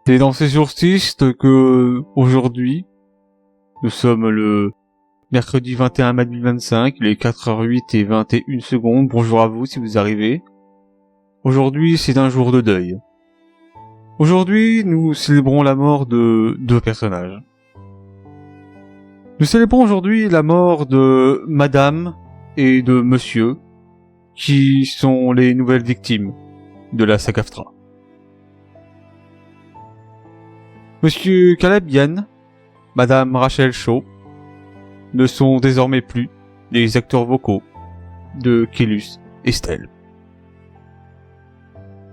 C'est dans ces solstices que, aujourd'hui, nous sommes le mercredi 21 mai 2025, il est 4h08 et 21 secondes. Bonjour à vous si vous arrivez. Aujourd'hui, c'est un jour de deuil. Aujourd'hui, nous célébrons la mort de deux personnages. Nous célébrons aujourd'hui la mort de Madame et de Monsieur, qui sont les nouvelles victimes de la SAG-AFTRA. Monsieur Caleb Yann, Madame Rachel Shaw, ne sont désormais plus les acteurs vocaux de Kélus et Stell.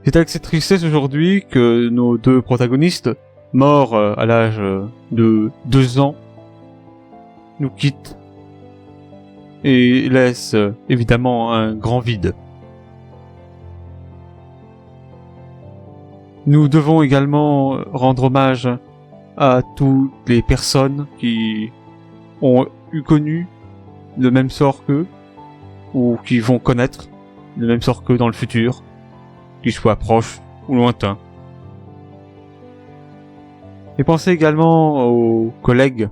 C'est avec cette tristesse aujourd'hui que nos deux protagonistes, morts à l'âge de 2 ans, nous quittent et laissent évidemment un grand vide. Nous devons également rendre hommage à toutes les personnes qui ont connu le même sort qu'eux, ou qui vont connaître le même sort qu'eux dans le futur, qu'il soit proche ou lointain. Et pensez également aux collègues.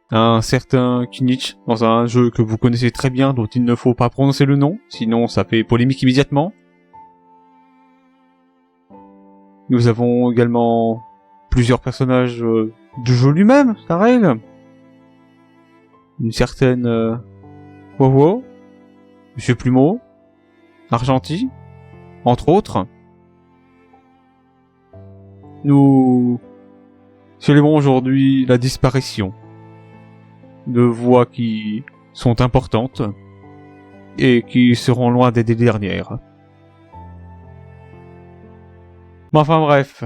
Un certain Kinich, dans un jeu que vous connaissez très bien, dont il ne faut pas prononcer le nom, sinon ça fait polémique immédiatement. Nous avons également plusieurs personnages du jeu lui-même, ça règle. Une certaine Wowo, Monsieur Plumeau, Argenty, entre autres. Nous célébrons aujourd'hui la disparition de voix qui sont importantes et qui seront loin d'être des dernières. Mais enfin bref,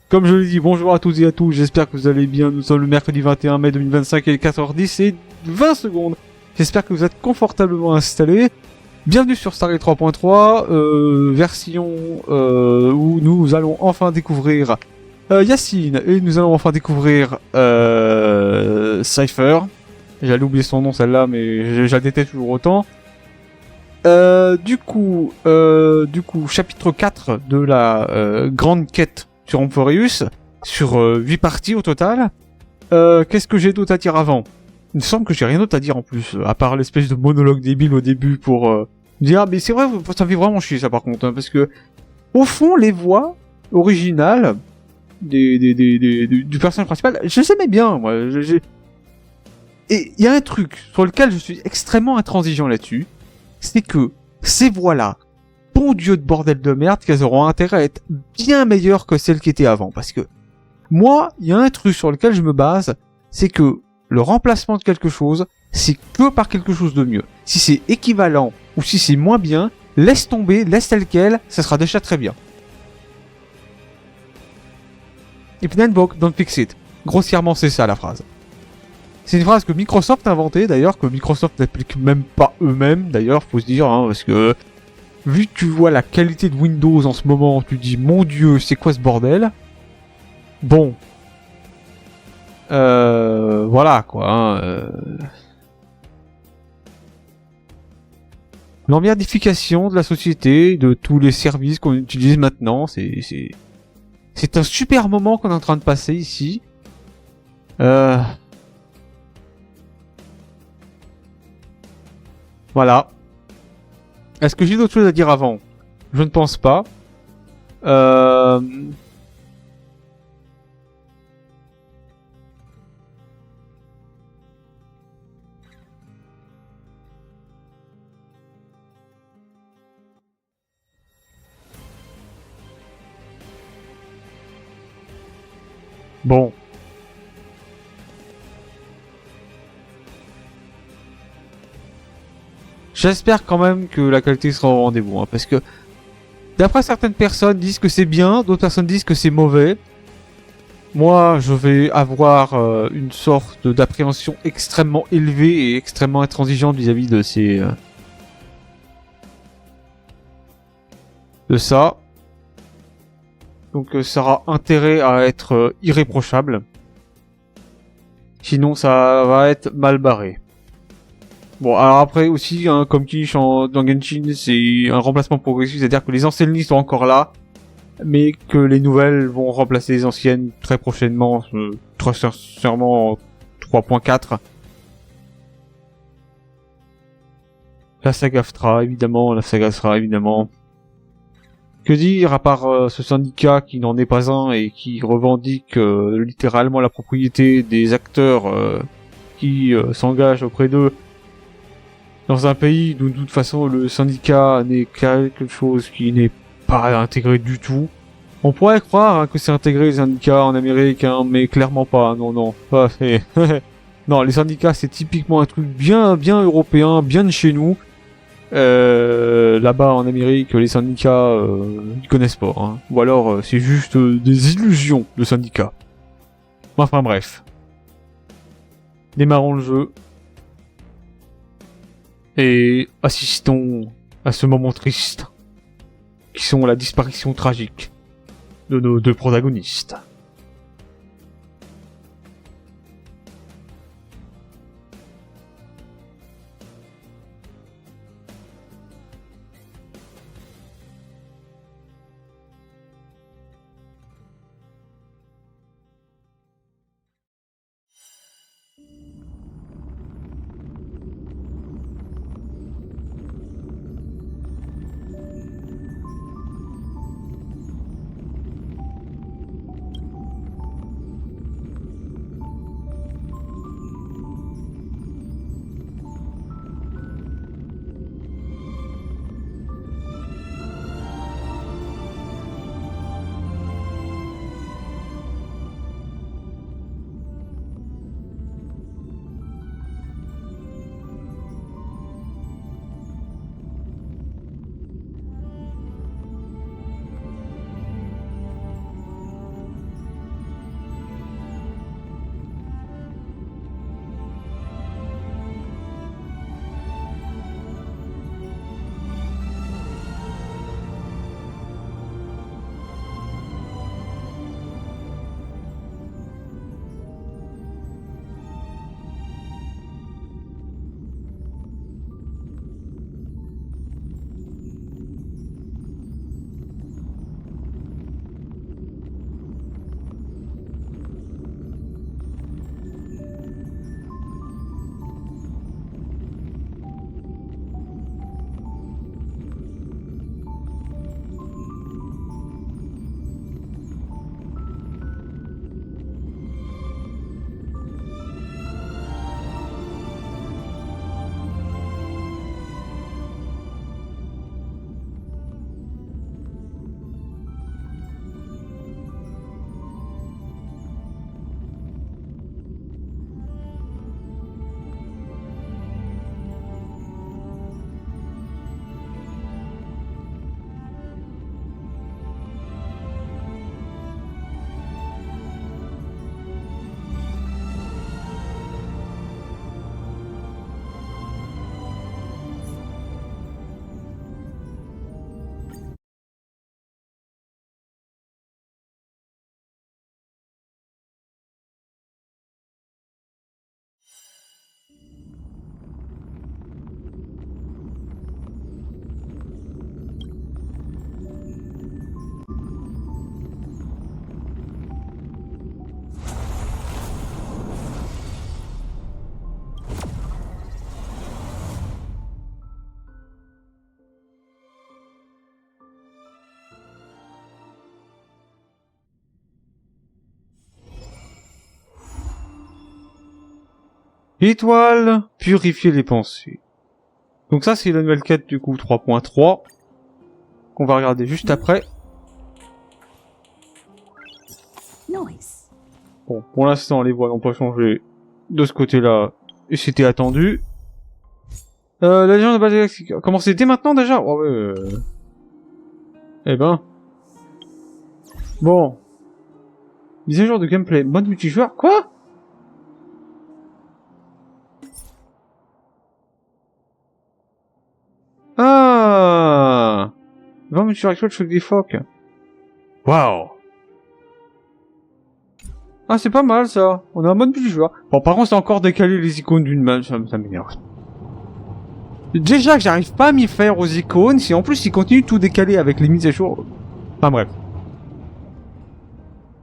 comme je l'ai dit, bonjour à toutes et à tous, j'espère que vous allez bien. Nous sommes le mercredi 21 mai 2025 et 4h10 et 20 secondes. J'espère que vous êtes confortablement installés. Bienvenue sur Stargate 3.3, version où nous allons enfin découvrir Yacine, et nous allons enfin découvrir Cypher. J'allais oublier son nom celle-là, mais je la déteste toujours autant. Du coup, chapitre 4 de la grande quête sur Emporius, sur 8 parties au total. Qu'est-ce que j'ai d'autre à dire avant ? Il me semble que j'ai rien d'autre à dire en plus, à part l'espèce de monologue débile au début pour dire, mais c'est vrai, ça me fait vraiment chier ça par contre, hein, parce que, au fond, les voix originales du personnage principal, je les aimais bien, moi. Et il y a un truc sur lequel je suis extrêmement intransigeant là-dessus, c'est que ces voix-là, bon Dieu de bordel de merde, qu'elles auront intérêt à être bien meilleures que celles qui étaient avant. Parce que, moi, il y a un truc sur lequel je me base, c'est que le remplacement de quelque chose, c'est que par quelque chose de mieux. Si c'est équivalent, ou si c'est moins bien, laisse tomber, laisse tel quel, ça sera déjà très bien. If it ain't broke, don't fix it. Grossièrement, c'est ça la phrase. C'est une phrase que Microsoft a inventée, d'ailleurs, que Microsoft n'applique même pas eux-mêmes, d'ailleurs, faut se dire, hein, parce que vu que tu vois la qualité de Windows en ce moment, tu te dis, mon Dieu, c'est quoi ce bordel ? Bon. Voilà, quoi. Hein, L'emmerdification de la société, de tous les services qu'on utilise maintenant, c'est un super moment qu'on est en train de passer ici. Voilà. Est-ce que j'ai d'autres choses à dire avant ? Je ne pense pas. Bon. J'espère quand même que la qualité sera au rendez-vous, hein, parce que d'après certaines personnes disent que c'est bien, d'autres personnes disent que c'est mauvais. Moi, je vais avoir une sorte d'appréhension extrêmement élevée et extrêmement intransigeante vis-à-vis de ces de ça. Donc ça aura intérêt à être irréprochable. Sinon ça va être mal barré. Bon, alors après aussi, hein, comme Kinich dans Genshin, c'est un remplacement progressif, c'est-à-dire que les anciennes listes sont encore là. mais que les nouvelles vont remplacer les anciennes très prochainement, très sincèrement en 3.4. La saga Stra, évidemment, la saga Stra, évidemment. Que dire à part ce syndicat qui n'en est pas un et qui revendique littéralement la propriété des acteurs qui s'engagent auprès d'eux dans un pays où de toute façon le syndicat n'est quelque chose qui n'est pas intégré du tout. On pourrait croire que c'est intégré les syndicats en Amérique, hein, mais clairement pas, non. Non, les syndicats c'est typiquement un truc bien européen, bien de chez nous. Là-bas en Amérique, les syndicats, ils connaissent pas, hein. Ou alors c'est juste des illusions de syndicats. Enfin bref. Démarrons le jeu. Et assistons à ce moment triste, qui sont la disparition tragique de nos deux protagonistes. Étoile, purifier les pensées. Donc ça c'est la nouvelle quête du coup 3.3 qu'on va regarder juste après. Bon, pour l'instant les voix n'ont pas changé de ce côté-là et c'était attendu. La légende de base galactique. Comment c'était maintenant déjà? Oh ouais. Eh ben. Bon. Mise à jour de gameplay, mode multijoueur. Quoi? Ah, 20 multijoueurs actuels, choc des phoques. Waouh. Ah, c'est pas mal ça. On a un mode multijoueur. Bon, par contre, c'est encore décalé les icônes d'une main, ça m'énerve. Déjà que j'arrive pas à m'y faire aux icônes, si en plus ils continuent tout décalé avec les mises à jour. Enfin bref.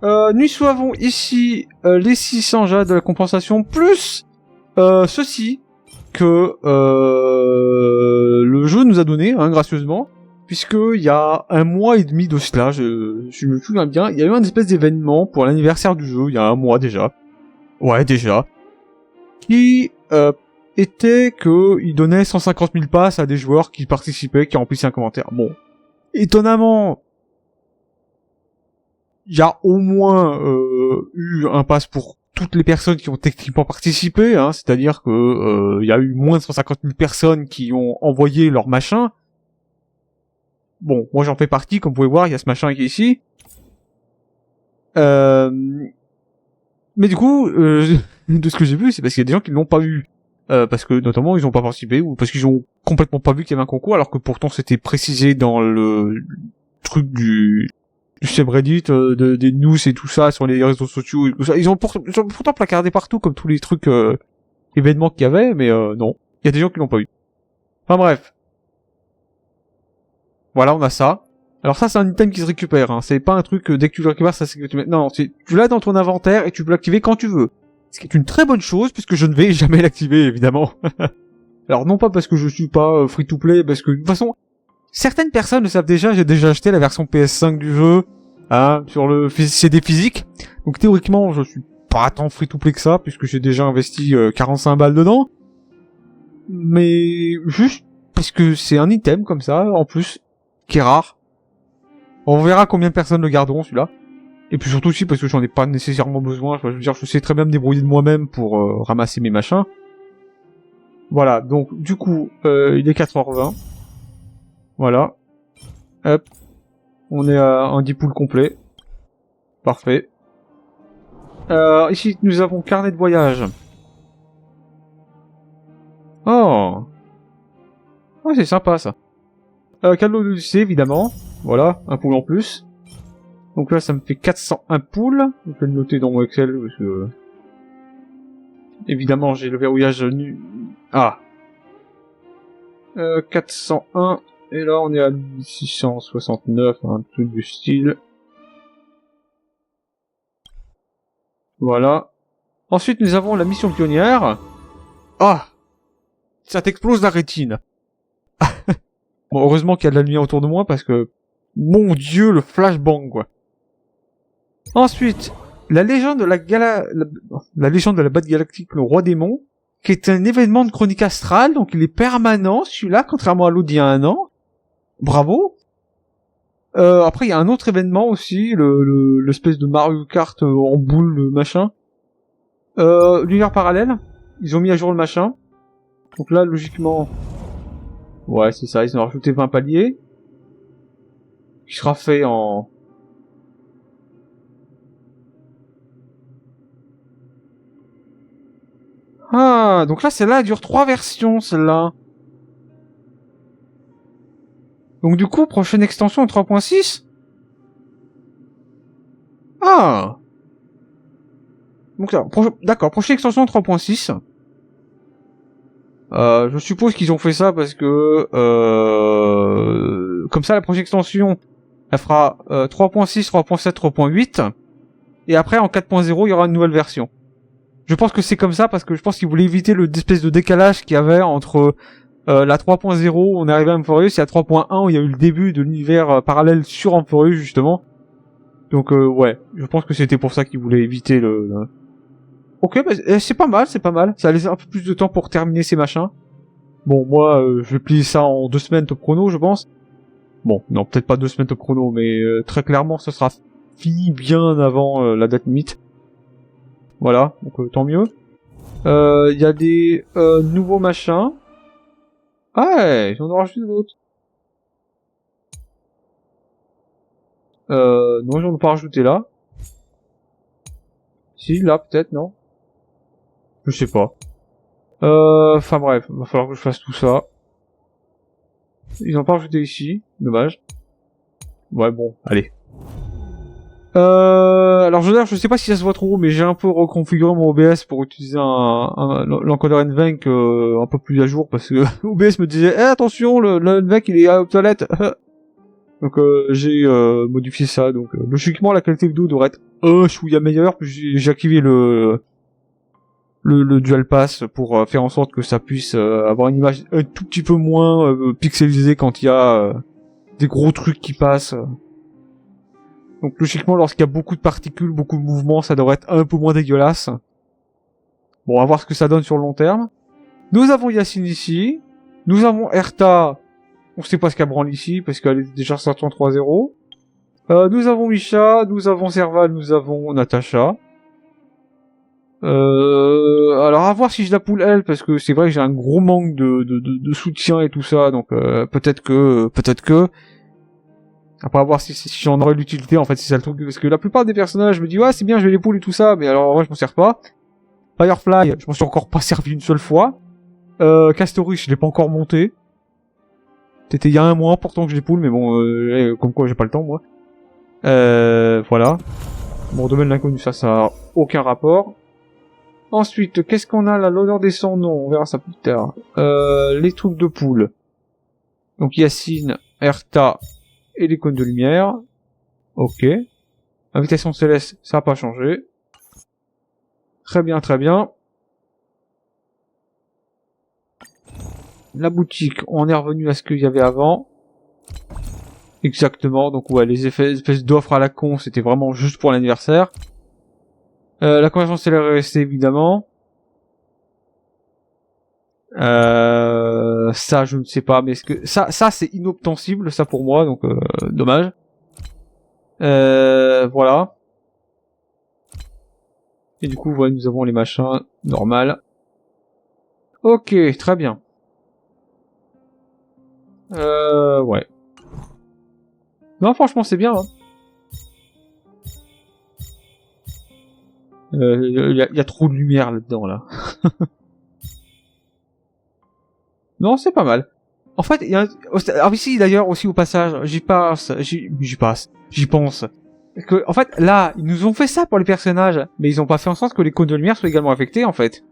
Nous avons ici les 600 jades de la compensation, plus ceci que le jeu nous a donné, hein, gracieusement, puisque il y a 1 mois et demi de cela, je me souviens bien, il y a eu un espèce d'événement pour l'anniversaire du jeu, il y a 1 mois déjà. Ouais, déjà. Qui était que il donnait 150 000 passes à des joueurs qui participaient, qui remplissaient un commentaire. Bon. Étonnamment, il y a au moins eu un pass pour toutes les personnes qui ont techniquement participé, hein, c'est-à-dire que il y a eu moins de 150 000 personnes qui ont envoyé leur machin. Bon, moi j'en fais partie, comme vous pouvez voir, il y a ce machin qui est ici. Mais du coup, de ce que j'ai vu, c'est parce qu'il y a des gens qui ne l'ont pas vu. Parce que notamment ils n'ont pas participé, ou parce qu'ils ont complètement pas vu qu'il y avait un concours, alors que pourtant c'était précisé dans le truc du subreddit, des news et tout ça, sur les réseaux sociaux et tout ça. Ils ont pourtant placardé partout, comme tous les trucs événements qu'il y avait, mais non. Il y a des gens qui l'ont pas eu. Enfin bref. Voilà, on a ça. Alors ça, c'est un item qui se récupère, hein. C'est pas un truc, dès que tu le récupères, ça c'est que tu mets... Non, tu l'as dans ton inventaire et tu peux l'activer quand tu veux. Ce qui est une très bonne chose, puisque je ne vais jamais l'activer, évidemment. Alors non pas parce que je suis pas free-to-play, parce que de toute façon, certaines personnes le savent déjà, j'ai déjà acheté la version PS5 du jeu, hein, sur le CD physique. Donc théoriquement, je suis pas tant free-to-play que ça, puisque j'ai déjà investi 45 balles dedans. Mais juste parce que c'est un item comme ça, en plus, qui est rare. On verra combien de personnes le garderont, celui-là. Et puis surtout aussi parce que j'en ai pas nécessairement besoin. Je veux dire, je sais très bien me débrouiller de moi-même pour ramasser mes machins. Voilà, donc du coup, il est 4h20. Voilà. Hop. On est à un 10 poules complet. Parfait. Ici, nous avons carnet de voyage. Oh. Oh, c'est sympa, ça. Cadeau de lycée, évidemment. Voilà, un poule en plus. Donc là, ça me fait 401 poules. Je vais le noter dans mon Excel, parce que... Évidemment, j'ai le verrouillage nu... Ah. 401. Et là, on est à 669, un truc du style. Voilà. Ensuite, nous avons la mission pionnière. Ah! Ça t'explose la rétine. Bon, heureusement qu'il y a de la lumière autour de moi, parce que... Mon dieu, le flashbang, quoi. Ensuite, la légende de la légende de la Batte Galactique, le Roi Démon, qui est un événement de chronique astrale, donc il est permanent, celui-là, contrairement à l'autre d'il y a 1 an. Bravo. Après, il y a un autre événement aussi, l'espèce de Mario Kart en boule, le machin. L'univers parallèle, ils ont mis à jour le machin. Donc là, logiquement... Ouais, c'est ça, ils ont rajouté 20 paliers. Qui sera fait en... Ah, donc là, celle-là, elle dure 3 versions, celle-là. Donc du coup, prochaine extension en 3.6. Ah. Donc là, d'accord, prochaine extension en 3.6. Je suppose qu'ils ont fait ça parce que... comme ça, la prochaine extension, elle fera 3.6, 3.7, 3.8. Et après, en 4.0, il y aura une nouvelle version. Je pense que c'est comme ça parce que je pense qu'ils voulaient éviter l'espèce de décalage qu'il y avait entre la 3.0 où on est arrivé à Amphorius et la 3.1 où il y a eu le début de l'univers parallèle sur Amphorius justement. Donc ouais, je pense que c'était pour ça qu'ils voulaient éviter le... Ok, bah, c'est pas mal, c'est pas mal. Ça a laissé un peu plus de temps pour terminer ces machins. Bon, moi, je vais plier ça en 2 semaines top chrono, je pense. Bon, non, peut-être pas 2 semaines top chrono, mais très clairement, ça sera fini bien avant la date limite. Voilà, donc tant mieux. Il y a des nouveaux machins. Ah ouais, j'en ai rajouté d'autres. Non, j'en ai pas rajouté là. Si, là, peut-être, non? Je sais pas. Enfin bref, va falloir que je fasse tout ça. Ils ont pas rajouté ici, dommage. Ouais, bon, allez. Alors je sais pas si ça se voit trop, mais j'ai un peu reconfiguré mon OBS pour utiliser l'encodeur NVENC un peu plus à jour, parce que OBS me disait attention, le NVENC il est obsolète. Donc j'ai modifié ça, donc logiquement la qualité vidéo devrait être chouïa meilleur, j'ai activé le dual pass pour faire en sorte que ça puisse avoir une image un tout petit peu moins pixelisée quand il y a des gros trucs qui passent. Donc logiquement, lorsqu'il y a beaucoup de particules, beaucoup de mouvements, ça devrait être un peu moins dégueulasse. Bon, on va voir ce que ça donne sur le long terme. Nous avons Yacine ici. Nous avons Erta. On sait pas ce qu'elle branle ici, parce qu'elle est déjà sortie en 3-0. Nous avons Misha, nous avons Serval, nous avons Natacha. Alors à voir si je la poule elle, parce que c'est vrai que j'ai un gros manque de soutien et tout ça, donc peut-être que... Après, à voir si j'en aurais l'utilité, en fait, c'est ça le truc. Parce que la plupart des personnages, je me dis, ouais, c'est bien, je vais les poules et tout ça, mais alors, en vrai, je m'en sers pas. Firefly, je m'en suis encore pas servi une seule fois. Castorus, je l'ai pas encore monté. C'était il y a un mois, pourtant que je les poule, mais bon, comme quoi, j'ai pas le temps, moi. Voilà. Bon, domaine de l'inconnu, ça a aucun rapport. Ensuite, qu'est-ce qu'on a là? L'honneur des sans noms, on verra ça plus tard. Les trucs de poule. Donc, Yacine, Erta, et les cônes de lumière. Ok. Invitation céleste, ça n'a pas changé. Très bien, très bien. La boutique, on est revenu à ce qu'il y avait avant. Exactement, donc ouais, les espèces d'offres à la con, c'était vraiment juste pour l'anniversaire. La conversion stellaire est restée, évidemment. Ça, je ne sais pas, mais est-ce que... Ça c'est inobtensible, ça pour moi, donc dommage. Voilà. Et du coup, voilà, nous avons les machins normal. Ok, très bien. Ouais. Non, franchement, c'est bien. Il y a trop de lumière là-dedans, là. Non, c'est pas mal. En fait, il y a... Ah, ici, d'ailleurs, aussi, au passage, j'y pense. Que, en fait, là, ils nous ont fait ça pour les personnages, mais ils ont pas fait en sorte que les cônes de lumière soient également affectés, en fait.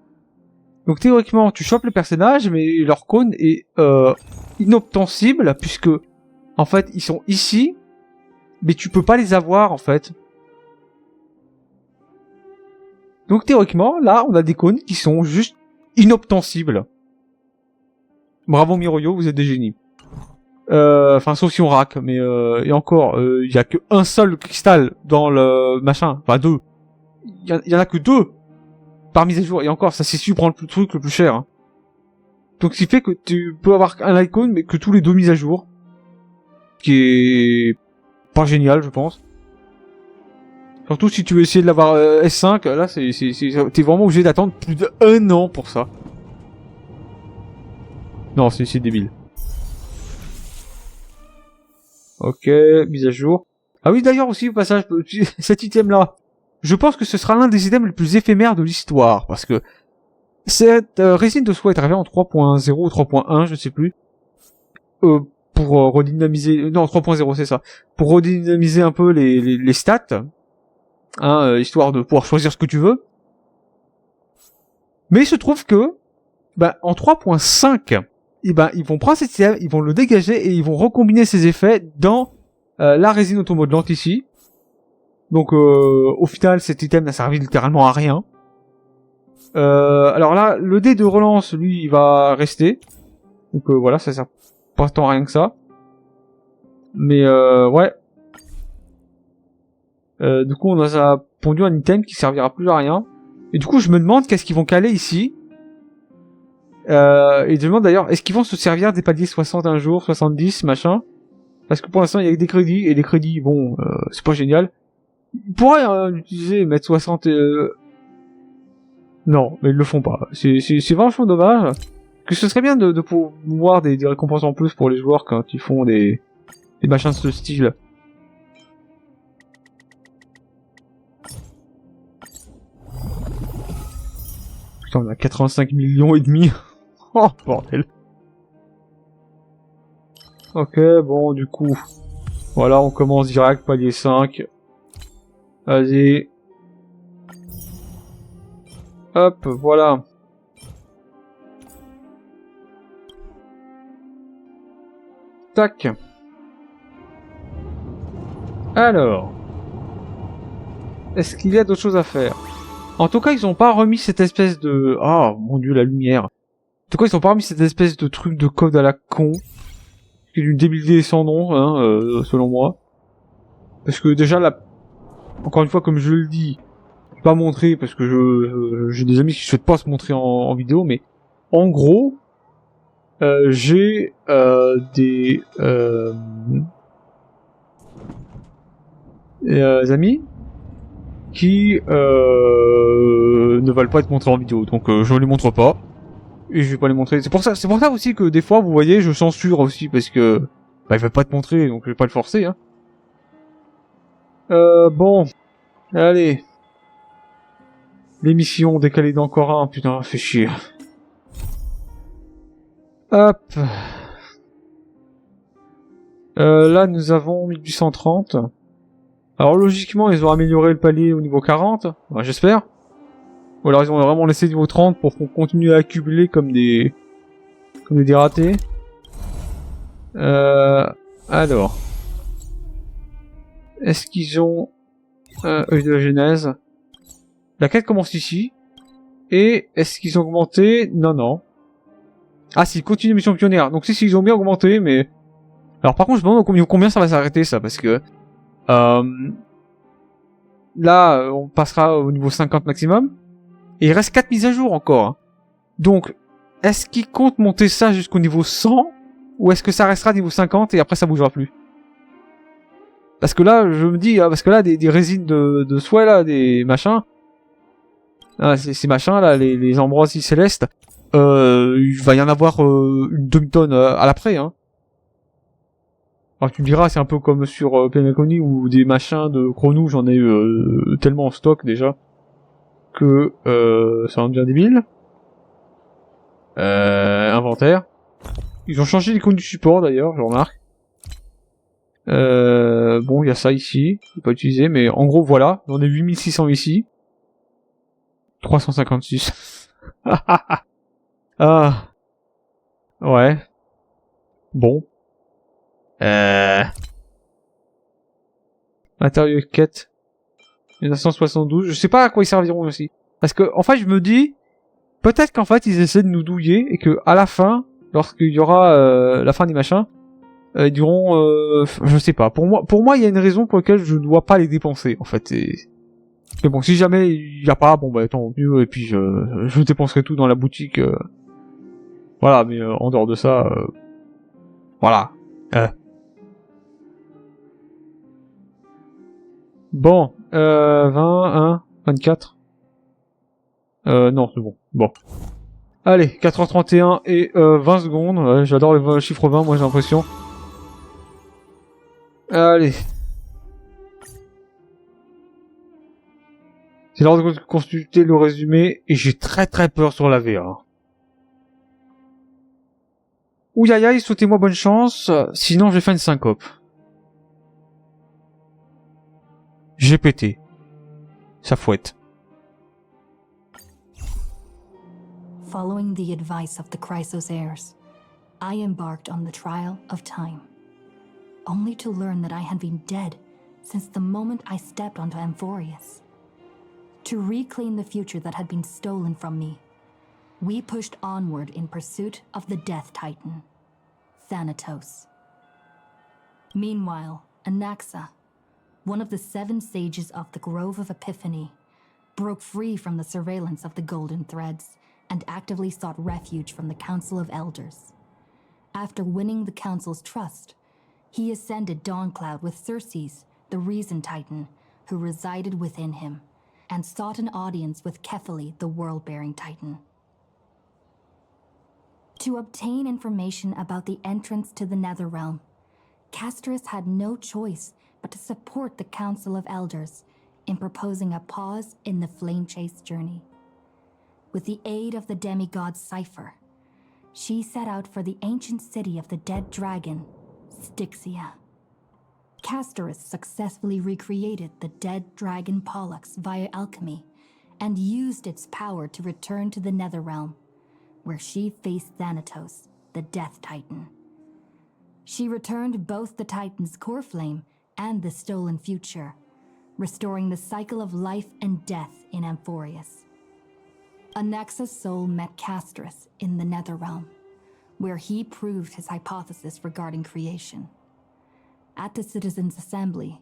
Donc, théoriquement, tu chopes le personnage, mais leur cône est, inobtensible, puisque, en fait, ils sont ici, mais tu peux pas les avoir, en fait. Donc, théoriquement, là, on a des cônes qui sont juste inobtensibles. Bravo Miroyo, vous êtes des génies. Enfin, sauf si on rack, mais et encore, il y a que un seul cristal dans le machin, enfin deux. Il y en a que deux par mise à jour, et encore, ça c'est si tu prends le truc le plus cher. Hein. Donc, ce qui fait que tu peux avoir un icône, mais que tous les deux mises à jour, qui est pas génial, je pense. Surtout si tu veux essayer de l'avoir S5, là, t'es vraiment obligé d'attendre plus d'1 an pour ça. Non, c'est débile. Ok, mise à jour. Ah oui, d'ailleurs aussi, au passage, cet item-là, je pense que ce sera l'un des items les plus éphémères de l'histoire, parce que cette résine de soie est arrivée en 3.0 ou 3.1, je sais plus, pour redynamiser... Non, 3.0, c'est ça. Pour redynamiser un peu les stats, hein, histoire de pouvoir choisir ce que tu veux. Mais il se trouve que, bah, en 3.5... et ben ils vont prendre cet item, ils vont le dégager et ils vont recombiner ces effets dans la résine automodelante ici. Donc au final cet item n'a servi littéralement à rien. Alors là le dé de relance lui il va rester. Donc voilà, ça sert pas tant à rien que ça. Mais ouais. Du coup on a pondu un item qui servira plus à rien. Et du coup je me demande qu'est-ce qu'ils vont caler ici. Et je demande d'ailleurs, est-ce qu'ils vont se servir des paliers 60 un jour, 70, machin? Parce que pour l'instant, il y a des crédits, et les crédits, bon, c'est pas génial. Ils pourraient utiliser, mettre 60 Non, mais ils le font pas. C'est vachement dommage. Que ce serait bien de pouvoir des récompenses en plus pour les joueurs quand ils font des machins de ce style. Putain, on a 85 millions et demi. Oh, bordel. Ok, bon, du coup... Voilà, on commence direct, palier 5. Vas-y. Hop, voilà. Tac. Alors. est-ce qu'il y a d'autres choses à faire? En tout cas, ils ont pas remis cette espèce de... Oh, mon dieu, la lumière. En tout cas, ils ont pas remis cette espèce de truc de code à la con. C'est d'une débilité sans nom, hein, selon moi. Parce que déjà, encore une fois, comme je le dis, je vais pas montrer, parce que j'ai des amis qui souhaitent pas se montrer en vidéo, mais en gros, j'ai des amis qui ne veulent pas être montrés en vidéo, donc je les montre pas et je vais pas les montrer. C'est pour ça aussi que des fois, vous voyez, je censure aussi parce que bah, ils veulent pas te montrer, donc je vais pas le forcer. Hein. Bon, allez, l'émission décalée d'encore un, putain, fait chier. Hop. Là, nous avons 1830. Alors logiquement, ils ont amélioré le palier au niveau 40, bah, j'espère. Ou alors ils ont vraiment laissé niveau 30 pour qu'on continue à accumuler comme des dératés. Alors. Est-ce qu'ils ont œil de la genèse? La quête commence ici. Et est-ce qu'ils ont augmenté? Non. Ah si, continue mission pionnière. Donc si, ils ont bien augmenté, mais... Alors par contre, je me demande combien ça va s'arrêter ça, parce que... Là, on passera au niveau 50 maximum. Et il reste 4 mises à jour encore. Hein. Donc, est-ce qu'ils comptent monter ça jusqu'au niveau 100? Ou est-ce que ça restera niveau 50 et après ça bougera plus? Parce que là, je me dis, parce que là, des résines de soie, là, des machins... Ah, ces machins, là, les ambroisies célestes, il va y en avoir une demi-tonne à l'après, hein. Alors tu me diras, c'est un peu comme sur Penacony ou des machins de Chronou, j'en ai eu tellement en stock déjà que ça en devient débile. Inventaire. Ils ont changé l'icône du support d'ailleurs, je remarque. Bon, il y a ça ici, je vais pas utiliser, mais en gros voilà, j'en ai 8600 ici. 356. Ah. Ouais. Bon. Matériaux quête. 1972. Je sais pas à quoi ils serviront aussi. Parce que, en fait, je me dis, peut-être qu'en fait, ils essaient de nous douiller et que, à la fin, lorsqu'il y aura la fin des machins, ils diront, je sais pas. Pour moi, il y a une raison pour laquelle je ne dois pas les dépenser, en fait. Mais bon, si jamais il y a pas, bon bah tant mieux. Et puis je dépenserai tout dans la boutique. Voilà, mais en dehors de ça, voilà. Bon, 21, 24. Non, c'est bon. Bon. Allez, 4h31 et 20 secondes. Ouais, j'adore le chiffre 20, moi j'ai l'impression. Allez. C'est l'heure de consulter le résumé et j'ai très peur sur la VA. Ouïaïaï, souhaitez-moi bonne chance, sinon j'ai fait une syncope. J'ai pété. Ça fouette. Following the advice of the Chrysos heirs, I embarked on the trial of time, only to learn that I had been dead since the moment I stepped onto Amphorius. To reclaim the future that had been stolen from me, we pushed onward in pursuit of the Death Titan, Thanatos. Meanwhile, Anaxa, one of the 7 sages of the Grove of Epiphany, broke free from the surveillance of the Golden Threads and actively sought refuge from the Council of Elders. After winning the Council's trust, he ascended Dawncloud with Circes, the Reason Titan, who resided within him, and sought an audience with Kephili, the World-Bearing Titan. To obtain information about the entrance to the Netherrealm, Castorus had no choice but to support the Council of Elders in proposing a pause in the Flame Chase journey. With the aid of the demigod Cypher, she set out for the ancient city of the dead dragon, Styxia. Castorus successfully recreated the dead dragon Pollux via alchemy and used its power to return to the Netherrealm, where she faced Thanatos, the Death Titan. She returned both the Titan's core flame and the stolen future, restoring the cycle of life and death in Amphorius. Anaxa's soul met Castrus in the Netherrealm, where he proved his hypothesis regarding creation. At the Citizens' Assembly,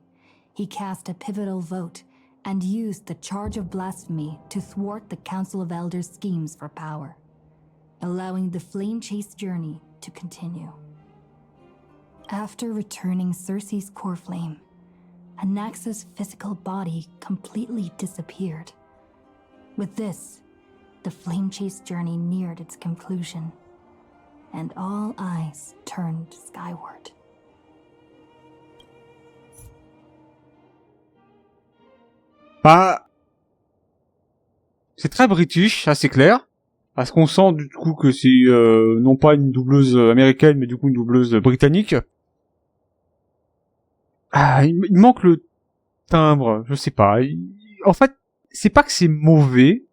he cast a pivotal vote and used the charge of blasphemy to thwart the Council of Elders' schemes for power, allowing the flame chase journey to continue. After returning Circe's core flame, Anaxa's physical body completely disappeared. With this, the flame chase journey neared its conclusion, and all eyes turned skyward. Bah, c'est très british, ça c'est clair, parce qu'on sent du coup que c'est non pas une doubleuse américaine, mais du coup une doubleuse britannique. Ah, il manque le timbre, je sais pas. En fait, c'est pas que c'est mauvais,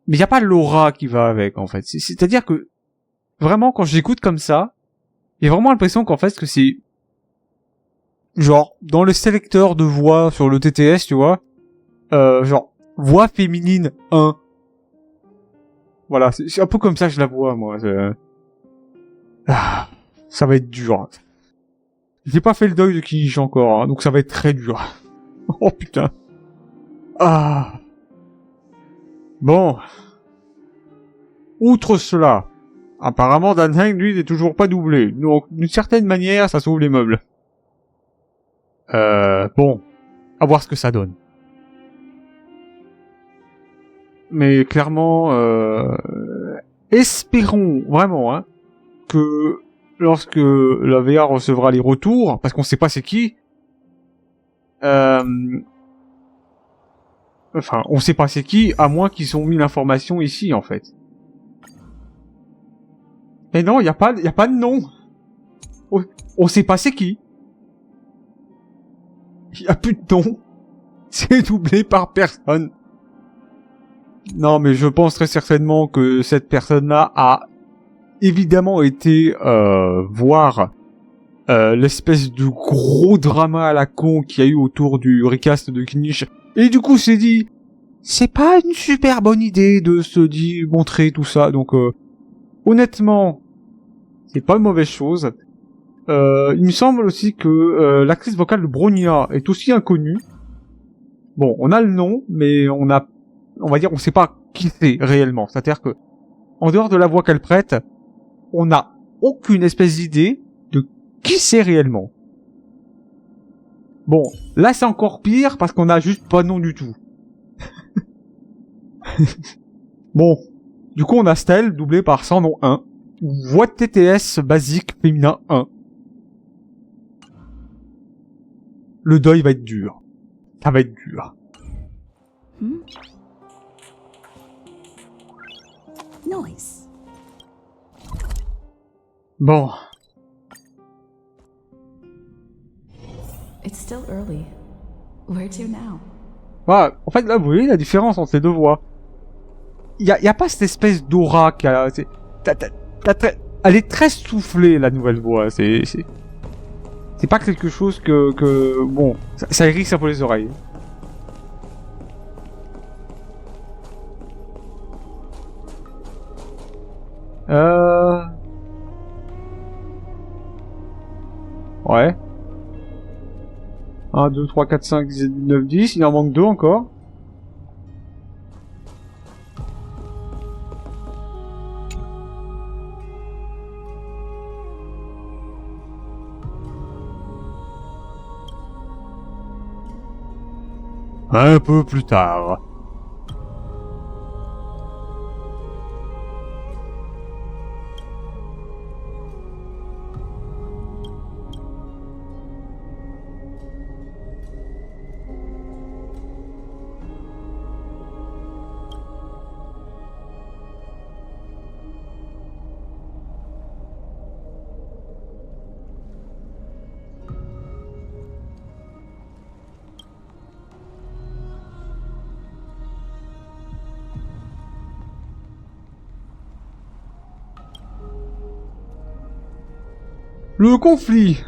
mais il y a pas l'aura qui va avec, en fait. C'est-à-dire que vraiment quand j'écoute comme ça, j'ai vraiment l'impression qu'en fait que c'est genre dans le sélecteur de voix sur le TTS, tu vois, genre voix féminine 1. Voilà, c'est un peu comme ça que je la vois, moi. Ah, ça va être dur. J'ai pas fait le deuil de Kinichi encore, hein, donc ça va être très dur. Oh putain. Ah. Bon. Outre cela, apparemment Danheng, lui, n'est toujours pas doublé. Donc, d'une certaine manière, ça sauve les meubles. Bon. À voir ce que ça donne. Mais clairement, espérons vraiment, hein, que lorsque la VA recevra les retours, parce qu'on sait pas c'est qui, enfin, on sait pas c'est qui, à moins qu'ils ont mis l'information ici, en fait. Et non, y a pas de nom. On sait pas c'est qui. Y a plus de nom. C'est doublé par personne. Non, mais je pense très certainement que cette personne-là a évidemment été voir l'espèce de gros drama à la con qu'il y a eu autour du recast de Knish. Et du coup, s'est dit, c'est pas une super bonne idée de se montrer tout ça. Donc, honnêtement, c'est pas une mauvaise chose. Il me semble aussi que l'actrice vocale de Bronya est aussi inconnue. Bon, on a le nom, mais on va dire, on sait pas qui c'est réellement. C'est-à-dire que, en dehors de la voix qu'elle prête, on n'a aucune espèce d'idée de qui c'est réellement. Bon, là c'est encore pire parce qu'on a juste pas de nom du tout. Bon, du coup on a Stell doublé par sans nom 1. Voix de TTS basique féminin 1. Le deuil va être dur. Ça va être dur. Noise. Bon. It's still early. Where to now? Voilà, en fait là vous voyez la différence entre les deux voix. Y a pas cette espèce d'aura qui a... Elle est très soufflée la nouvelle voix. C'est pas quelque chose que bon, ça hérisse un peu les oreilles. Ouais. 1, 2, 3, 4, 5, 6, 9, 10. Il en manque 2 encore. Un peu plus tard. Le conflit.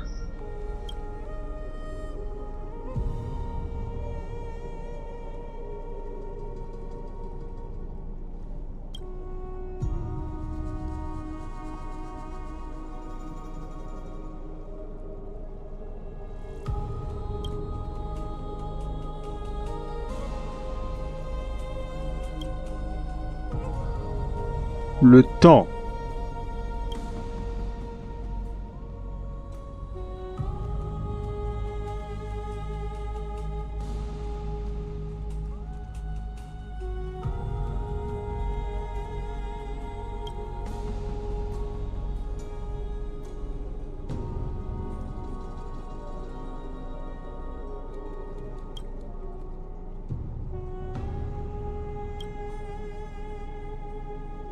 Le temps.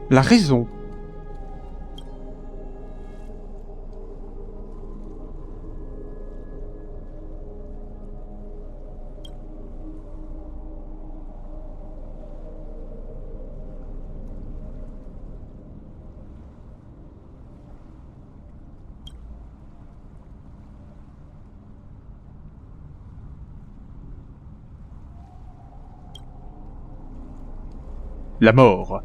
La raison. La mort.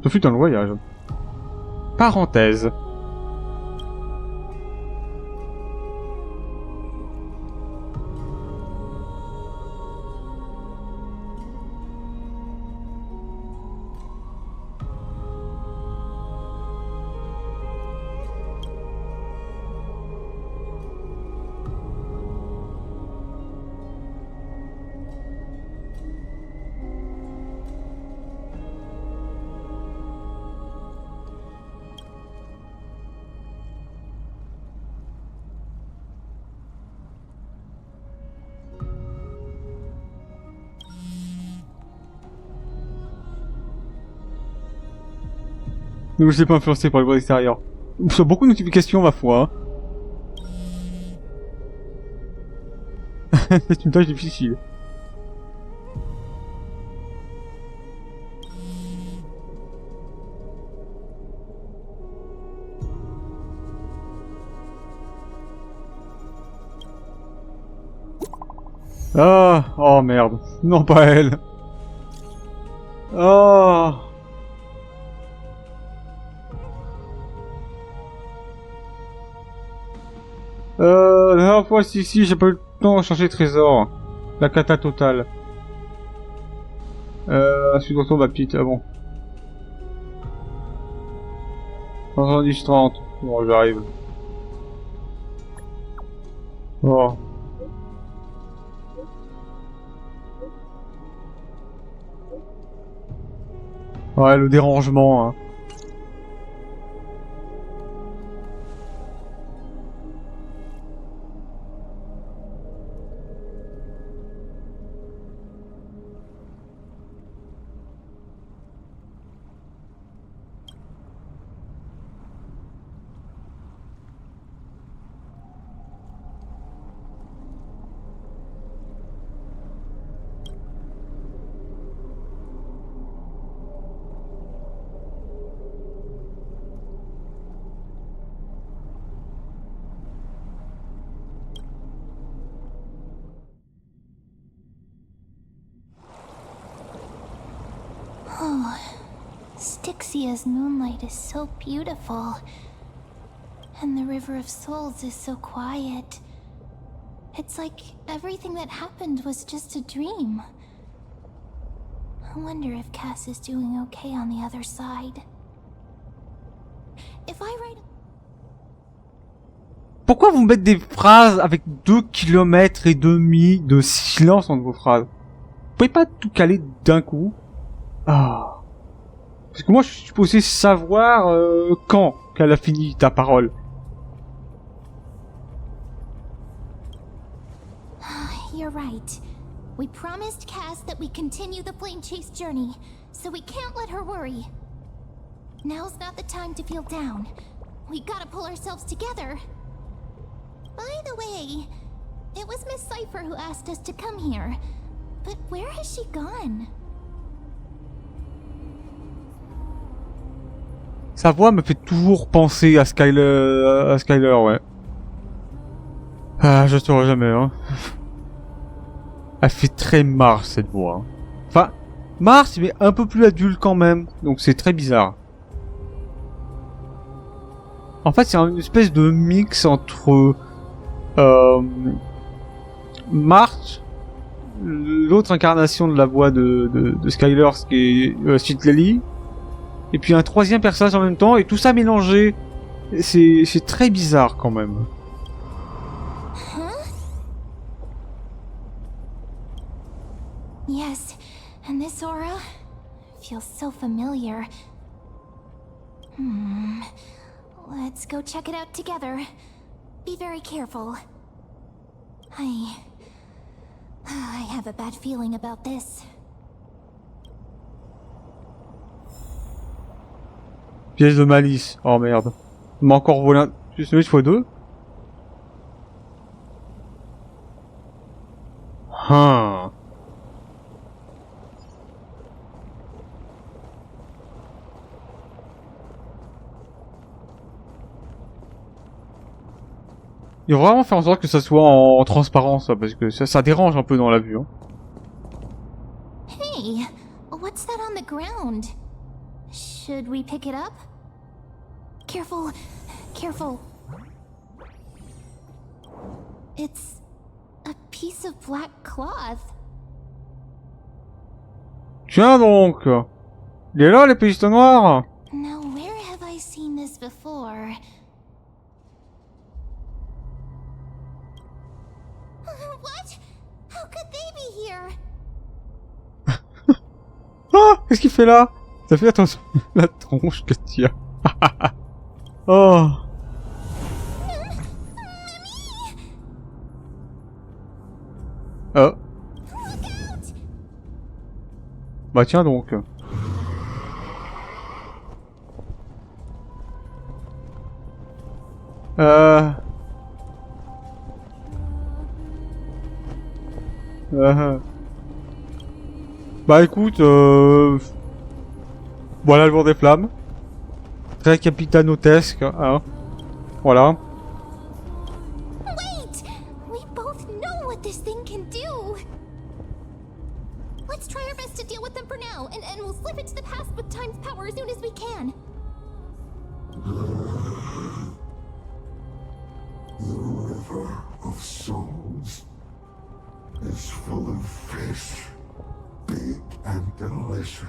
Ce fut un long voyage. Parenthèse. Ne vous laissez pas influencer par le bruit extérieur. Il y a beaucoup de notifications, ma foi. C'est une tâche difficile. Ah, oh merde. Non, pas elle. Oh. La dernière fois, si, j'ai pas eu le temps de chercher le trésor. La cata totale. Ensuite, on retourne ma petite, ah bon. 110-30. Bon, j'arrive. Oh. Ouais, le dérangement, hein. Oh, Styxia's moonlight is so beautiful. And the River of Souls is so quiet. It's like everything that happened was just a dream. I wonder if Cass is doing okay on the other side. If I write... Pourquoi vous mettez des phrases avec 2 km et demi de silence entre vos phrases? Vous pouvez pas tout caler d'un coup? Ah. Parce que moi je suis supposé savoir quand qu'elle a fini ta parole. You're right. We promised Cass that we continue the plane chase journey, so we can't let her worry. Now's not the time to feel down. We gotta pull ourselves together. By the way, It was Miss Cipher who asked us to come here. But where has she gone? Sa voix me fait toujours penser à Skyler, ouais. Ah, je saurais jamais, hein. Elle fait très Mars, cette voix. Enfin, Mars, mais un peu plus adulte quand même. Donc c'est très bizarre. En fait, c'est une espèce de mix entre Mars, l'autre incarnation de la voix de Skyler, ce qui est Sweet Lily, et puis un troisième personnage en même temps, et tout ça mélangé. C'est très bizarre quand même. Yes, and this aura feels so familiar. Let's go check it out together. Be very careful. I have a bad feeling about this. Pièce de malice. Oh merde. Il m'a encore volé un... Juste une fois deux. Ah. Il faut vraiment faire en sorte que ça soit en transparence, parce que ça dérange un peu dans la vue. Hein. Hey, what's that on the ground? Should we pick it up? Careful, careful. It's a piece of black cloth. Tiens donc! Il est là, les pistes noires! Now where have I seen this before? What? How could they be here? Ah! Qu'est-ce qu'il fait là? Ça fait attention la tronche que tu as. Oh! Oh. Bah tiens donc. Bah écoute, voilà le vent des flammes. Très capitanotesque, hein. Voilà. Wait! We both know what this thing can do. Let's try our best to deal with them for now, and we'll slip into the past with time's power as soon as we can. The river of souls is full of fish, big and delicious.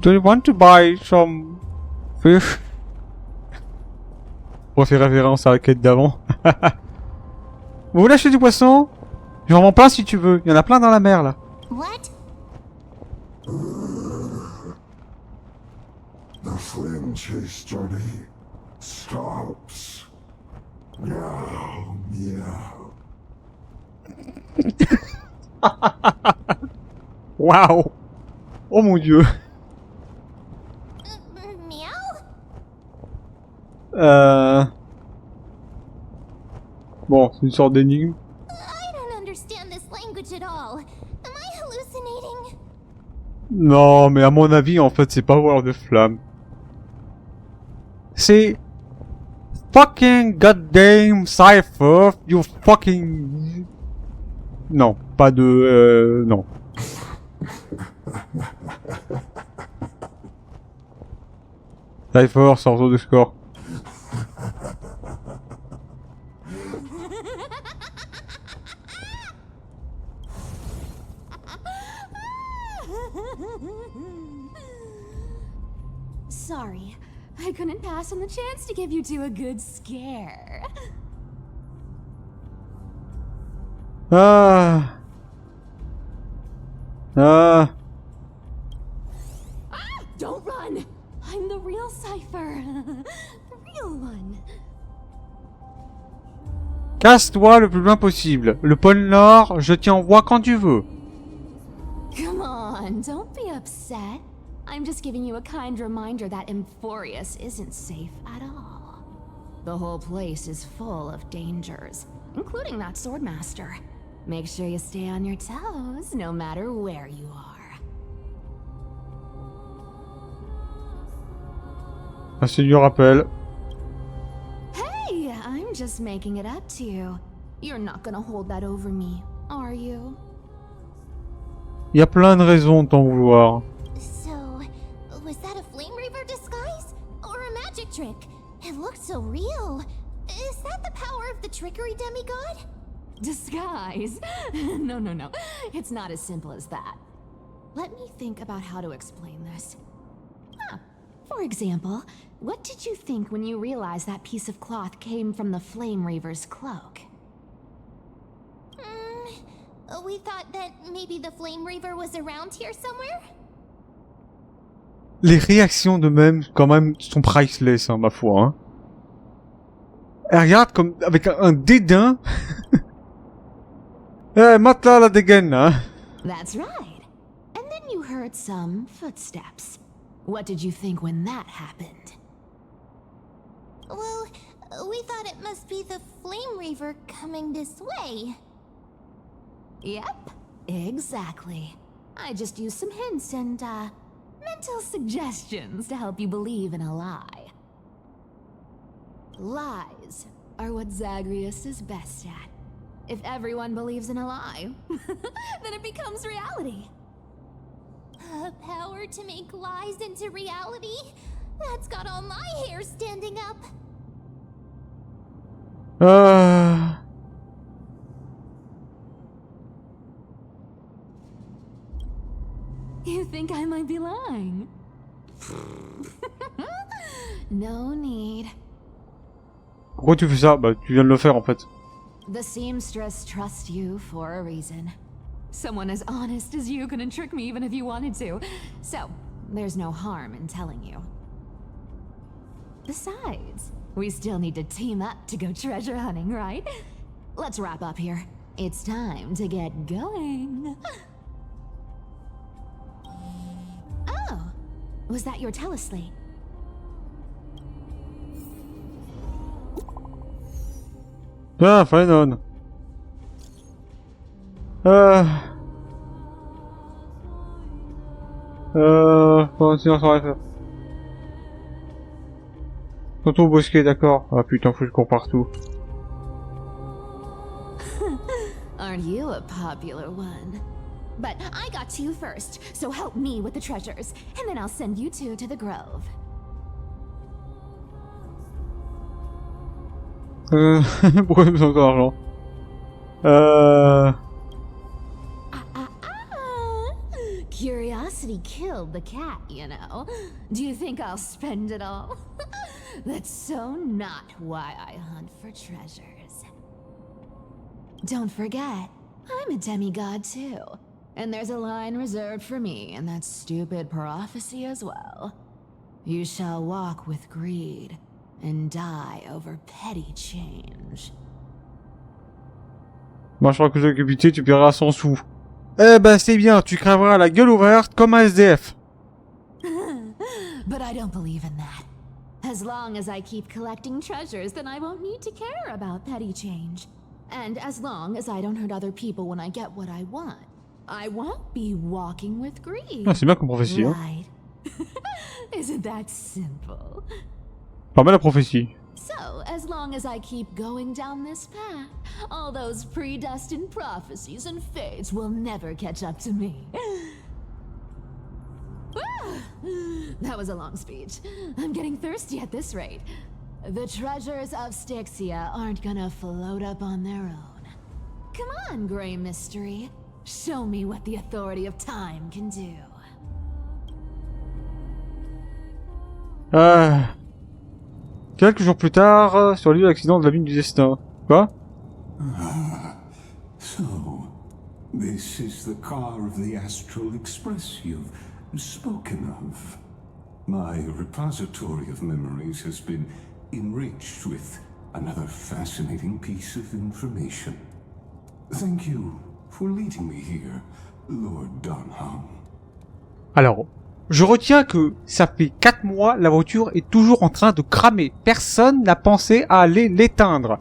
Do you want to buy some fish? On fait référence à la quête d'avant. Vous voulez acheter du poisson? J'en vends plein si tu veux. Il y en a plein dans la mer là. What? The flame chase journey stops. Meow, meow. Waouh! Oh mon dieu! Meow? Bon, c'est une sorte d'énigme. I don't understand this language at all. Am I hallucinating? Non, mais à mon avis, en fait, c'est pas voir de flamme. C'est... Fucking goddamn Cypher, you fucking... Non, pas de... non. Cypher, sort de score. Sorry, I couldn't pass on the chance to give you two a good scare. Ah. Ah. Don't run! I'm the real Cypher. The real one. Casse-toi le plus loin possible. Le pôle Nord, je t'y envoie quand tu veux. Come on, don't be upset. I'm just giving you a kind reminder that Emphorius isn't safe at all. The whole place is full of dangers, including that swordmaster. Make sure you stay on your toes, no matter where you are. Merci du rappel. Hey, I'm just making it up to you. You're not gonna hold that over me, are you? Il y a plein de raisons de t'en vouloir. So, was that a Flame Reaver disguise? Or a magic trick? It looked so real. Is that the power of the trickery demigod? Disguise? No. It's not as simple as that. Let me think about how to explain this. For example, what did you think when you realized that piece of cloth came from the Flame Reaver's cloak? We thought that maybe the Flame Reaver was around here somewhere? Les réactions de même, quand même, sont priceless, hein, ma foi. Hein. Elle regarde comme avec un dédain. Eh, mate là, la dégaine, hein. That's right. And then you heard some footsteps. What did you think when that happened? Well, we thought it must be the Flame Reaver coming this way. Yep, exactly. I just used some hints and, mental suggestions to help you believe in a lie. Lies are what Zagreus is best at. If everyone believes in a lie, then it becomes reality. A power to make lies into reality? That's got all my hair standing up. You think I might be lying? No need. Pourquoi tu fais ça? Bah, tu viens de le faire en fait. The seamstress trusts you for a reason. Someone as honest as you couldn't trick me even if you wanted to. So, there's no harm in telling you. Besides, we still need to team up to go treasure hunting, right? Let's wrap up here. It's time to get going. Oh, was that your teleslate? Ah, fine on. Bon, sinon ça va faire. Tonton Bosquet, d'accord. Ah putain, faut que je cours partout. Aren't you a popular one? But I got to you first, so help me with the treasures, and then I'll send you two to the grove. Pourquoi j'ai besoin d'argent? Curiosity killed the cat, you know. Do you think I'll spend it all? That's so not why I hunt for treasures. Don't forget, I'm a demigod too. And there's a line reserved for me in that stupid prophecy as well. You shall walk with greed and die over petty change. Marchera que j'ai Kbps, tu paieras 100 sous. Eh ben c'est bien, tu crèveras la gueule ouverte comme un SDF. But I don't believe in that. As long as I keep collecting treasures, then I won't need to care about petty change. And as long as I don't hurt other people when I get what I want, I won't be walking with greed. Ah, c'est bien comme prophétie, hein. Right. Isn't that simple? Pas mal la prophétie. So, as long as I keep going down this path, all those predestined prophecies and fates will never catch up to me. That was a long speech. I'm getting thirsty at this rate. The treasures of Styxia aren't gonna float up on their own. Come on, Grey Mystery. Show me what the authority of time can do. Quelques jours plus tard, sur l'île accident de la mine du destin. Quoi? So, this is the car of the Astral Express you've spoken of. My repository of memories has been enriched with another fascinating piece of information. Thank you for leading me here, Lord Donham. Alors, Je retiens que ça fait 4 mois, la voiture est toujours en train de cramer. Personne n'a pensé à aller l'éteindre.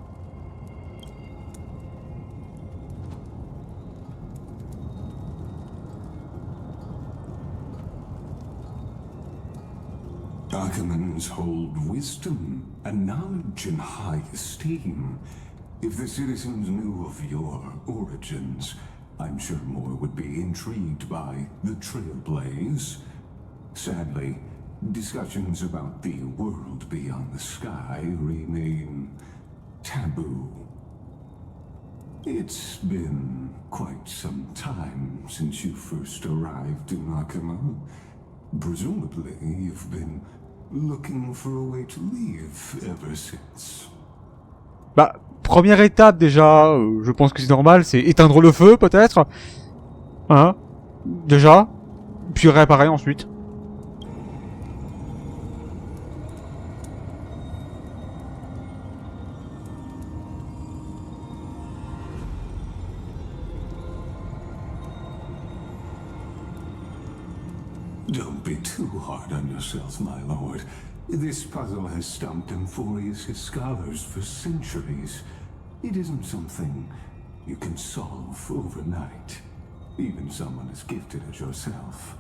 Archimans hold wisdom and knowledge in high esteem. If the citizens knew of your origins, I'm sure more would be intrigued by the trailblaze. Sadly, discussions about the world beyond the sky remain taboo. It's been quite some time since you first arrived in Akima. Presumably, you've been looking for a way to leave ever since. Bah, première étape déjà, je pense que c'est normal, c'est éteindre le feu peut-être. Hein? Déjà. Puis réparer ensuite. Don't be too hard on yourself, my lord. This puzzle has stumped Emphorius' scholars for centuries. It isn't something you can solve overnight, even someone as gifted as yourself.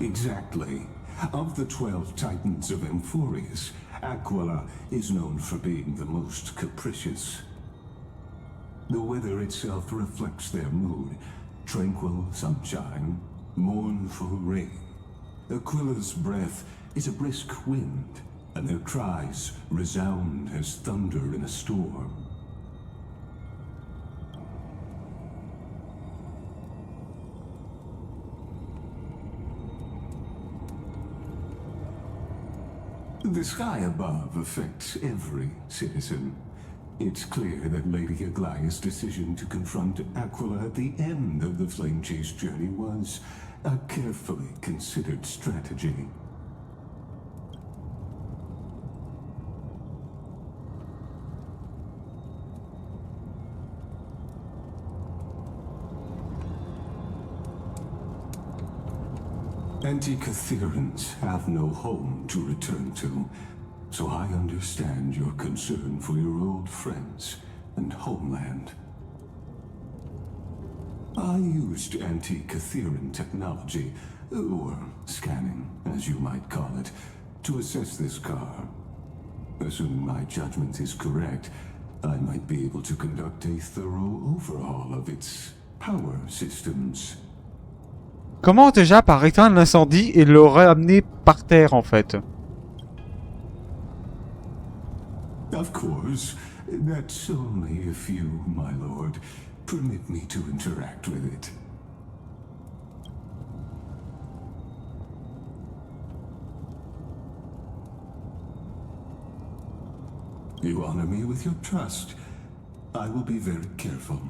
Exactly. Of the 12 titans of Emphorius, Aquila is known for being the most capricious. The weather itself reflects their mood. Tranquil sunshine, mournful rain. Aquila's breath is a brisk wind, and their cries resound as thunder in a storm. The sky above affects every citizen. It's clear that Lady Aglaya's decision to confront Aquila at the end of the flame chase journey was a carefully considered strategy. Anti-Catherians have no home to return to, so I understand your concern for your old friends and homeland. I used anti-Catherian technology, or scanning, as you might call it, to assess this car. Assuming my judgment is correct, I might be able to conduct a thorough overhaul of its power systems. Comment déjà par éteindre l'incendie et le ramener par terre en fait? Of course, that's only if you, my lord, permit me to interact with it. You honor me with your trust. I will be very careful.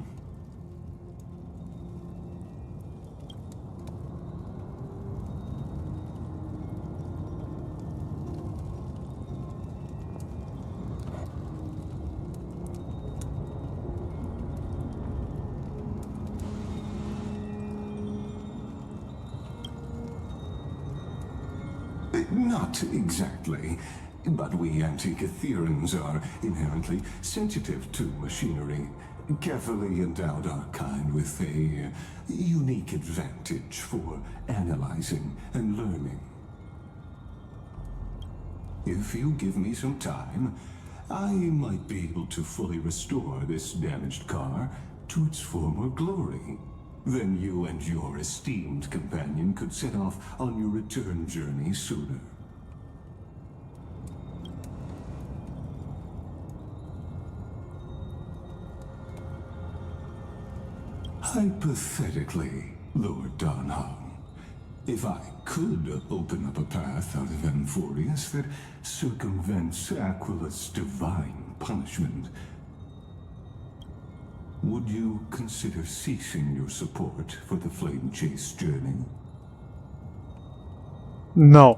Not exactly, but we Anti-Catherians are inherently sensitive to machinery. Carefully endowed our kind with a unique advantage for analyzing and learning. If you give me some time, I might be able to fully restore this damaged car to its former glory. Then you and your esteemed companion could set off on your return journey sooner. Hypothetically, Lord Donhong, if I could open up a path out of Emphorius that circumvents Aquila's divine punishment, would you consider ceasing your support for the flame chase journey? Non.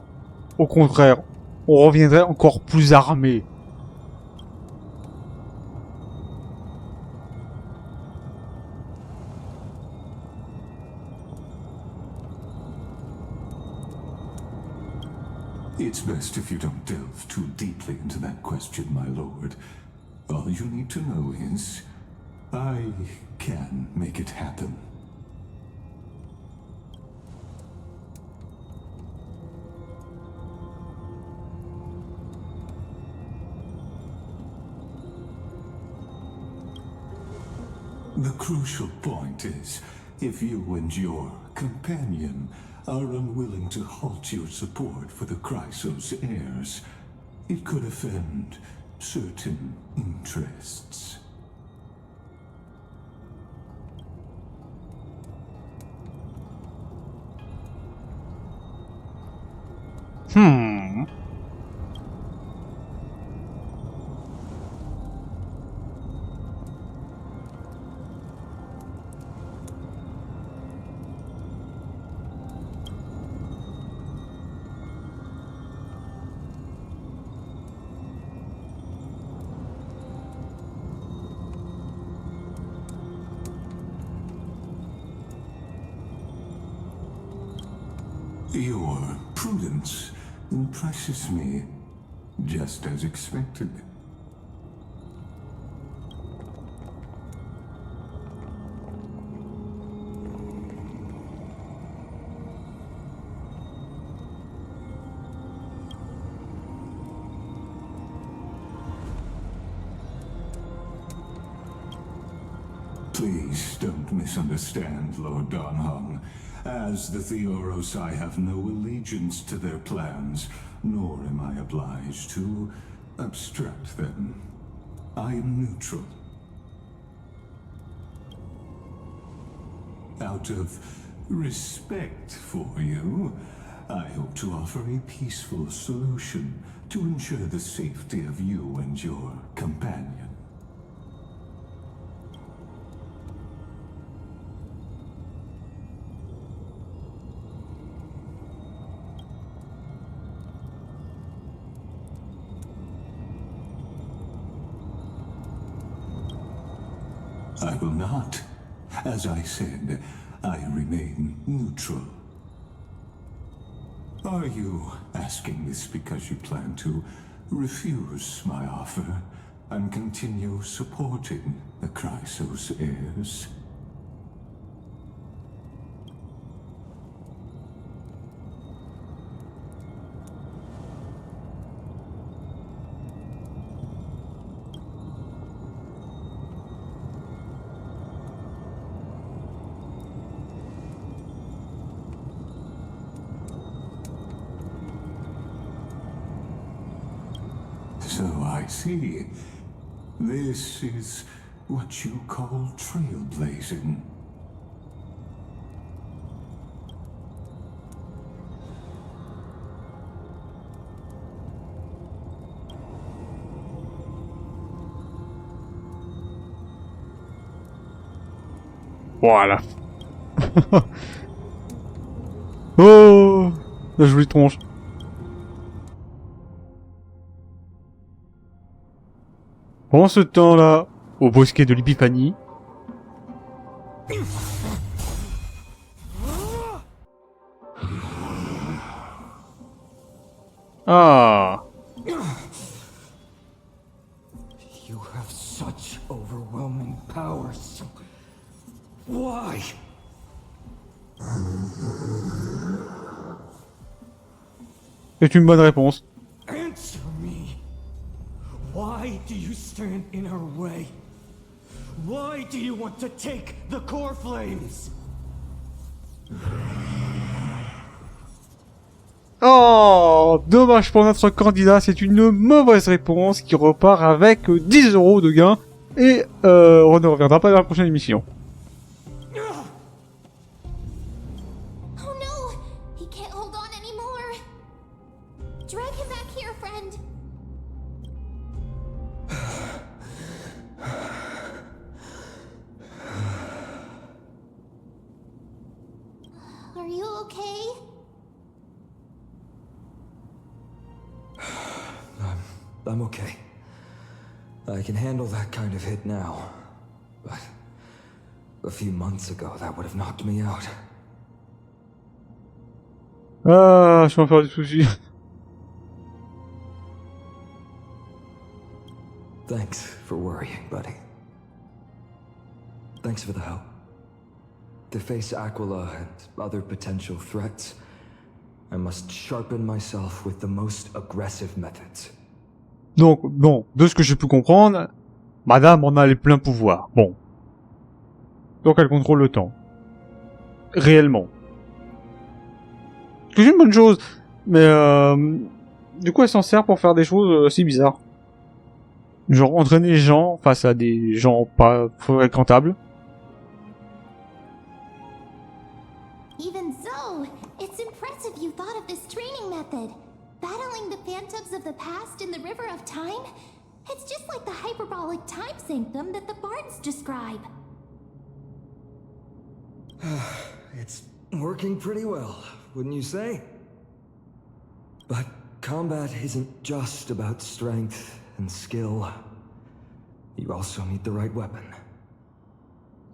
Au contraire. on reviendrait encore plus armé. It's best if you don't delve too deeply into that question, my lord. All you need to know is, I can make it happen. The crucial point is, if you and your companion are unwilling to halt your support for the Chrysos heirs, it could offend certain interests. Your prudence impresses me, just as expected. Please don't misunderstand, Lord Donhong. As the Theoros, I have no allegiance to their plans, nor am I obliged to obstruct them. I am neutral. Out of respect for you, I hope to offer a peaceful solution to ensure the safety of you and your companion. I will not. As I said, I remain neutral. Are you asking this because you plan to refuse my offer and continue supporting the Chrysos heirs? So I see. This is what you call trailblazing. Voilà. Oh, la jolie tronche. Pendant ce temps-là, au bosquet de l'Épiphanie. Ah. You have such overwhelming powers. Why? C'est une bonne réponse. Answer me. Why do you stand in our way? Why do you want to take the core flames? Oh, dommage pour notre candidat, c'est une mauvaise réponse qui repart avec 10 € de gain et on ne reviendra pas dans la prochaine émission. Oh no! He can't hold on anymore! Drag him back here, friend! Are you okay? I'm okay. I can handle that kind of hit now. But a few months ago, that would have knocked me out. Ah, je vais en faire du souci. Thanks for worrying, buddy. Thanks for the help. To face Aquila and other potential threats, I must sharpen myself with the most aggressive methods. Donc, bon, de ce que j'ai pu comprendre, Madame en a les pleins pouvoirs. Bon. Donc elle contrôle le temps. Réellement. Ce que c'est une bonne chose. Mais du coup elle s'en sert pour faire des choses aussi bizarres. Genre entraîner les gens face à des gens pas fréquentables. Even so, it's impressive you thought of this training method. Battling the phantoms of the past in the river of time? It's just like the hyperbolic time sanctum that the bards describe. It's working pretty well, wouldn't you say? But combat isn't just about strength and skill. You also need the right weapon.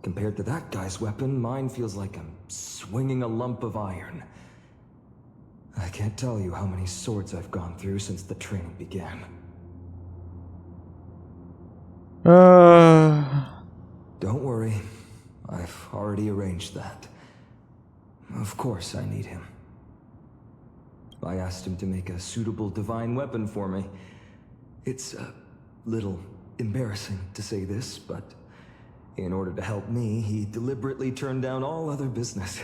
Compared to that guy's weapon, mine feels like I'm swinging a lump of iron. I can't tell you how many swords I've gone through since the training began. Don't worry. I've already arranged that. Of course I need him. I asked him to make a suitable divine weapon for me. It's a little embarrassing to say this, but in order to help me, he deliberately turned down all other business.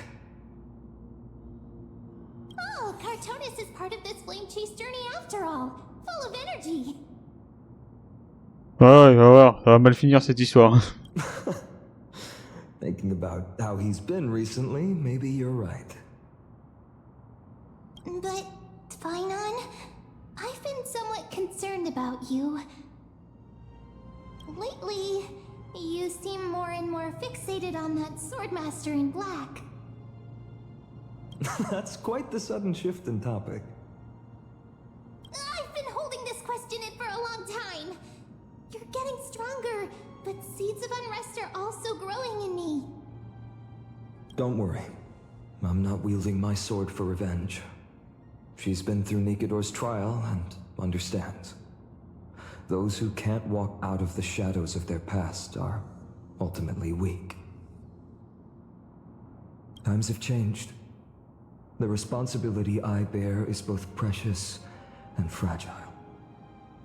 Oh, Cartonis is part of this flame chase journey after all. Full of energy. Ah, il va voir, ça va mal finir cette histoire. Thinking about how he's been recently, maybe you're right. But, Finon, I've been somewhat concerned about you. Lately, you seem more and more fixated on that Swordmaster in black. That's quite the sudden shift in topic. I've been holding this question in for a long time. You're getting stronger, but seeds of unrest are also growing in me. Don't worry. I'm not wielding my sword for revenge. She's been through Nikedor's trial and understands. Those who can't walk out of the shadows of their past are ultimately weak. Times have changed. The responsibility I bear is both precious and fragile.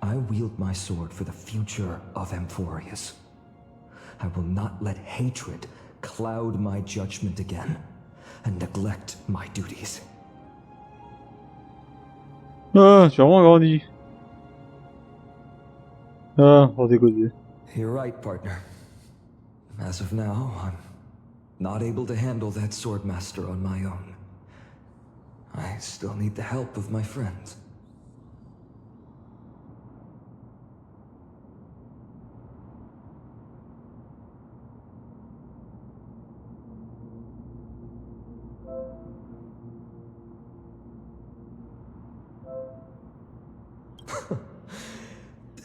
I wield my sword for the future of Amphorius. I will not let hatred cloud my judgment again and neglect my duties. Ah, tu as vraiment grandi. Ah, pour décoder. You're right, partner. As of now, I'm not able to handle that Swordmaster on my own. I still need the help of my friends.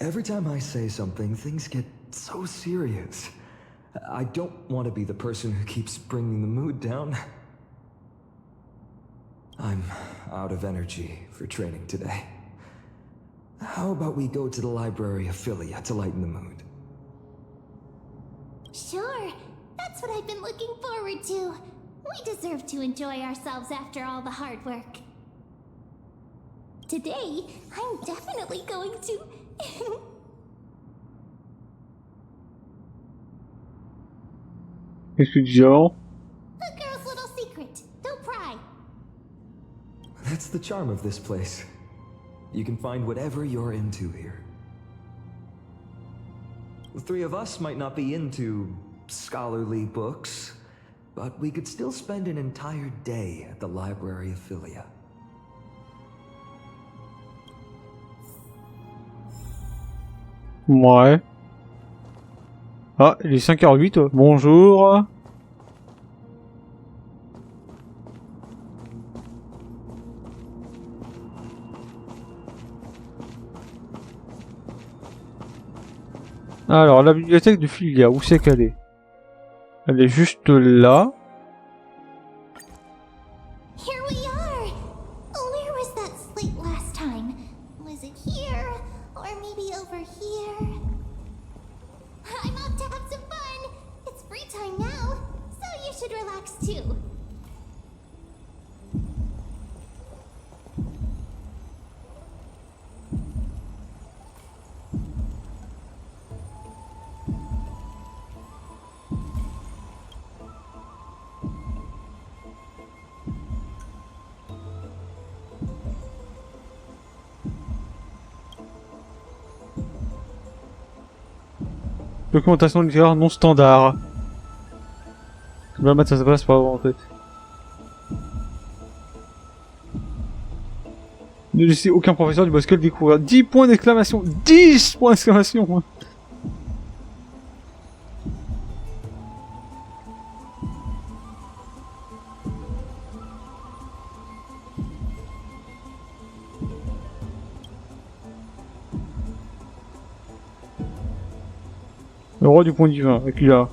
Every time I say something, things get so serious. I don't want to be the person who keeps bringing the mood down. I'm out of energy for training today. How about we go to the library of Philia to lighten the mood? Sure, that's what I've been looking forward to. We deserve to enjoy ourselves after all the hard work. Today, I'm definitely going to... Qu'est-ce que tu dis avant? A girl's little secret. Don't pry. That's the charm of this place. You can find whatever you're into here. The three of us might not be into scholarly books, but we could still spend an entire day at the library of Philia. Ouais. Ah, il est 5h08. Bonjour. Alors, la bibliothèque de Filia, où c'est qu'elle est? Elle est juste là. Here we are! Where was that slate last time? Was it here? Or maybe over here? I'm off to have some fun! It's free time now, so you should relax too. Documentation littéraire non standard. Je vais mettre ça se passe pour avoir en tête. Ne laissez aucun professeur du basket découvrir 10 points d'exclamation. 10 points d'exclamation. Le roi du point divin, avec lui là.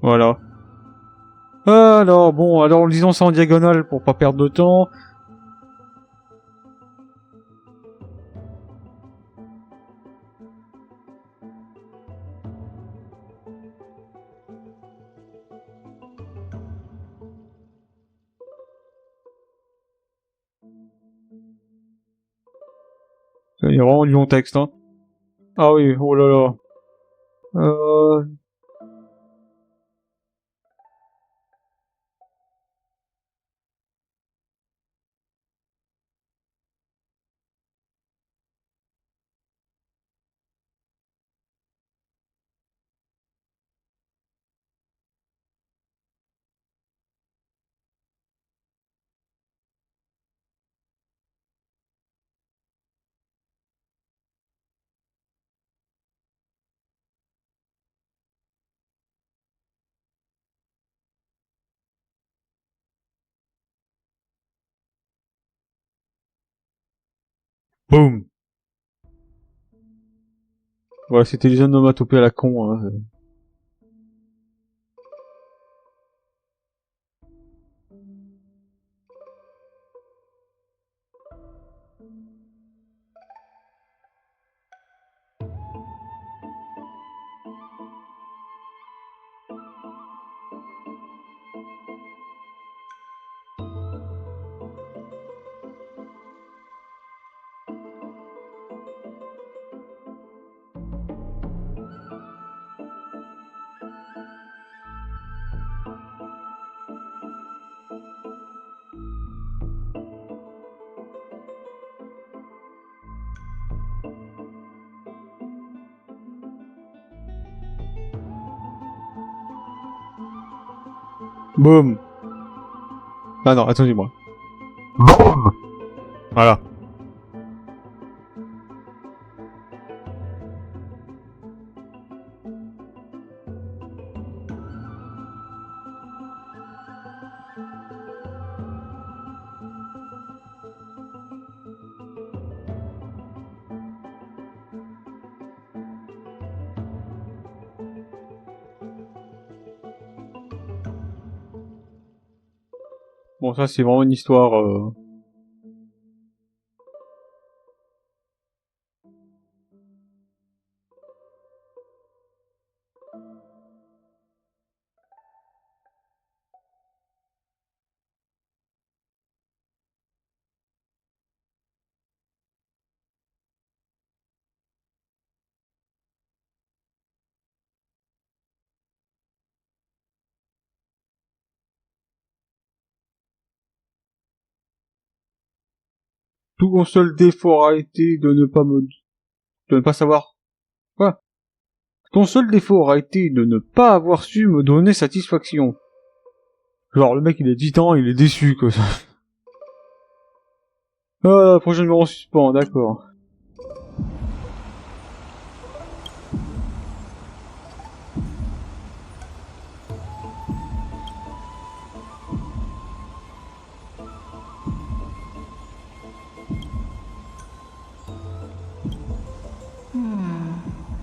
Voilà. Alors, bon, alors lisons ça en diagonale pour pas perdre de temps. Il y a vraiment du long texte, hein. Ah oui, oh là là. Boum. Voilà, c'était les onomatopées à la con, hein. Boum. Ah non, attendez-moi. Boum. Voilà. Bon, ça c'est vraiment une histoire... Tout mon seul défaut aura été de ne pas savoir... Quoi? Ton seul défaut aura été de ne pas avoir su me donner satisfaction. Genre, le mec il a 10 ans, il est déçu, quoi. Ah, prochain numéro en suspens, d'accord.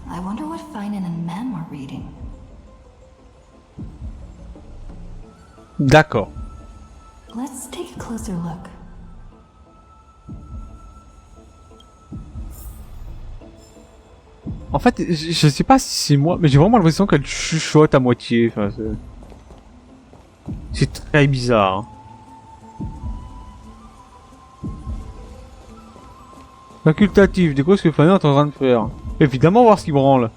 I wonder Tynan and Mem were reading. D'accord. Let's take a closer look. En fait, je sais pas si c'est moi, mais j'ai vraiment l'impression qu'elle chuchote à moitié. Enfin, c'est très bizarre. Hein. Facultatif, découvre ce que Fanny est en train de faire. Évidemment, voir ce qu'il branle.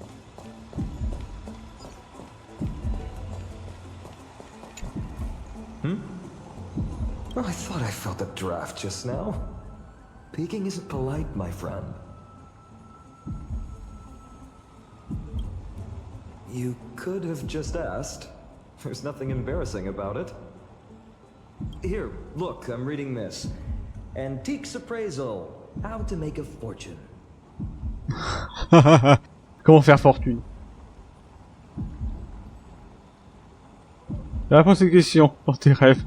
Oh, I thought I felt a draft just now. Peeking isn't polite, my friend. You could have just asked. There's nothing embarrassing about it. Here, look, I'm reading this. Antiques Appraisal. How to make a fortune. Comment faire fortune? Réponds à cette question dans tes rêves.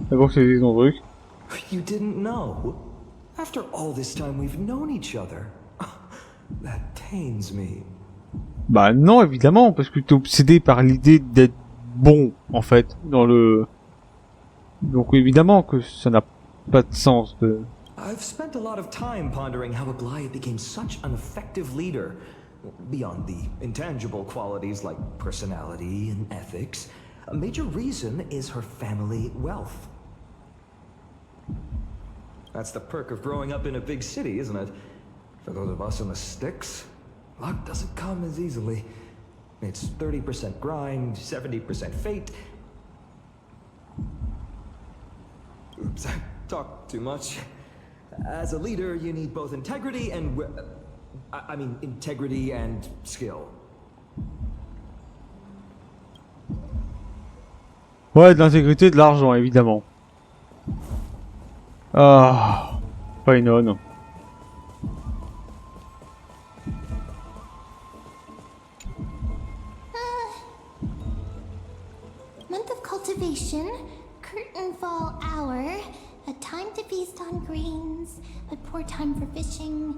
D'abord, c'est ton truc. You didn't know? After all this time we've known each other. That pains me. Bah non, évidemment, parce que t'es obsédé par l'idée d'être bon, en fait, dans le... Donc évidemment que ça n'a pas de sens de... I've spent a lot of time pondering how Aglaia became such an effective leader. Beyond the intangible qualities like personality and ethics, a major reason is her family wealth. That's the perk of growing up in a big city, isn't it? For those of us in the sticks, luck doesn't come as easily. It's 30% grind, 70% fate. Oops, I talked too much. As a leader, you need both integrity and... integrity and skill. Ouais, de l'intégrité et de l'argent, évidemment. Ah, pas une onne. Month of cultivation, curtain fall hour, a time to feast on greens, but poor time for fishing.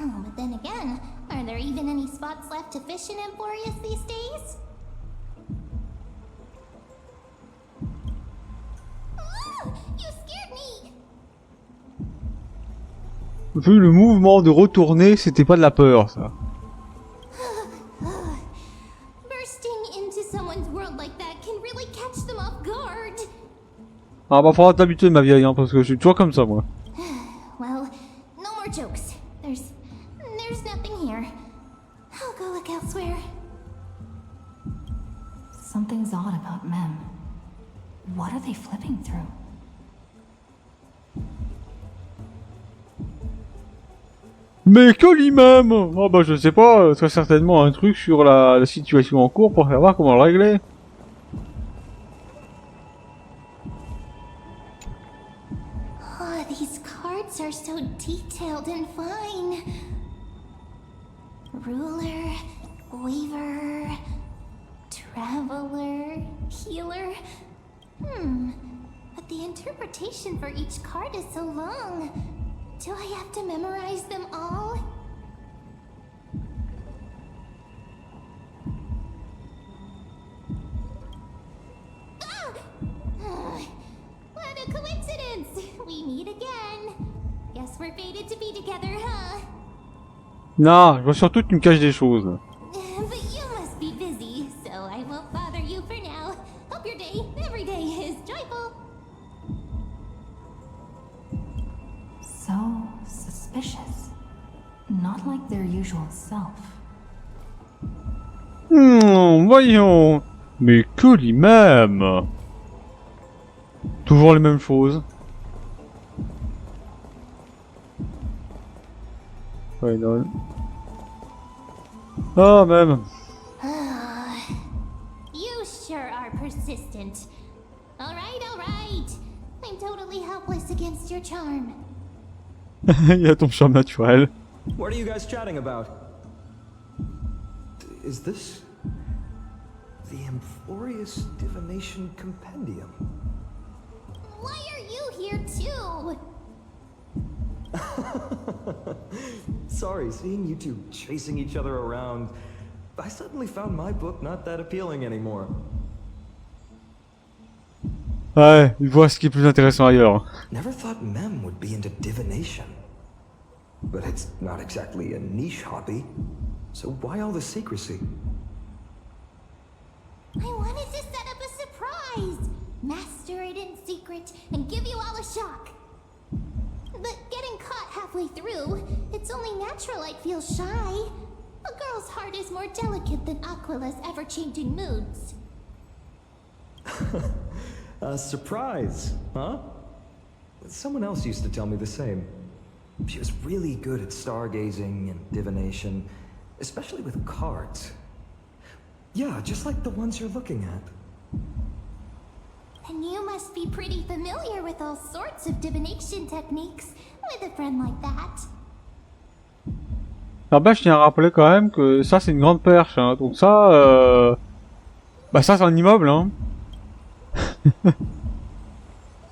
Oh, but then again, are there even any spots left to fish in Emporius these days? Ah, you scared me! Vu le mouvement de retourner, c'était pas de la peur, ça. Bursting into someone's world like that can really catch them off guard. Ah bah faudra t'habituer, ma vieille, hein, parce que je suis toujours comme ça, moi. Well, no more jokes. There's nothing here. I'll go look elsewhere. Something's odd about Mem. What are they flipping through? Mais que lui-même! Ah bah je sais pas, très certainement un truc sur la situation en cours pour faire voir comment le régler. Oh, these cards are so detailed and fine. Ruler, weaver, traveler, healer. But the interpretation for each card is so long. Do I have to memorize them all? What a coincidence! We meet again. Guess we're fated to be together, huh? Non, je vois surtout que tu me caches des choses. But you must be busy, so I won't bother you for now. Hope your day, every day, is joyful. So suspicious. Not like their usual self. Voyons. Mais que lui-même. Toujours les mêmes choses. Ouais, non. Ah, même. You sure are persistent. All right. I'm totally helpless against your charm. Il y a ton charme naturel. What are you guys chatting about? Is this the Amphorius Divination Compendium? Why are you here too? Sorry, seeing you two chasing each other around, I suddenly found my book not that appealing anymore. Ouais, il voit ce qui est plus intéressant ailleurs. Never thought Mem would be into divination. But it's not exactly a niche hobby. So why all the secrecy? I wanted to set up a surprise! Master it in secret and give you all a shock. But getting caught halfway through, it's only natural I'd feel shy. A girl's heart is more delicate than Aquila's ever-changing moods. A surprise, huh? Someone else used to tell me the same. She was really good at stargazing and divination, especially with cards. Yeah, just like the ones you're looking at. And you must be pretty familiar with all sorts of divination techniques with a friend like that. Alors bah je tiens à rappeler quand même que ça c'est une grande perche, hein. Donc ça, bah ça c'est un immeuble, hein.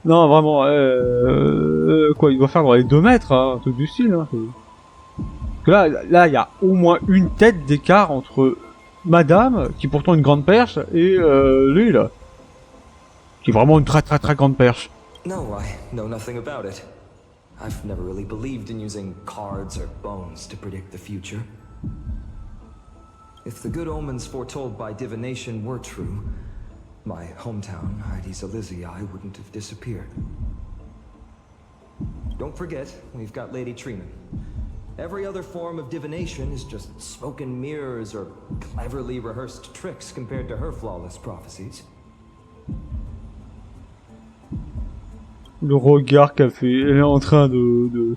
Non vraiment, quoi, il doit faire dans les 2 mètres, hein, un truc du style. Hein. Parce que là il y a au moins une tête d'écart entre Madame, qui est pourtant une grande perche, et lui là, qui est vraiment une très grande perche. No, I know nothing about it. I've never really believed in using cards or bones to predict the future. If the good omens foretold by divination were true, my hometown, Heidi's Elysiae, wouldn't have disappeared. Don't forget, we've got Lady Trina. Every other form of divination is just smoke and mirrors or cleverly rehearsed tricks compared to her flawless prophecies. Le regard qu'elle fait, elle est en train de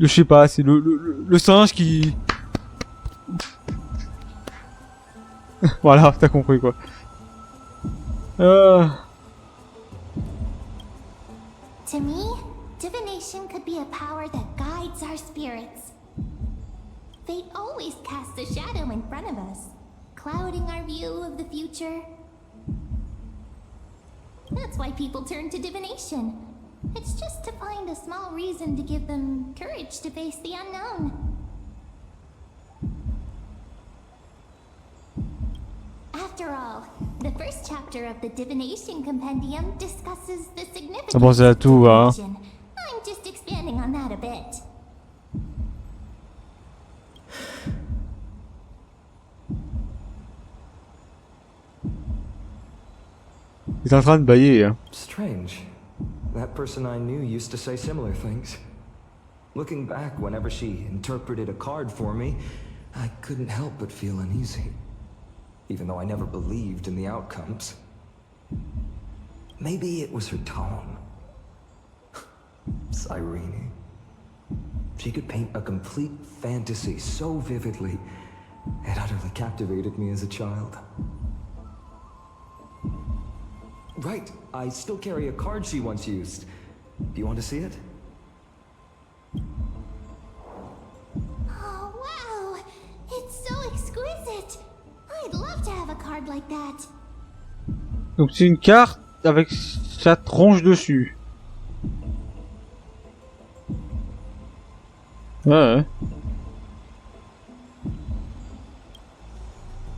je sais pas, c'est le singe qui... Voilà, t'as compris quoi. To me, divination could be a power that guides our spirits. Fate always casts a shadow in front of us, clouding our view of the future. That's why people turn to divination. It's just to find a small reason to give them courage to face the unknown. After all, the first chapter of the Divination Compendium discusses the significance Ah bon, c'est à tout, hein. of divination. I'm just expanding on that a bit. Il est en train de bailler, hein. Strange. That person I knew used to say similar things. Looking back, whenever she interpreted a card for me, I couldn't help but feel uneasy. Even though I never believed in the outcomes. Maybe it was her tone. Cyrene. She could paint a complete fantasy so vividly, it utterly captivated me as a child. Right, I still carry a card she once used. Do you want to see it? Oh, wow! It's so exquisite! I'd love to have a card like that. Donc c'est une carte avec sa tronche dessus. Ouais.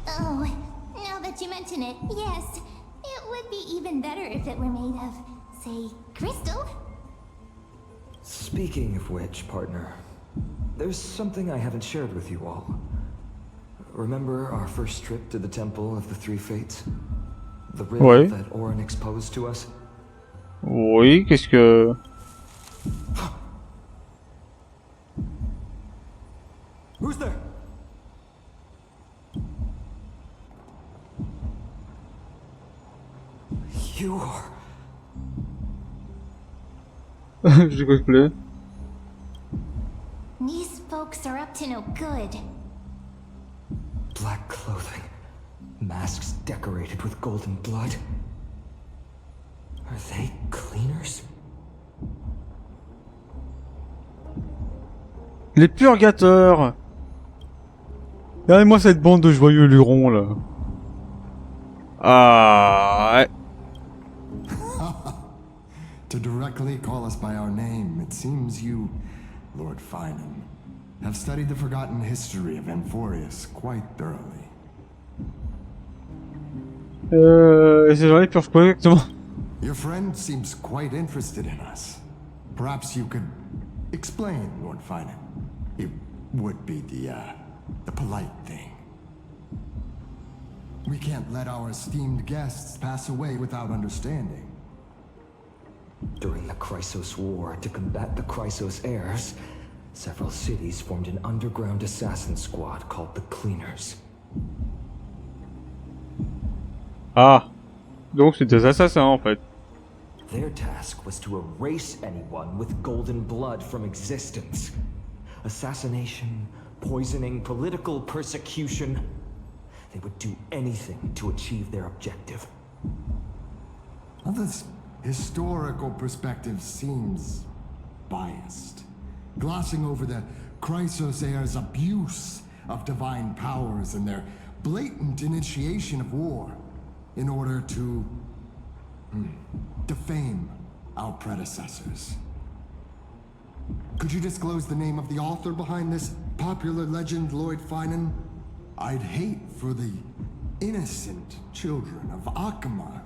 Oh, now that you mention it, yes. It would be even better if it were made of, say, crystal. Speaking of which, partner, there's something I haven't shared with you all. Remember our first trip to the Temple of the Three Fates? The riddle Ouais. that Orin exposed to us? Oui, qu'est-ce que... Who's there? You are... J'ai cosplay. These folks are up to no good. Black clothing. Masks decorated with golden blood. Are they cleaners? Les purgateurs. Regardez-moi cette bande de joyeux lurons là. Ah ouais. To directly call us by our name, it seems you Lord Finan. Have studied the forgotten history of Amphorius quite thoroughly. C'est genre peur quoi exactement? Your friend seems quite interested in us. Perhaps you could explain, Lord Finan. It would be the polite thing. We can't let our esteemed guests pass away without understanding. During the Chrysos War, to combat the Chrysos heirs, several cities formed an underground assassin squad called the Cleaners. Ah, donc c'est des assassins en fait. Their task was to erase anyone with golden blood from existence. Assassination, poisoning, political persecution. They would do anything to achieve their objective. Well, this historical perspective seems biased, glossing over the Chrysos heirs' abuse of divine powers and their blatant initiation of war in order to defame our predecessors. Could you disclose the name of the author behind this popular legend, Lord Finan? I'd hate for the innocent children of Akama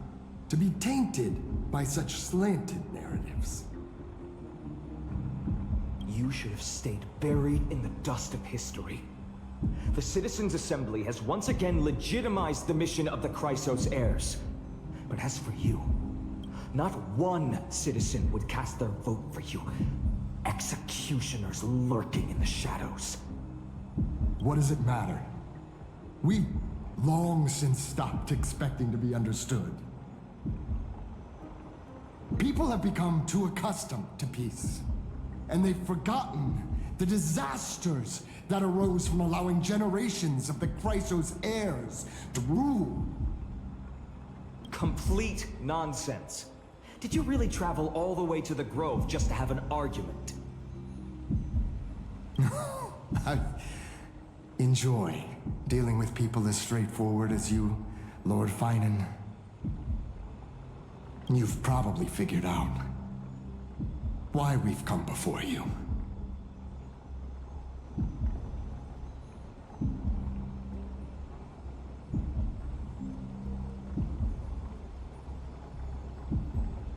to be tainted by such slanted narratives. You should have stayed buried in the dust of history. The Citizens' Assembly has once again legitimized the mission of the Chrysos heirs. But as for you, not one citizen would cast their vote for you. Executioners lurking in the shadows. What does it matter? We've long since stopped expecting to be understood. People have become too accustomed to peace, and they've forgotten the disasters that arose from allowing generations of the Chrysos heirs to rule. Complete nonsense. Did you really travel all the way to the Grove just to have an argument? I enjoy dealing with people as straightforward as you, Lord Finan. You've probably figured out why we've come before you.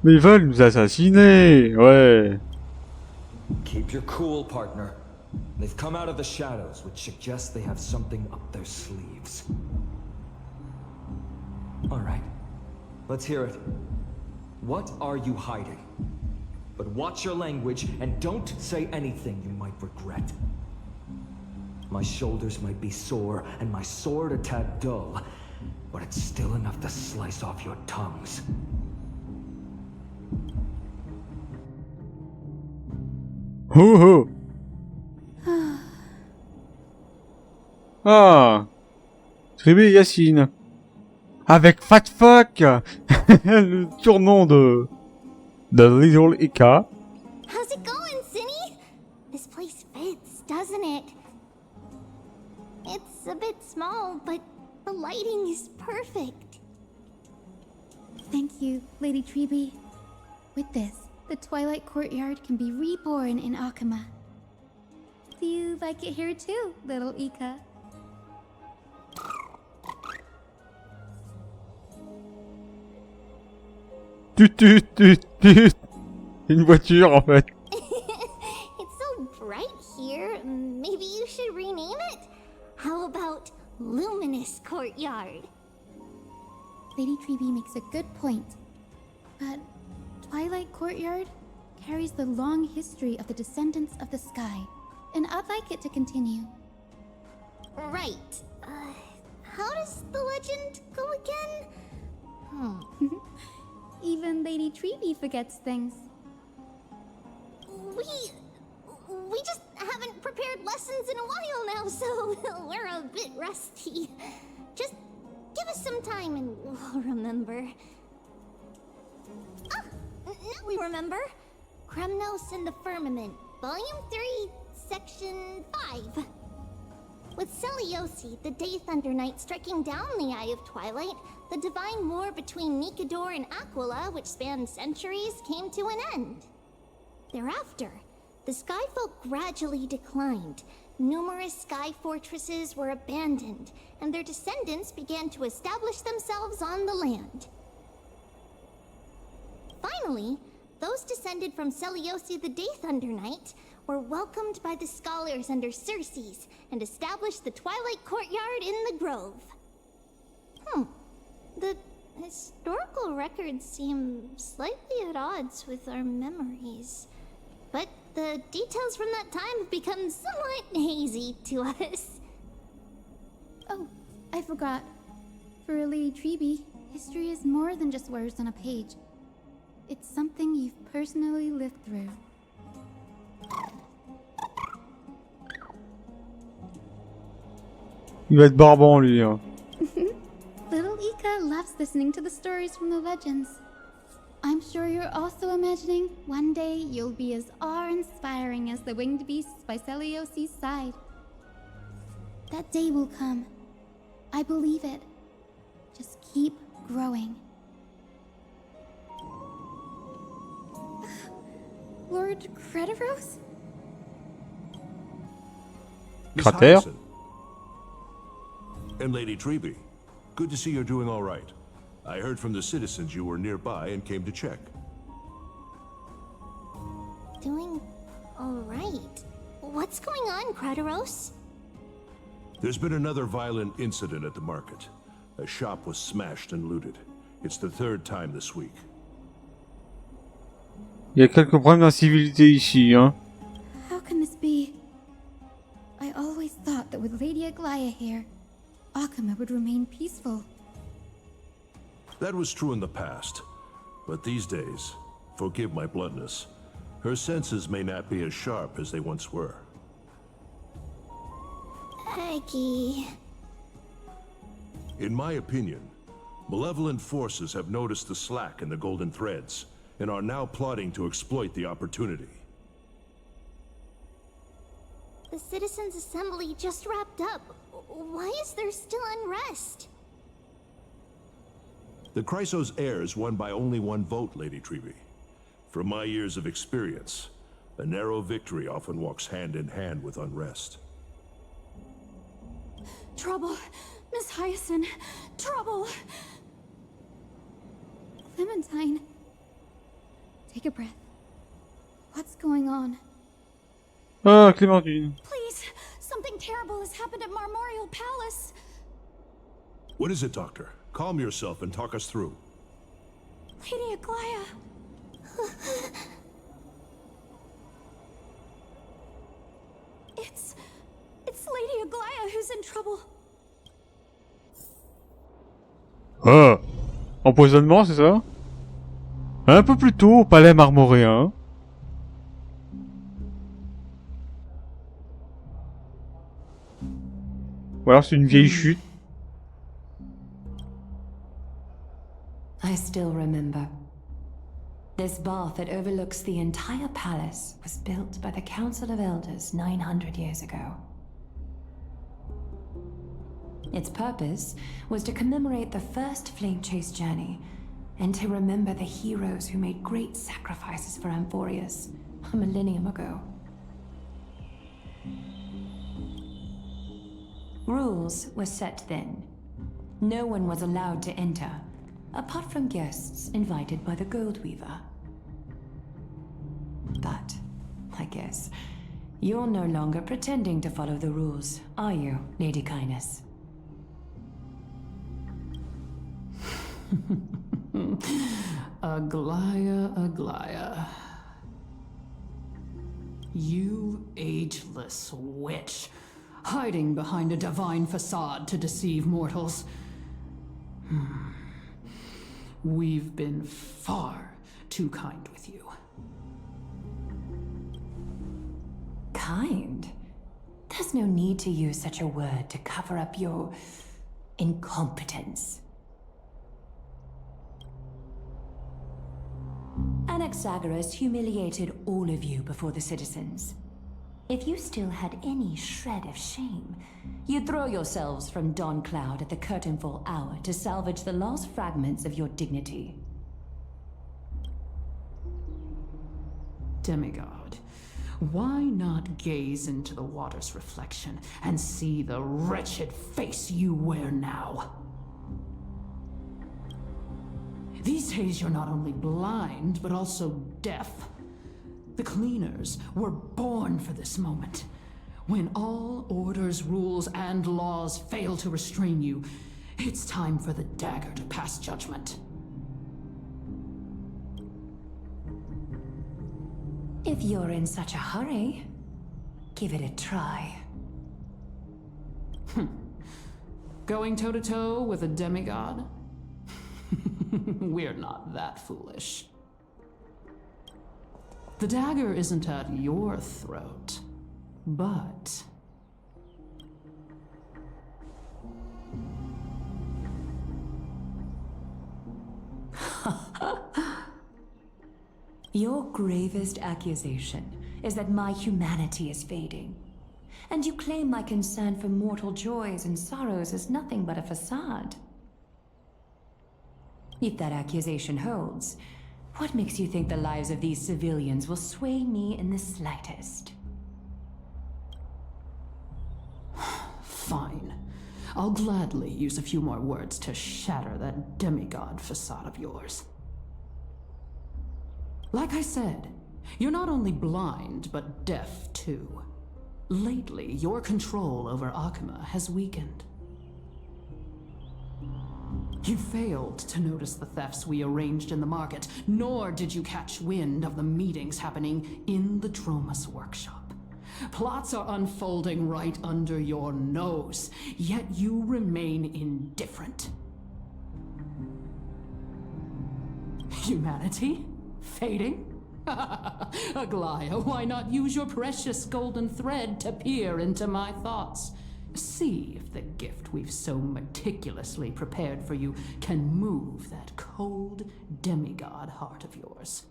Mais ils veulent nous assassiner, ouais. Keep your cool, partner. They've come out of the shadows, which suggests they have something up their sleeves. All right, let's hear it. What are you hiding? But watch your language and don't say anything you might regret. My shoulders might be sore and my sword a tad dull, but it's still enough to slice off your tongues. Ho ho. Ah, Tribé Yacine. Avec Fat Fuck, le surnom de Little Ika. How's it going, Cinny? This place fits, doesn't it? It's a bit small, but the lighting is perfect. Thank you, Lady Treby. With this, the Twilight Courtyard can be reborn in Akama. Do you like it here too, little Ika? Une voiture en fait. It's so bright here. Maybe you should rename it? How about Luminous Courtyard? Lady Treby makes a good point. But Twilight Courtyard carries the long history of the descendants of the sky, and I'd like it to continue. Right. How does the legend go again? Even Lady Treby forgets things. We just haven't prepared lessons in a while now, so we're a bit rusty. Just give us some time and we'll remember. Ah, now we remember. Kremnos and the Firmament, Volume 3, Section 5. With Seliosi, the Day Thunder Knight, striking down the Eye of Twilight, the divine war between Nikador and Aquila, which spanned centuries, came to an end. Thereafter, the skyfolk gradually declined. Numerous sky fortresses were abandoned, and their descendants began to establish themselves on the land. Finally, those descended from Seliosi the Day Thunder Knight were welcomed by the scholars under Circes and established the Twilight Courtyard in the Grove. The historical records seem slightly at odds with our memories, but the details from that time have become somewhat hazy to us. Oh, I forgot. For Lady Treby, history is more than just words on a page. It's something you've personally lived through. Il va être barbant, lui. Hein. Little Ika loves listening to the stories from the legends. I'm sure you're also imagining one day you'll be as awe-inspiring as the winged beasts by Seliosi's side. That day will come. I believe it. Just keep growing. Lord Crediros? Miss Cratère. Hyacinth. And Lady Treby. Good to see you're doing all right. I heard from the citizens you were nearby and came to check. Doing alright. What's going on, Crediros? There's been another violent incident at the market. A shop was smashed and looted. It's the third time this week. Il y a quelques problèmes d'incivilité ici, hein. How can this be? I always thought that with Lady Aglaya here, Akama would remain peaceful. That was true in the past. But these days, forgive my bluntness, her senses may not be as sharp as they once were. Aggie. In my opinion, malevolent forces have noticed the slack in the golden threads and are now plotting to exploit the opportunity. The Citizens' Assembly just wrapped up. Why is there still unrest? The Chrysos heirs won by only one vote, Lady Treby. From my years of experience, a narrow victory often walks hand in hand with unrest. Trouble! Miss Hyacinth! Trouble! Clementine. Take a breath. What's going on? Ah, Clémentine. Please! Something terrible has happened at Marmorial Palace! What is it, Doctor? Calm yourself and talk us through. Lady Aglaya! It's Lady Aglaya who's in trouble. Ah, empoisonnement, c'est ça? Un peu plus tôt au palais marmoréen. Ou alors c'est une vieille chute. I still remember. This bath that overlooks the entire palace was built by the Council of Elders 900 years ago. Its purpose was to commemorate the first flame chase journey, and to remember the heroes who made great sacrifices for Amphorius a millennium ago. Rules were set then. No one was allowed to enter, apart from guests invited by the Gold Weaver. But, I guess, you're no longer pretending to follow the rules, are you, Lady Kindness? Aglaya, Aglaya. You ageless witch, hiding behind a divine facade to deceive mortals. We've been far too kind with you. Kind? There's no need to use such a word to cover up your incompetence. Anaxagoras humiliated all of you before the citizens. If you still had any shred of shame, you'd throw yourselves from dawn cloud at the curtainfall hour to salvage the last fragments of your dignity. Demigod, Why not gaze into the water's reflection and see the wretched face you wear now? These days you're not only blind, but also deaf. The cleaners were born for this moment. When all orders, rules, and laws fail to restrain you, it's time for the dagger to pass judgment. If you're in such a hurry, give it a try. Going toe-to-toe with a demigod? We're not that foolish. The dagger isn't at your throat, but... Your gravest accusation is that my humanity is fading. And you claim my concern for mortal joys and sorrows is nothing but a facade. If that accusation holds, what makes you think the lives of these civilians will sway me in the slightest? Fine. I'll gladly use a few more words to shatter that demigod facade of yours. Like I said, you're not only blind, but deaf too. Lately, your control over Akuma has weakened. You failed to notice the thefts we arranged in the market, nor did you catch wind of the meetings happening in the Dromus workshop. Plots are unfolding right under your nose, yet you remain indifferent. Humanity? Fading? Aglaya, why not use your precious golden thread to peer into my thoughts? See if the gift we've so meticulously prepared for you can move that cold demigod heart of yours.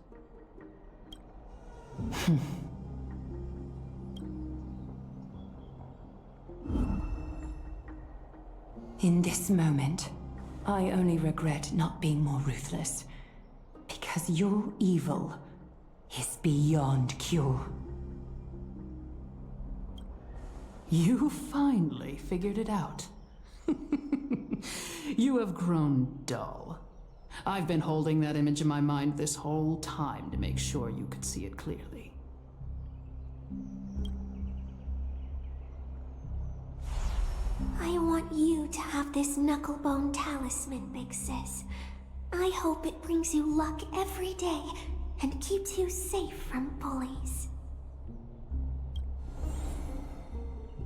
In this moment, I only regret not being more ruthless. Because your evil is beyond cure. You finally figured it out. You have grown dull. I've been holding that image in my mind this whole time to make sure you could see it clearly. I want you to have this knucklebone talisman, Big Sis. I hope it brings you luck every day and keeps you safe from bullies.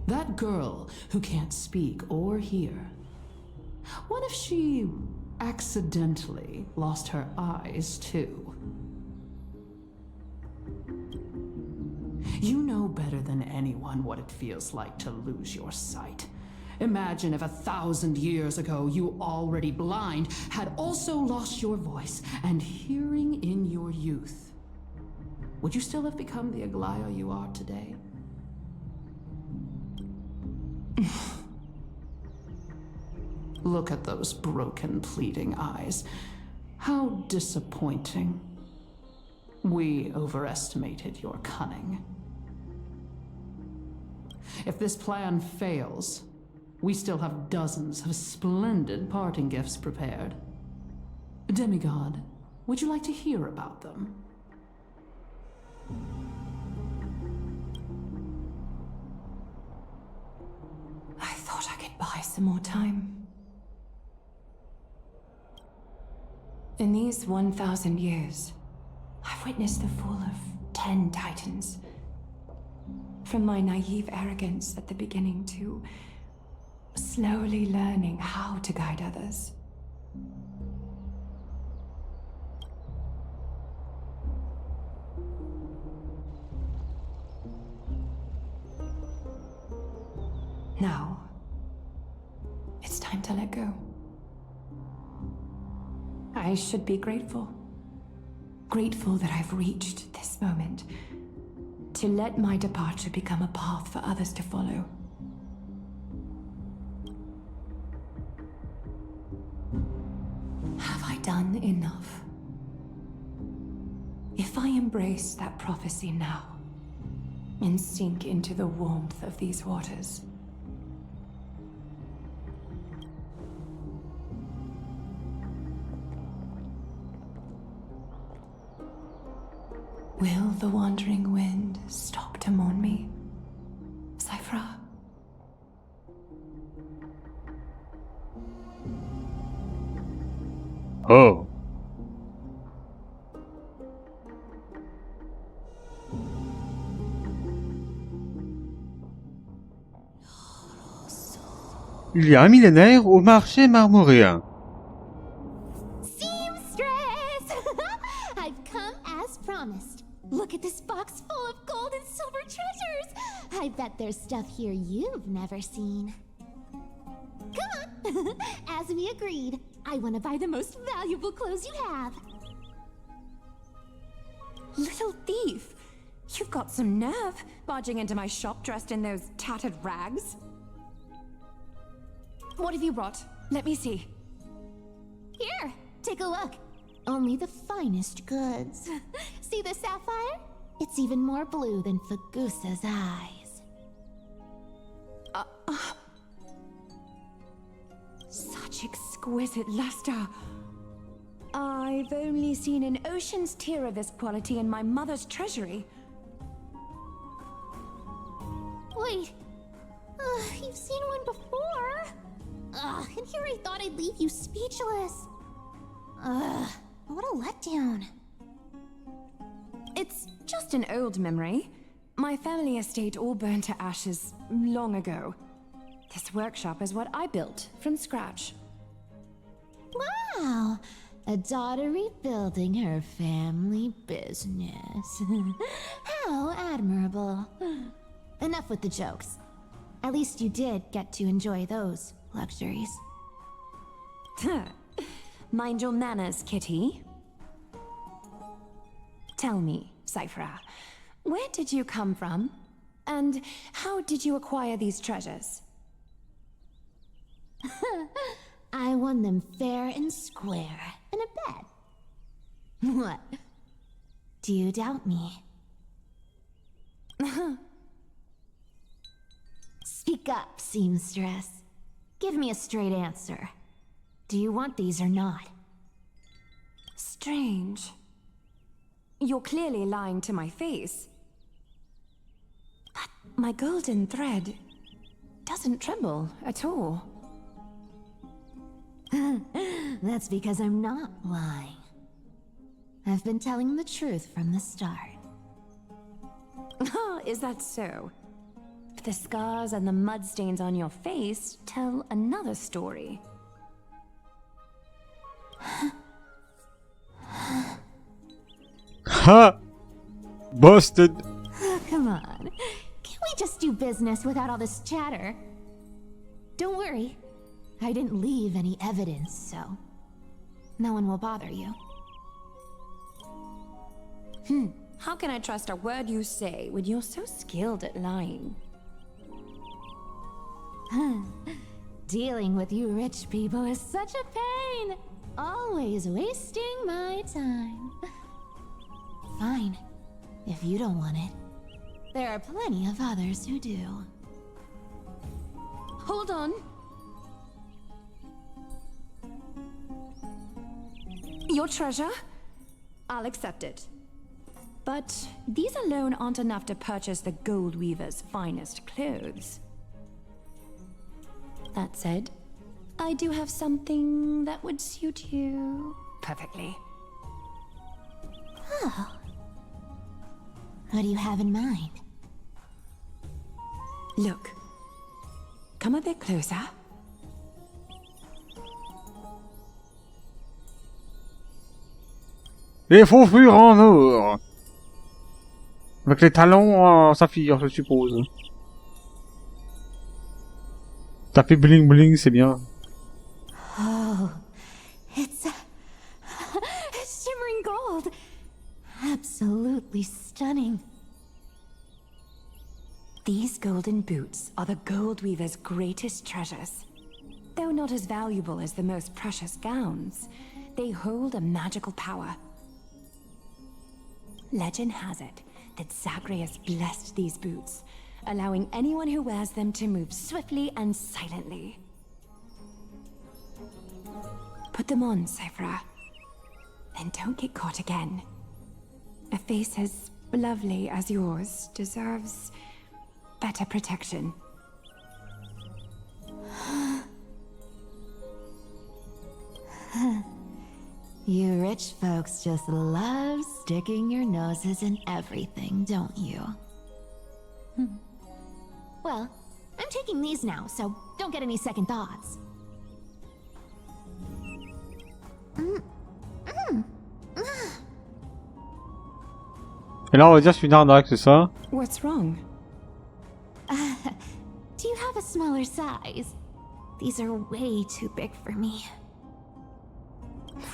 That girl who can't speak or hear. What if she accidentally lost her eyes too? You know better than anyone what it feels like to lose your sight. Imagine if 1,000 years ago you, already blind, had also lost your voice and hearing in your youth. Would you still have become the Aglaya you are today? Look at those broken, pleading eyes. How disappointing. We overestimated your cunning. If this plan fails, we still have dozens of splendid parting gifts prepared. Demigod, would you like to hear about them? I thought I could buy some more time. In these 1,000 years, I've witnessed the fall of 10 titans. From my naive arrogance at the beginning to slowly learning how to guide others. Now, it's time to let go. I should be grateful. Grateful that I've reached this moment. To let my departure become a path for others to follow. Have I done enough? If I embrace that prophecy now, and sink into the warmth of these waters. Will the wandering wind stop to mourn me, Cyphra? Oh. Il y a un millénaire au marché marmoréen. Seamstress! I've come as promised. Look at this box full of gold and silver treasures. I bet there's stuff here you've never seen. Come on! As we agreed, I want to buy the most valuable clothes you have. Little thief! You've got some nerve, barging into my shop dressed in those tattered rags. What have you brought? Let me see. Here, take a look. Only the finest goods. See the sapphire? It's even more blue than Fagusa's eyes. Such exquisite luster. I've only seen an ocean's tear of this quality in my mother's treasury. Wait. You've seen one before. And here I thought I'd leave you speechless. What a letdown. It's just an old memory. My family estate all burned to ashes long ago. This workshop is what I built from scratch. Wow. A daughter rebuilding her family business. How admirable. Enough with the jokes. At least you did get to enjoy those luxuries. Mind your manners, kitty. Tell me, Cyphra, where did you come from? And how did you acquire these treasures? I won them fair and square in a bet. What? Do you doubt me? Speak up, seamstress. Give me a straight answer. Do you want these or not? Strange. You're clearly lying to my face. But my golden thread doesn't tremble at all. That's because I'm not lying. I've been telling the truth from the start. Is that so? But the scars and the mud stains on your face tell another story. Ha! Busted! Come on. Can't we just do business without all this chatter? Don't worry. I didn't leave any evidence, so no one will bother you. How can I trust a word you say when you're so skilled at lying? Dealing with you rich people is such a pain. Always wasting my time. Fine, if you don't want it. There are plenty of others who do. Hold on. Your treasure? I'll accept it. But these alone aren't enough to purchase the gold weaver's finest clothes. That said, I do have something that would suit you perfectly. Oh. What do you have in mind? Look. Come a bit closer. Les fourrures en or. Avec les talons en saphir, je suppose. Taper bling bling, c'est bien. Oh, it's shimmering gold. Absolutely stunning. These golden boots are the gold weaver's greatest treasures. Though not as valuable as the most precious gowns, they hold a magical power. Legend has it that Zagreus blessed these boots, allowing anyone who wears them to move swiftly and silently. Put them on, Cyphra. Then don't get caught again. A face as lovely as yours deserves better protection. You rich folks just love sticking your noses in everything, don't you? Well, I'm taking these now, so don't get any second thoughts. Et là, on va dire que c'est une arnaque, c'est ça? What's wrong? Do you have a smaller size? These are way too big for me.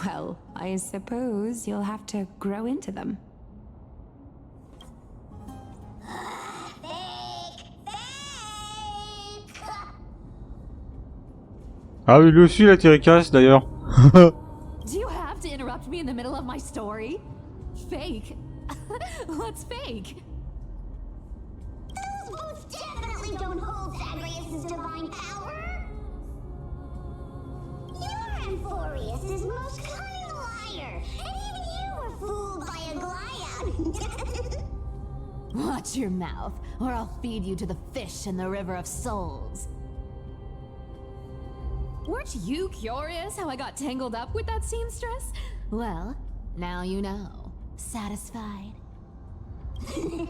Well, I suppose you'll have to grow into them. Ah oui, lui aussi, il a tiré casse, d'ailleurs. Do you have to interrupt me in the middle of my story? Fake? What's fake? Those boots definitely don't hold Zagreus' divine power. Your Amphorius is most cunning liar, and even you were fooled by a Glyad. Watch your mouth, or I'll feed you to the fish in the River of Souls. Weren't you curious how I got tangled up with that seamstress? Well, now you know. Satisfied? I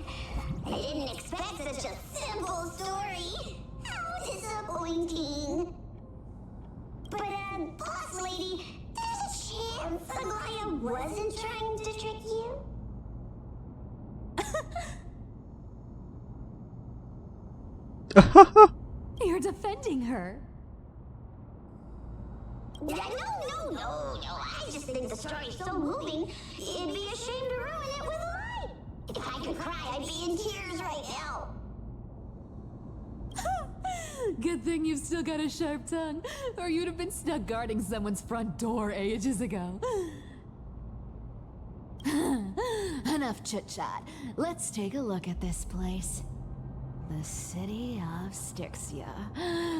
didn't expect such a simple story. How disappointing. But, boss lady, there's a chance Aglaya wasn't trying to trick you? You're defending her. No. I just think the story's so moving, it'd be a shame to ruin it with a lie. If I could cry, I'd be in tears right now. Good thing you've still got a sharp tongue, or you'd have been stuck guarding someone's front door ages ago. Enough chit-chat. Let's take a look at this place. The city of Styxia.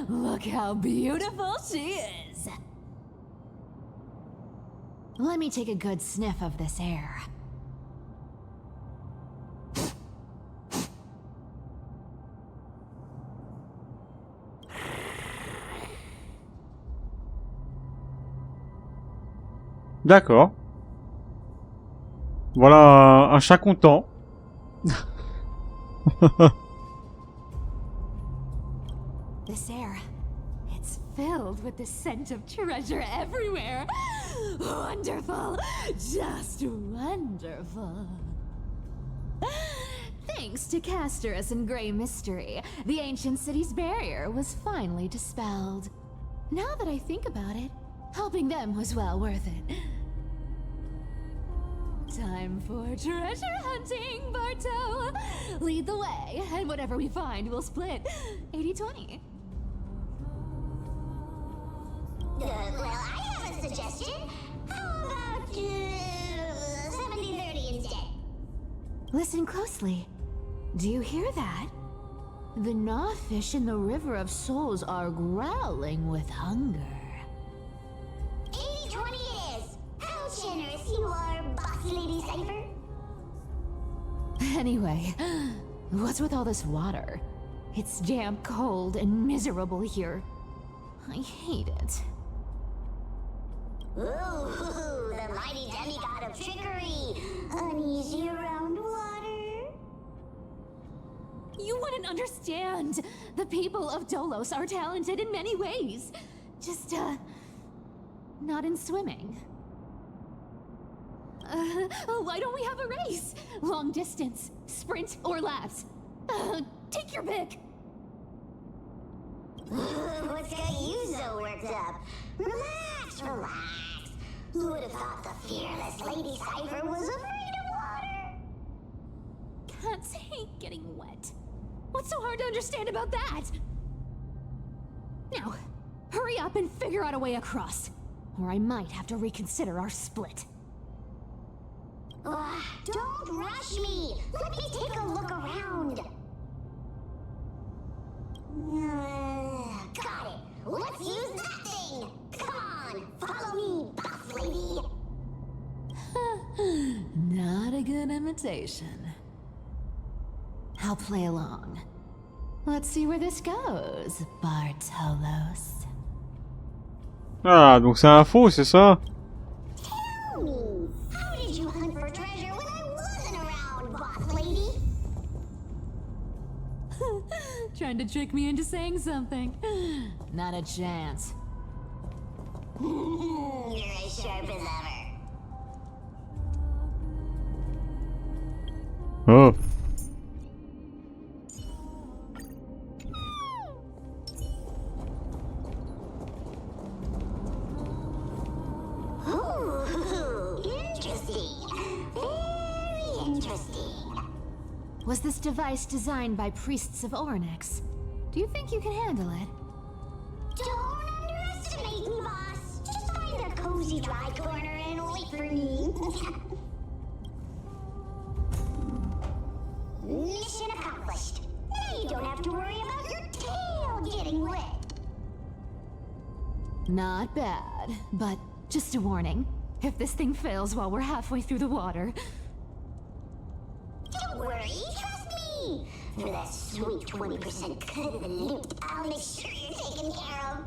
Look how beautiful she is! Let me take a good sniff of this air. D'accord. Voilà un chat content. This air, it's filled with the scent of treasure everywhere. Wonderful, just wonderful. Thanks to Castorus and Grey Mystery, the ancient city's barrier was finally dispelled. Now that I think about it, helping them was well worth it. Time for treasure hunting, Barto! Lead the way, and whatever we find, we'll split 80-20. Well, I have a suggestion. How about 70-30 instead? Listen closely. Do you hear that? The gnawfish in the River of Souls are growling with hunger. 80-20 it is. How generous you are, Boss Lady Cypher. Anyway, what's with all this water? It's damp, cold, and miserable here. I hate it. Ooh, the mighty demigod of trickery. Uneasy around water. You wouldn't understand. The people of Dolos are talented in many ways. Just, not in swimming. Why don't we have a race? Long distance, sprint, or laps? Take your pick. What's got you so worked up? Relax. Who would have thought the fearless Lady Cypher was afraid of water? Cats hate getting wet. What's so hard to understand about that? Now, hurry up and figure out a way across, or I might have to reconsider our split. Don't rush me! Let me take a look around! Got it! Let's use that thing! Come on! Follow me, boss lady! Not a good imitation. I'll play along. Let's see where this goes, Bartolos. Ah, donc c'est un faux, c'est ça? Tell me, how did you hunt for treasure when I wasn't around, boss lady? Trying to trick me into saying something. Not a chance. You're as sharp as ever. Oh. Ooh, interesting. Very interesting. Was this device designed by priests of Ornyx? Do you think you can handle it? Don't underestimate me, boss. Just find a cozy dry corner and wait for me. Mission accomplished. Now you don't have to worry about your tail getting wet. Not bad, but just a warning. If this thing fails while we're halfway through the water... Don't worry, trust me. For that sweet 20% cut of the loot, I'll make sure you're taken care of.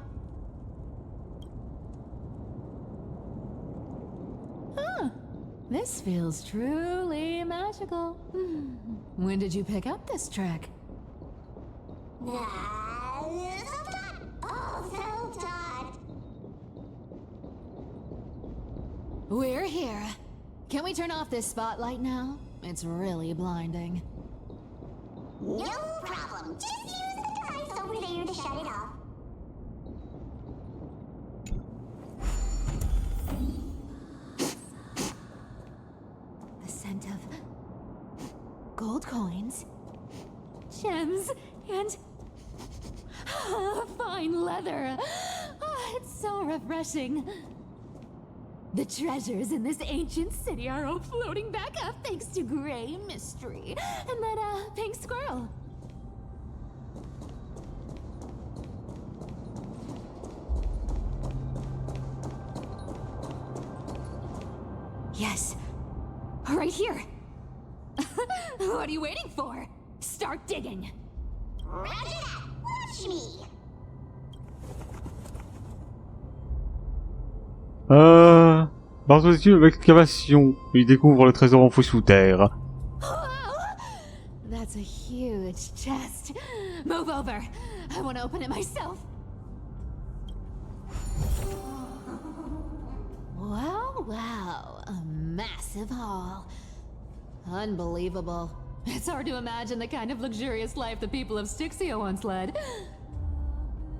Huh. This feels truly magical. When did you pick up this trick? Self-taught. Oh, self-taught. We're here. Can we turn off this spotlight now? It's really blinding. No problem. Just use the device over there to shut it off. The scent of gold coins, gems, and fine leather. It's so refreshing. The treasures in this ancient city are all floating back up thanks to Grey Mystery and that pink squirrel. Yes, right here. What are you waiting for? Start digging. Roger that. Watch me. Barthes avec excavation. Il découvre le trésor enfoui sous terre. That's a huge chest. Move over. I want to open it myself. Wow. A massive haul. Unbelievable. It's hard to imagine the kind of luxurious life the people of Styxia once led.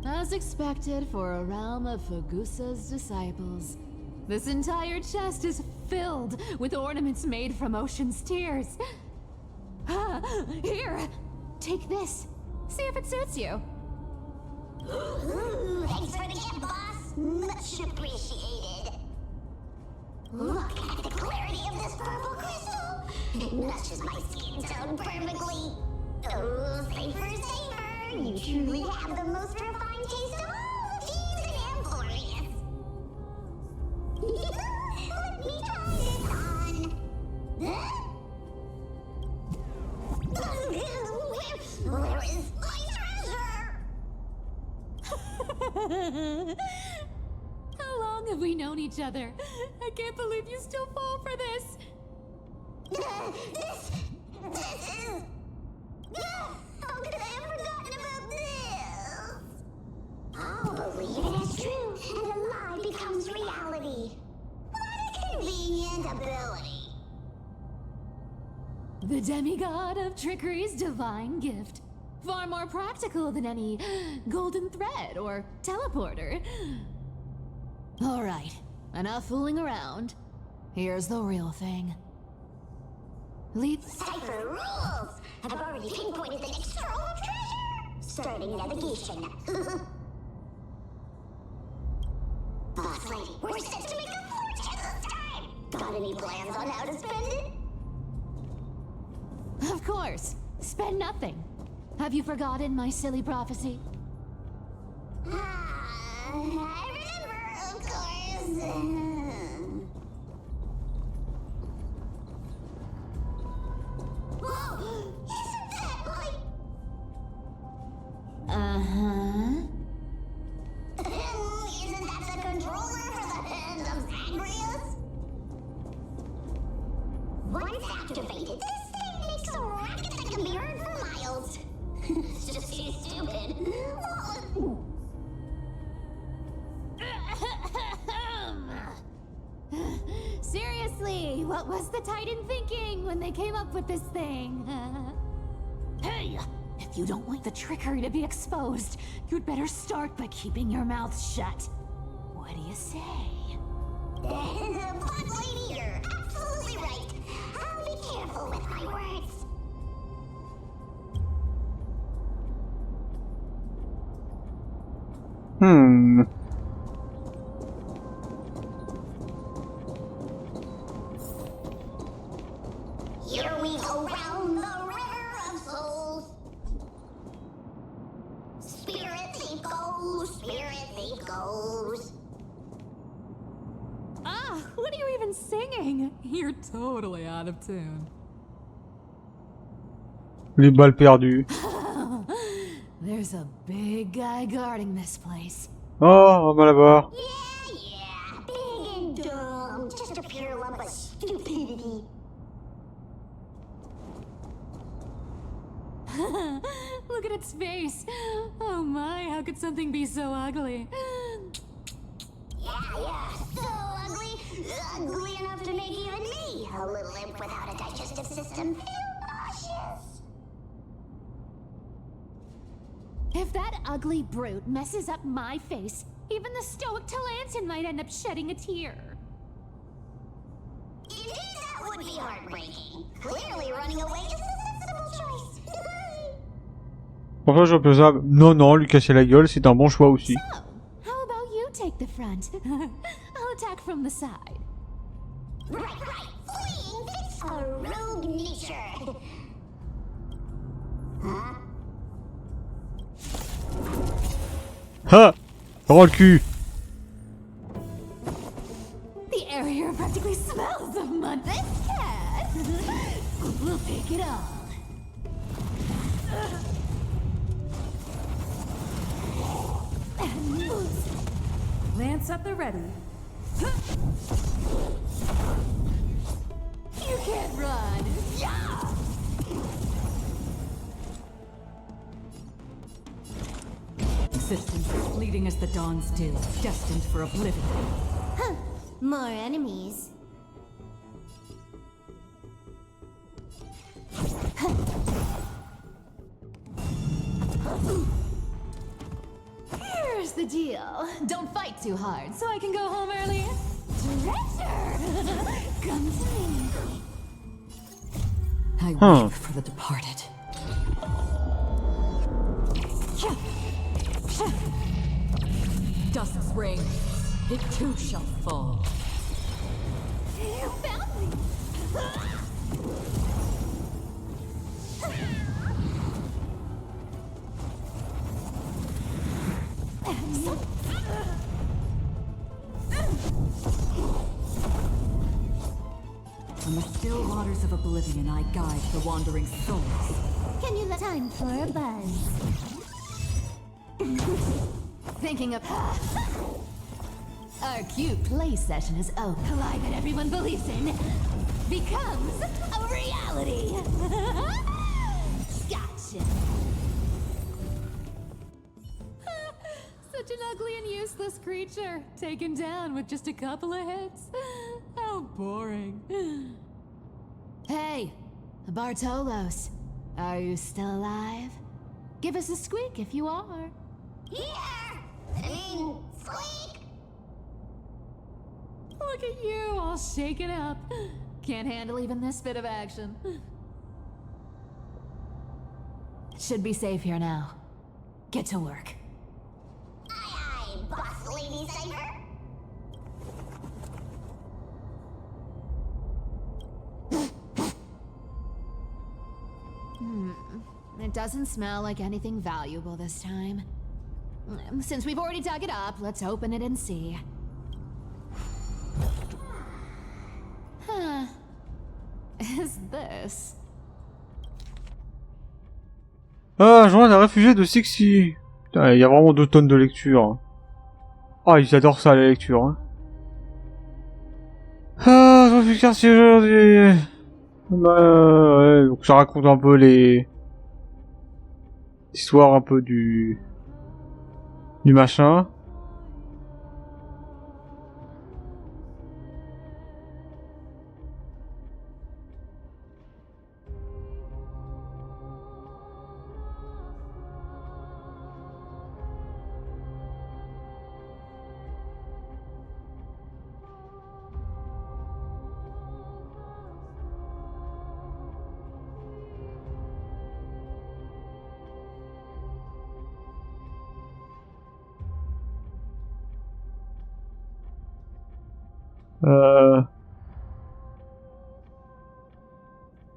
As expected for a realm of Fagusa's disciples. This entire chest is filled with ornaments made from ocean's tears. Here, take this. See if it suits you. Ooh, thanks for the gift, boss. Much appreciated. Look at the clarity of this purple crystal. It matches my skin tone perfectly. Oh, safer. You truly have the most refined taste of all thieves and employees. Let me try this on. Where is my treasure? How long have we known each other? I can't believe you still fall for this. This is... How could I have forgotten about this? I'll believe it is true, and a lie becomes reality. What a convenient ability. The demigod of trickery's divine gift. Far more practical than any golden thread or teleporter. All right, enough fooling around. Here's the real thing. Lead... Cipher rules! I've already pinpointed the next scroll of treasure! Starting navigation. Boss lady, we're set to make a fortune this time! Got any plans on how to spend it? Of course. Spend nothing. Have you forgotten my silly prophecy? I remember, of course. Whoa! Isn't that like... Uh-huh. Isn't that the controller for the hand of Zagreus? Once activated, this thing makes a racket that can be heard for miles. It's just too stupid. Seriously, what was the Titan thinking when they came up with this thing? Hey, if you don't want the trickery to be exposed, you'd better start by keeping your mouth shut. What do you say? But lady, you're absolutely right. I'll be careful with my words. Here we go round the river of souls. Spirit thief goes, spirit thief goes. Ah, what are you even singing? You're totally out of tune. Les balles perdues. There's a big guy guarding this place. Oh, Malabar. Yeah, big and dumb, just a pure lump of stupidity. Look at its face. Oh my, how could something be so ugly? Yeah, so ugly. Ugly enough to make even me, a little imp without a digestive system, feel nauseous. If that ugly brute messes up my face, even the stoic Talantin might end up shedding a tear. Indeed, that would be heartbreaking. Clearly running away is the sensible choice. Enfin, je peux ça. Non, non, lui casser la gueule, c'est un bon choix aussi. So, how about you take the front? I'll attack from the side. Right. Fleeing fits a rogue nature. Huh? Ha! Rends le cul! The air here practically smells of mud. This cat will take it all. And loose. Lance at the ready. You can't run. Yeah! Existence as fleeting as the dawn's dew, destined for oblivion. Huh. More enemies. Here's the deal. Don't fight too hard so I can go home early. Treasure! Come to me. I weep for the departed. Dusk's reign, it too shall fall. You found me! From the still waters of oblivion I guide the wandering souls. Can you let time for a buzz? Thinking of our cute play session is over. A lie that everyone believes in becomes a reality. Gotcha. Such an ugly and useless creature, taken down with just a couple of hits. How boring. Hey, Bartolos, are you still alive? Give us a squeak if you are. Squeak! Look at you, all shaken up. Can't handle even this bit of action. Should be safe here now. Get to work. Aye, boss lady Cypher. It doesn't smell like anything valuable this time. Since we've already dug it up, let's open it and see. Huh. Is this? Ah, joint un réfugié de Sixi. Putain, il y a vraiment 2 tonnes de lecture. Ah, ils adorent ça, la lecture. Hein. Ah, je suis quartier aujourd'hui. Bah, ouais, donc ça raconte un peu les... l'histoire un peu du machin.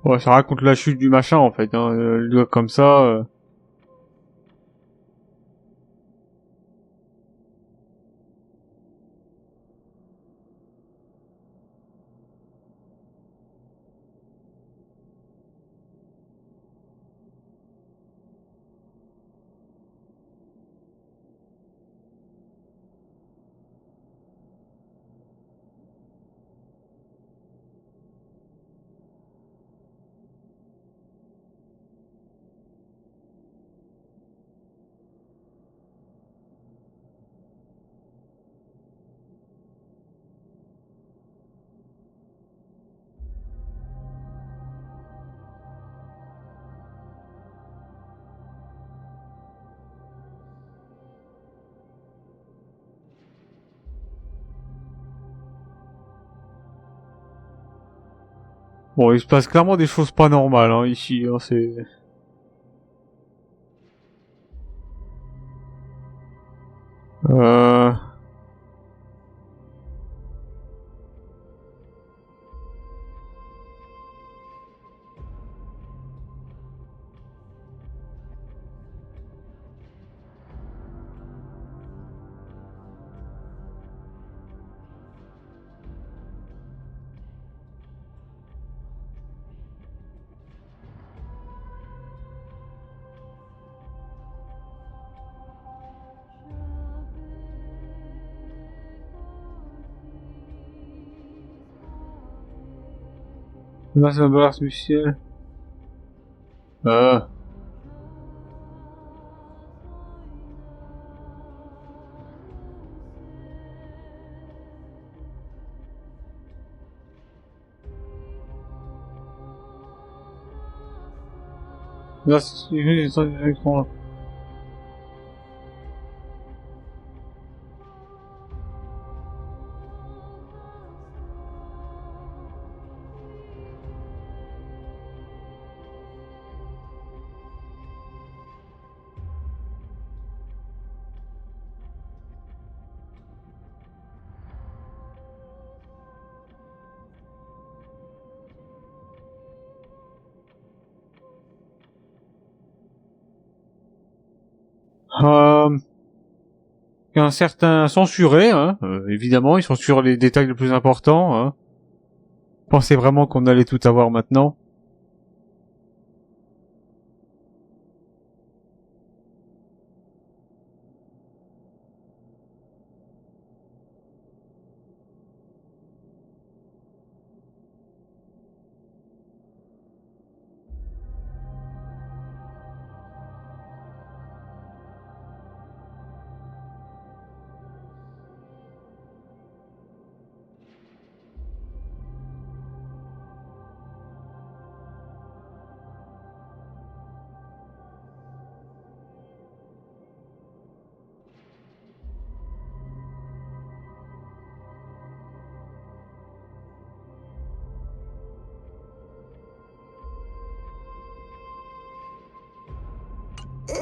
Ouais, ça raconte la chute du machin en fait, hein, le doigt comme ça. Bon, il se passe clairement des choses pas normales hein, ici, hein, c'est... Là, c'est un balance du ciel. Là, c'est ça, ils sont là. Un certain censuré, hein, évidemment, ils censurent les détails les plus importants. Hein. Pensez vraiment qu'on allait tout avoir maintenant.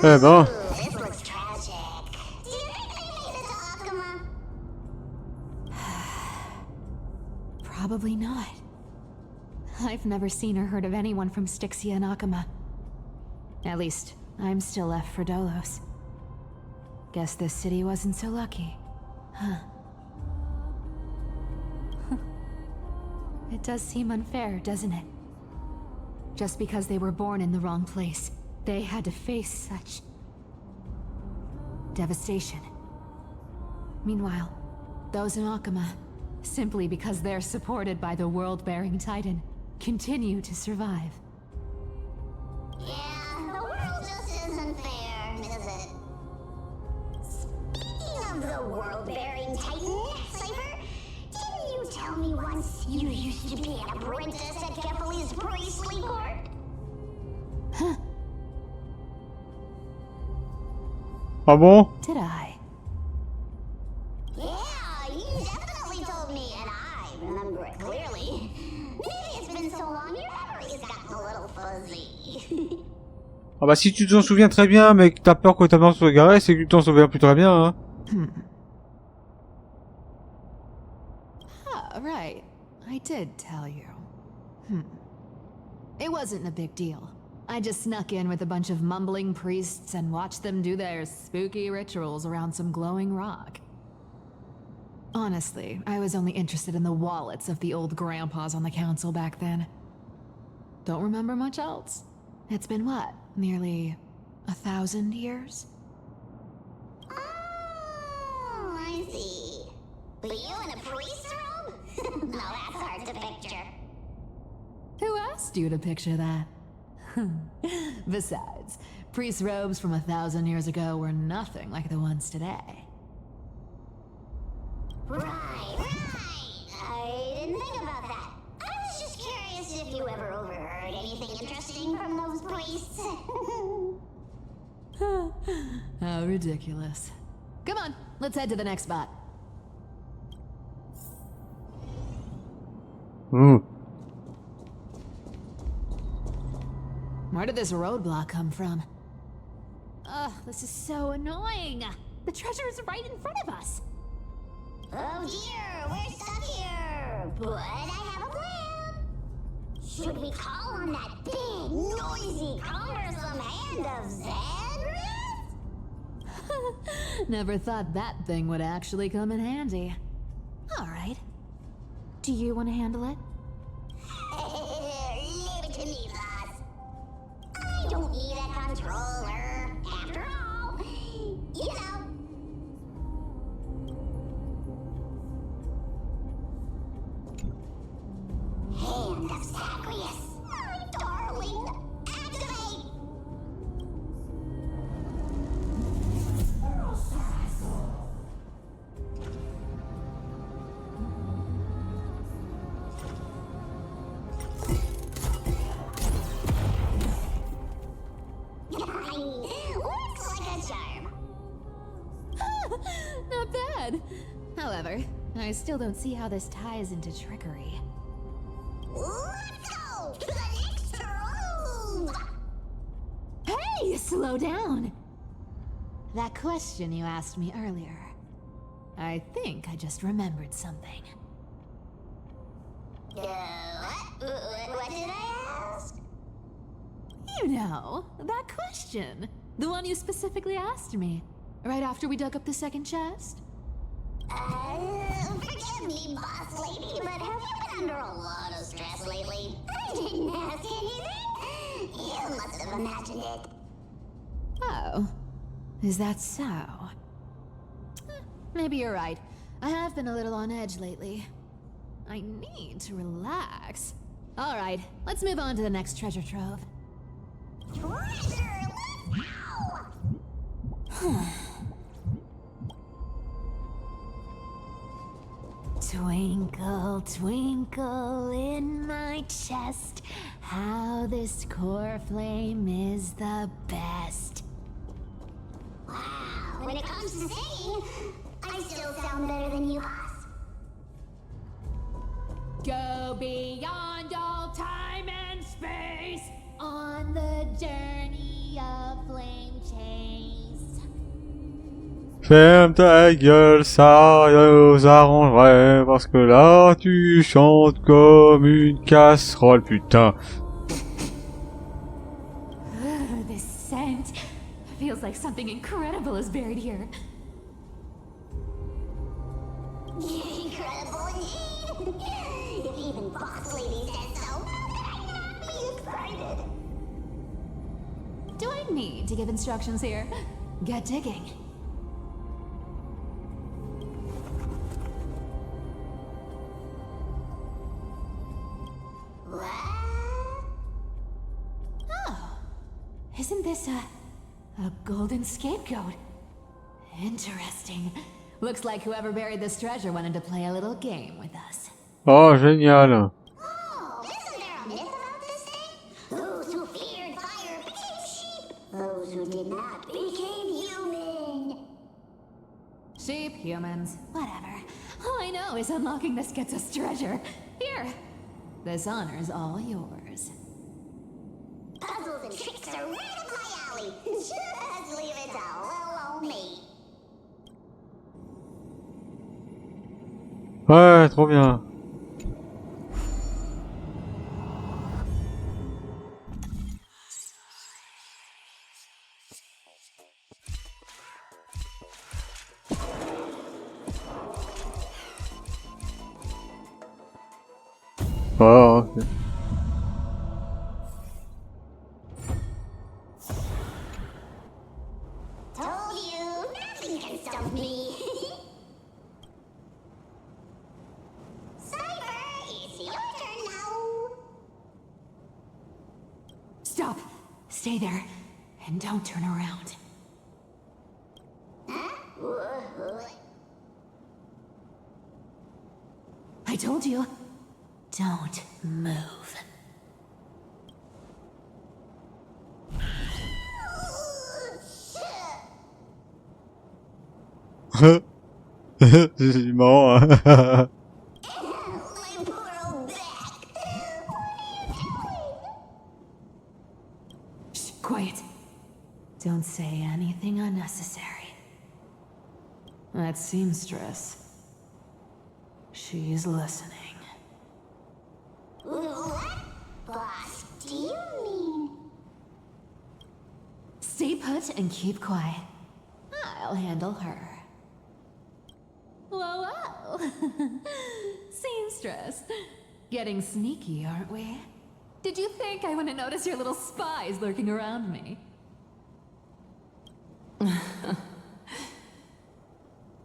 Eh ben... Probably not. I've never seen or heard of anyone from Styxia and Akama. At least, I'm still left for Dolos. Guess this city wasn't so lucky. Huh. It does seem unfair, doesn't it? Just because they were born in the wrong place, they had to face such devastation. Meanwhile, those in Akama, simply because they're supported by the world-bearing Titan, continue to survive. Yeah, the world just isn't fair, is it? Speaking of the world-bearing Titan, Cypher, didn't you tell me once you used to be an apprentice at Kepali's priestly court? Huh. Ah bon? Did I? Yeah, you definitely told me, and I remember it clearly. Maybe it's been so long, your memory's gotten a little fuzzy. Ah bah si tu t'en souviens très bien, mais que t'as peur que ta mort soit garée, c'est que tu t'en souviens plus très bien, hein. Ah, right. I did tell you. It wasn't a big deal. I just snuck in with a bunch of mumbling priests and watched them do their spooky rituals around some glowing rock. Honestly, I was only interested in the wallets of the old grandpas on the council back then. Don't remember much else. It's been what, nearly 1,000 years? Oh, I see. But you in a priest's robe? No, that's hard to picture. Who asked you to picture that? Besides, priest robes from 1,000 years ago were nothing like the ones today. Right. I didn't think about that. I was just curious if you ever overheard anything interesting from those priests. How ridiculous. Come on, let's head to the next spot. Where did this roadblock come from? Ugh, this is so annoying. The treasure is right in front of us. Oh dear, we're stuck here. But I have a plan. Should we call on that big, noisy, cumbersome hand of Xandrith? Never thought that thing would actually come in handy. All right. Do you want to handle it? Leave it to me, boss. I don't need a controller. After all, you know. Hand of Zagreus. My darling. Activate! Looks like a charm. Not bad. However, I still don't see how this ties into trickery. Let's go to the next room! Hey, slow down! That question you asked me earlier. I think I just remembered something. What did I ask? You know, that question. The one you specifically asked me. Right after we dug up the second chest? Forgive me, boss lady, but have you been under a lot of stress lately? I didn't ask anything. You must have imagined it. Oh. Is that so? Maybe you're right. I have been a little on edge lately. I need to relax. Alright, let's move on to the next treasure trove. Treasure, let's go! Twinkle, twinkle in my chest, how this core flame is the best. Wow, when it comes to singing, I still sound better than you, boss. Go beyond all time and space on the journey of flame chase. Ferme ta gueule, ça nous arrangerait, parce que là, tu chantes comme une casserole, putain. This feels like something incredible is buried here. Incredible indeed! If even Boss Lady says so, I'm not be excited. Do I need to give instructions here? Get digging. What? Oh, isn't this a golden scapegoat? Interesting. Looks like whoever buried this treasure wanted to play a little game with us. Oh, génial. Oh, isn't there a myth about this thing? Those who feared fire became sheep. Those who did not became human. Sheep, humans, whatever. All I know is unlocking this gets us treasure. Here. This honor's all yours. Puzzles and tricks are right up my alley. Just leave it to little old me. Ouais, trop bien. Oh, ok. Told you, nothing can stop me. Cyber, it's your turn now. Stop. Stay there. And don't turn around. Huh? I told you. Don't move. C'est marrant, hein. My poor old back. What are you doing? Shh, quiet. Don't say anything unnecessary. That seamstress. She's listening. What? Boss, do you mean? Stay put and keep quiet. I'll handle her. Whoa, whoa. Seamstress. Getting sneaky, aren't we? Did you think I wouldn't notice your little spies lurking around me?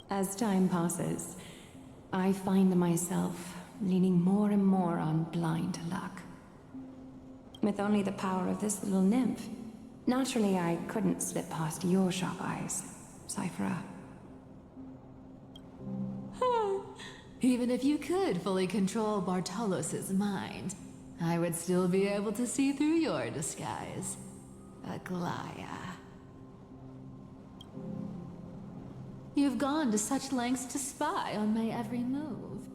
As time passes, I find myself leaning more and more on blind luck. With only the power of this little nymph, naturally I couldn't slip past your sharp eyes, Cyphera. Even if you could fully control Bartolos's mind, I would still be able to see through your disguise, Aglaya. You've gone to such lengths to spy on my every move.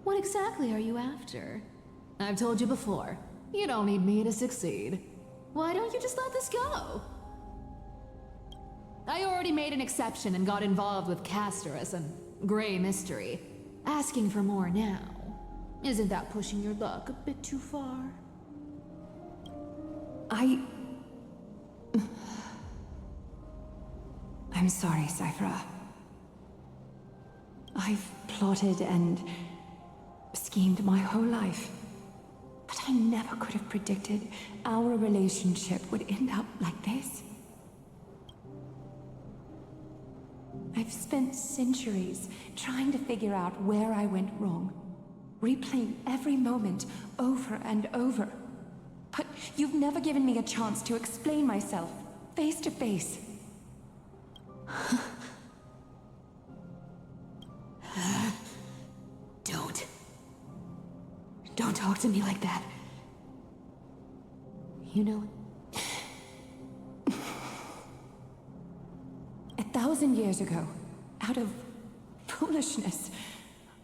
What exactly are you after? I've told you before, you don't need me to succeed. Why don't you just let this go? I already made an exception and got involved with Castorus and Grey Mystery. Asking for more now. Isn't that pushing your luck a bit too far? I'm sorry, Cyphera. I've plotted and schemed my whole life. But I never could have predicted our relationship would end up like this. I've spent centuries trying to figure out where I went wrong, replaying every moment over and over. But you've never given me a chance to explain myself, face to face. Don't talk to me like that. You know, 1,000 years ago, out of foolishness,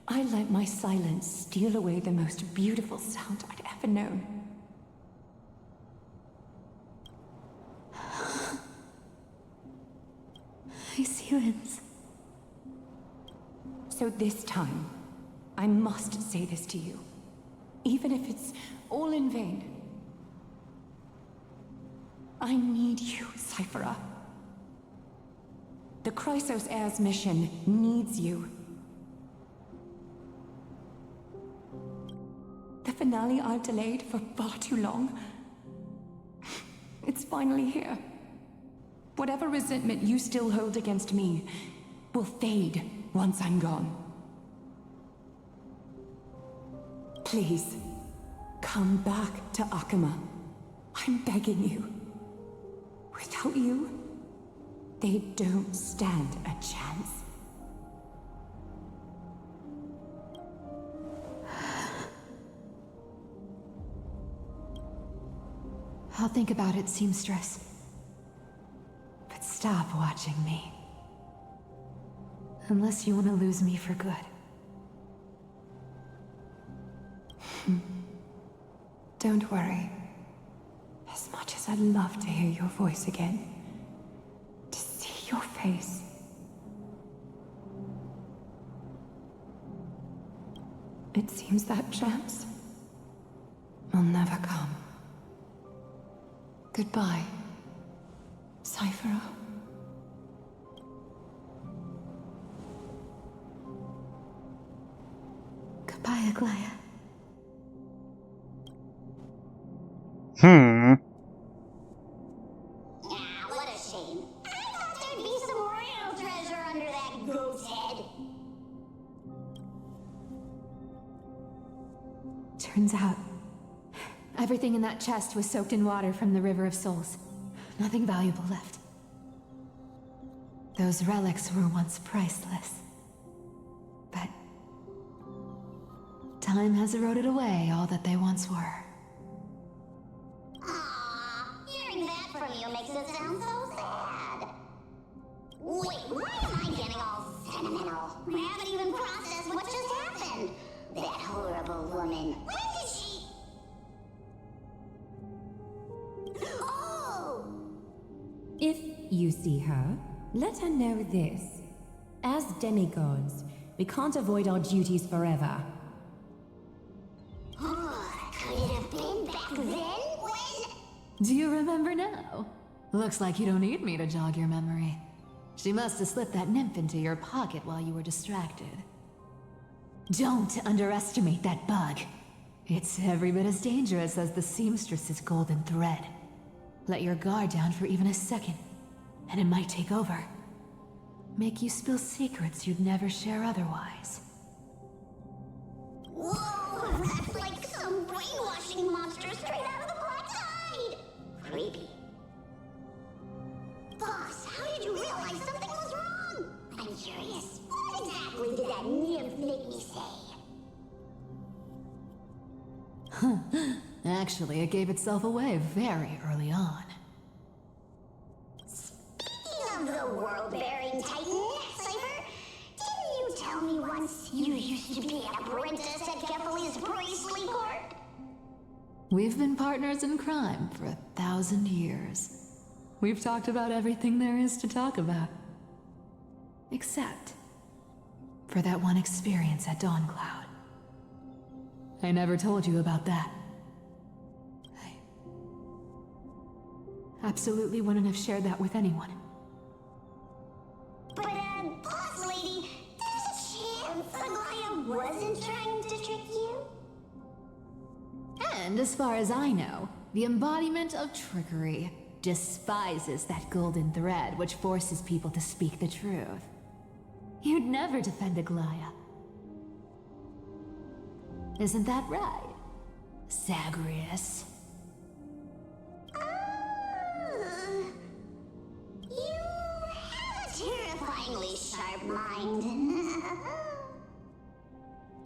I let my silence steal away the most beautiful sound I'd ever known. My silence. So this time, I must say this to you, even if it's all in vain. I need you, Cyphera. The Chrysos Heir's mission needs you. The finale I've delayed for far too long. It's finally here. Whatever resentment you still hold against me will fade once I'm gone. Please, come back to Akama. I'm begging you. Without you, they don't stand a chance. I'll think about it, seamstress. But stop watching me. Unless you want to lose me for good. Don't worry. As much as I'd love to hear your voice again, to see your face, it seems that chance will never come. Goodbye, Cyphera. Goodbye, Aglaya. What a shame. I thought there'd be some real treasure under that goat's head. Turns out, everything in that chest was soaked in water from the River of Souls. Nothing valuable left. Those relics were once priceless. But time has eroded away all that they once were. Aww, hearing that from you makes it sound so sad. Wait, why am I getting all sentimental? I haven't even processed what just happened. That horrible woman. When did she... Oh! If you see her, let her know this. As demigods, we can't avoid our duties forever. Could it have been back then when... Do you remember now? Looks like you don't need me to jog your memory. She must have slipped that nymph into your pocket while you were distracted. Don't underestimate that bug. It's every bit as dangerous as the seamstress's golden thread. Let your guard down for even a second, and it might take over. Make you spill secrets you'd never share otherwise. Whoa, that's like some brainwashing monster straight out of the Black Tide! Creepy. Boss, how did you realize something was wrong? I'm curious. What exactly did that nymph make me say? Actually, it gave itself away very early on. Speaking of the world-bearing titan, Cypher, didn't you tell me once you used to be an apprentice at Kephalie's priestly court? We've been partners in crime for 1,000 years. We've talked about everything there is to talk about. Except for that one experience at Dawncloud. I never told you about that. I absolutely wouldn't have shared that with anyone. But, boss lady, there's a chance Aglaya wasn't trying to trick you? And as far as I know, the embodiment of trickery despises that golden thread which forces people to speak the truth. You'd never defend Aglaya. Isn't that right, Zagreus? You have a terrifyingly sharp mind.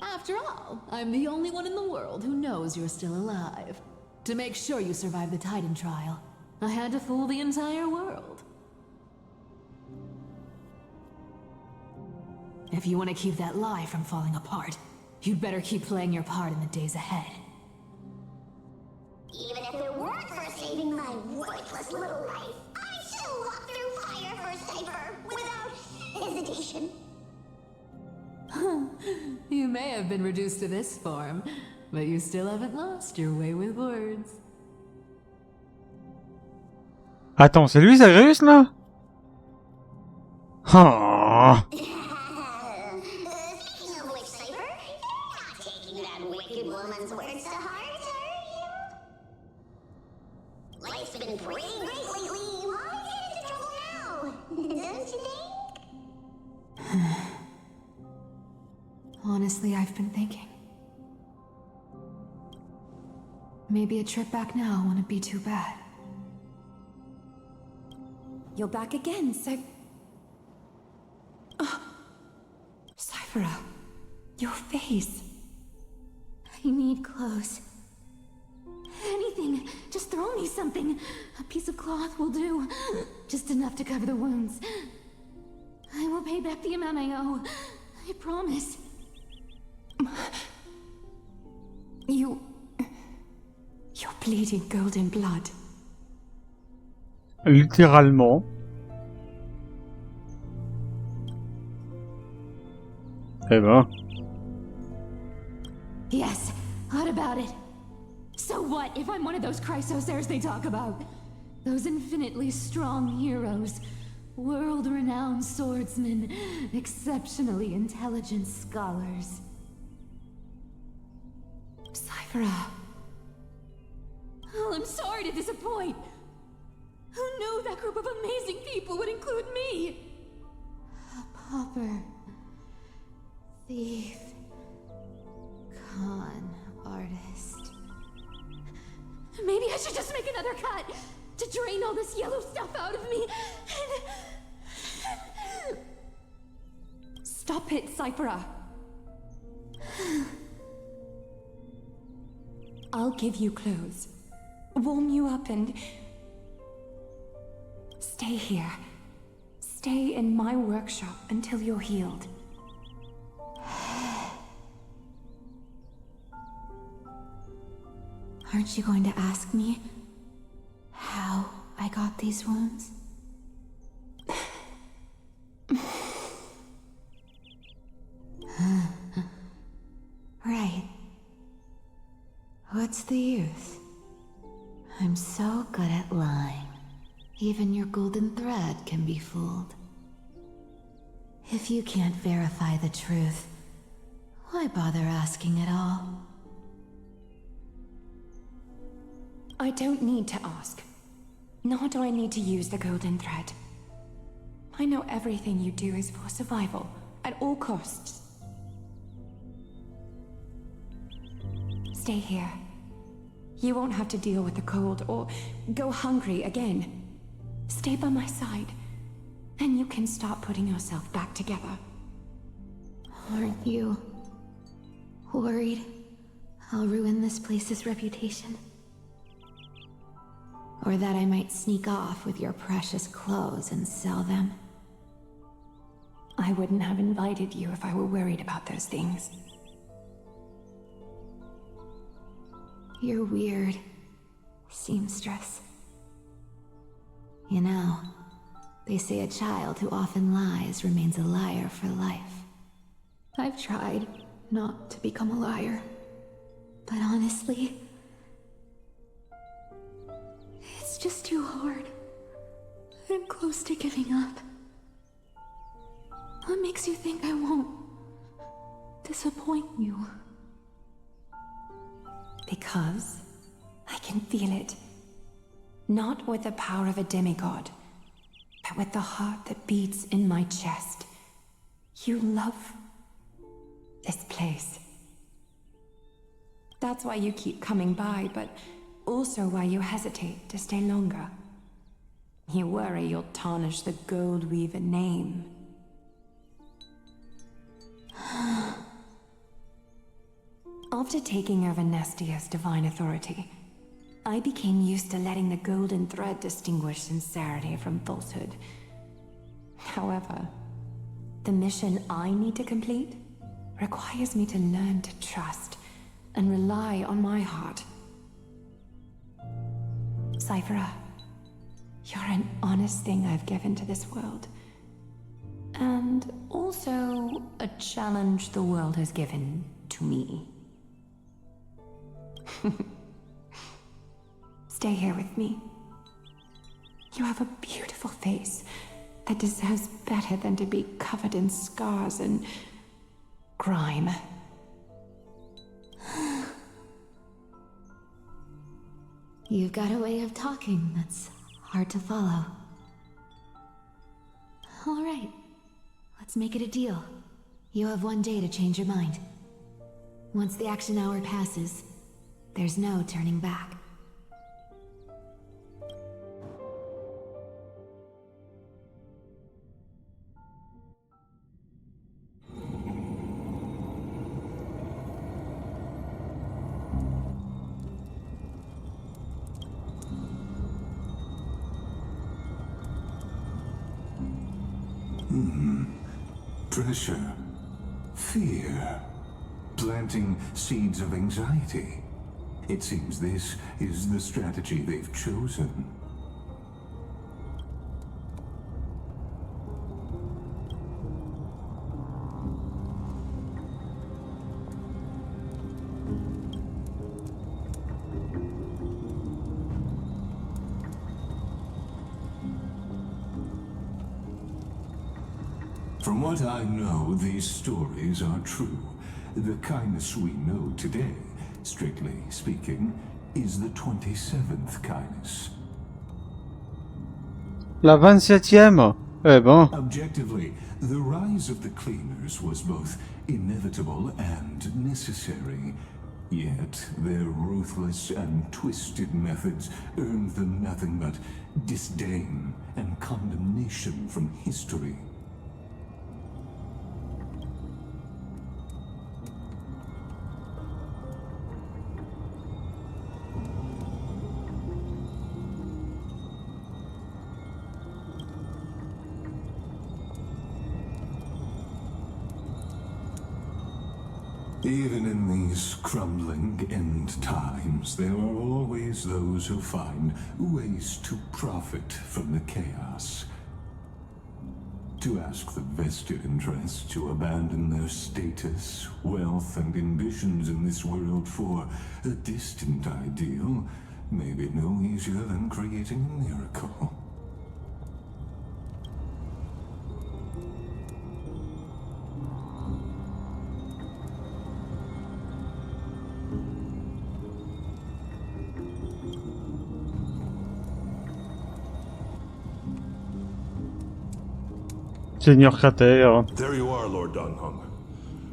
After all, I'm the only one in the world who knows you're still alive. To make sure you survive the Titan trial, I had to fool the entire world. If you want to keep that lie from falling apart, you'd better keep playing your part in the days ahead. Even if it weren't for saving my worthless little life, I'd still walk through fire for Cypher without hesitation. You may have been reduced to this form, but you still haven't lost your way with words. Attends, c'est lui Zagreus là? Ah. Speaking of which, Cypher, you're not taking that wicked woman's words to heart, are you? Life's been pretty great lately. Why get into trouble now? Don't you think? Honestly, I've been thinking. Maybe a trip back now wouldn't be too bad. You're back again, Cyphera, your face. I need clothes. Anything. Just throw me something. A piece of cloth will do. Just enough to cover the wounds. I will pay back the amount I owe. I promise. You're bleeding golden blood. Littéralement. Eh ben. Yes, what about it? So what if I'm one of those Chrysosairs they talk about? Those infinitely strong heroes, world-renowned swordsmen, exceptionally intelligent scholars. Cyphera. Oh, I'm sorry to disappoint. Who knew that group of amazing people would include me? A pauper, thief, con artist. Maybe I should just make another cut to drain all this yellow stuff out of me. Stop it, Cyphera. I'll give you clothes, warm you up, and stay here. Stay in my workshop until you're healed. Aren't you going to ask me how I got these wounds? Right. What's the use? I'm so good at lying. Even your golden thread can be fooled. If you can't verify the truth, why bother asking at all? I don't need to ask. Nor do I need to use the golden thread. I know everything you do is for survival, at all costs. Stay here. You won't have to deal with the cold or go hungry again. Stay by my side, and you can start putting yourself back together. Aren't you worried I'll ruin this place's reputation? Or that I might sneak off with your precious clothes and sell them? I wouldn't have invited you if I were worried about those things. You're weird, seamstress. You know, they say a child who often lies remains a liar for life. I've tried not to become a liar, but honestly, it's just too hard. I'm close to giving up. What makes you think I won't disappoint you? Because I can feel it. Not with the power of a demigod, but with the heart that beats in my chest. You love this place. That's why you keep coming by, but also why you hesitate to stay longer. You worry you'll tarnish the Gold Weaver name. After taking over Nestia's divine authority, I became used to letting the golden thread distinguish sincerity from falsehood. However, the mission I need to complete requires me to learn to trust and rely on my heart. Cyphera, you're an honest thing I've given to this world. And also a challenge the world has given to me. Stay here with me. You have a beautiful face, that deserves better than to be covered in scars and grime. You've got a way of talking that's hard to follow. All right, let's make it a deal. You have 1 day to change your mind. Once the action hour passes, there's no turning back. Pressure, fear, planting seeds of anxiety. It seems this is the strategy they've chosen. From what I know, these stories are true. The kindness we know today, strictly speaking, is the 27th kindness. La 27e. Eh ben. Objectively, the rise of the cleaners was both inevitable and necessary. Yet, their ruthless and twisted methods earned them nothing but disdain and condemnation from history. Even in these crumbling end times, there are always those who find ways to profit from the chaos. To ask the vested interests to abandon their status, wealth, and ambitions in this world for a distant ideal may be no easier than creating a miracle. Seigneur Cratère. There you are, Lord Donghung.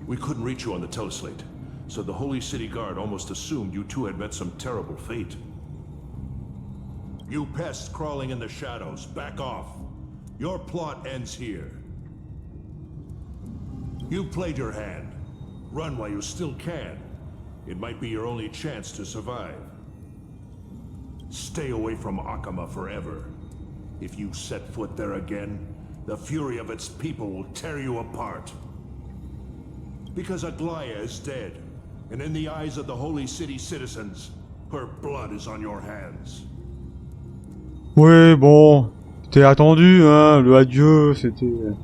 We couldn't reach you on the teleslate, so the Holy City Guard almost assumed you two had met some terrible fate. You pests crawling in the shadows, back off. Your plot ends here. You played your hand. Run while you still can. It might be your only chance to survive. Stay away from Akama forever. If you set foot there again, the fury of its people will tear you apart. Because Aglaya is dead, and in the eyes of the Holy City citizens, her blood is on your hands. Oui, bon, c'était attendu, hein, le adieu, c'était...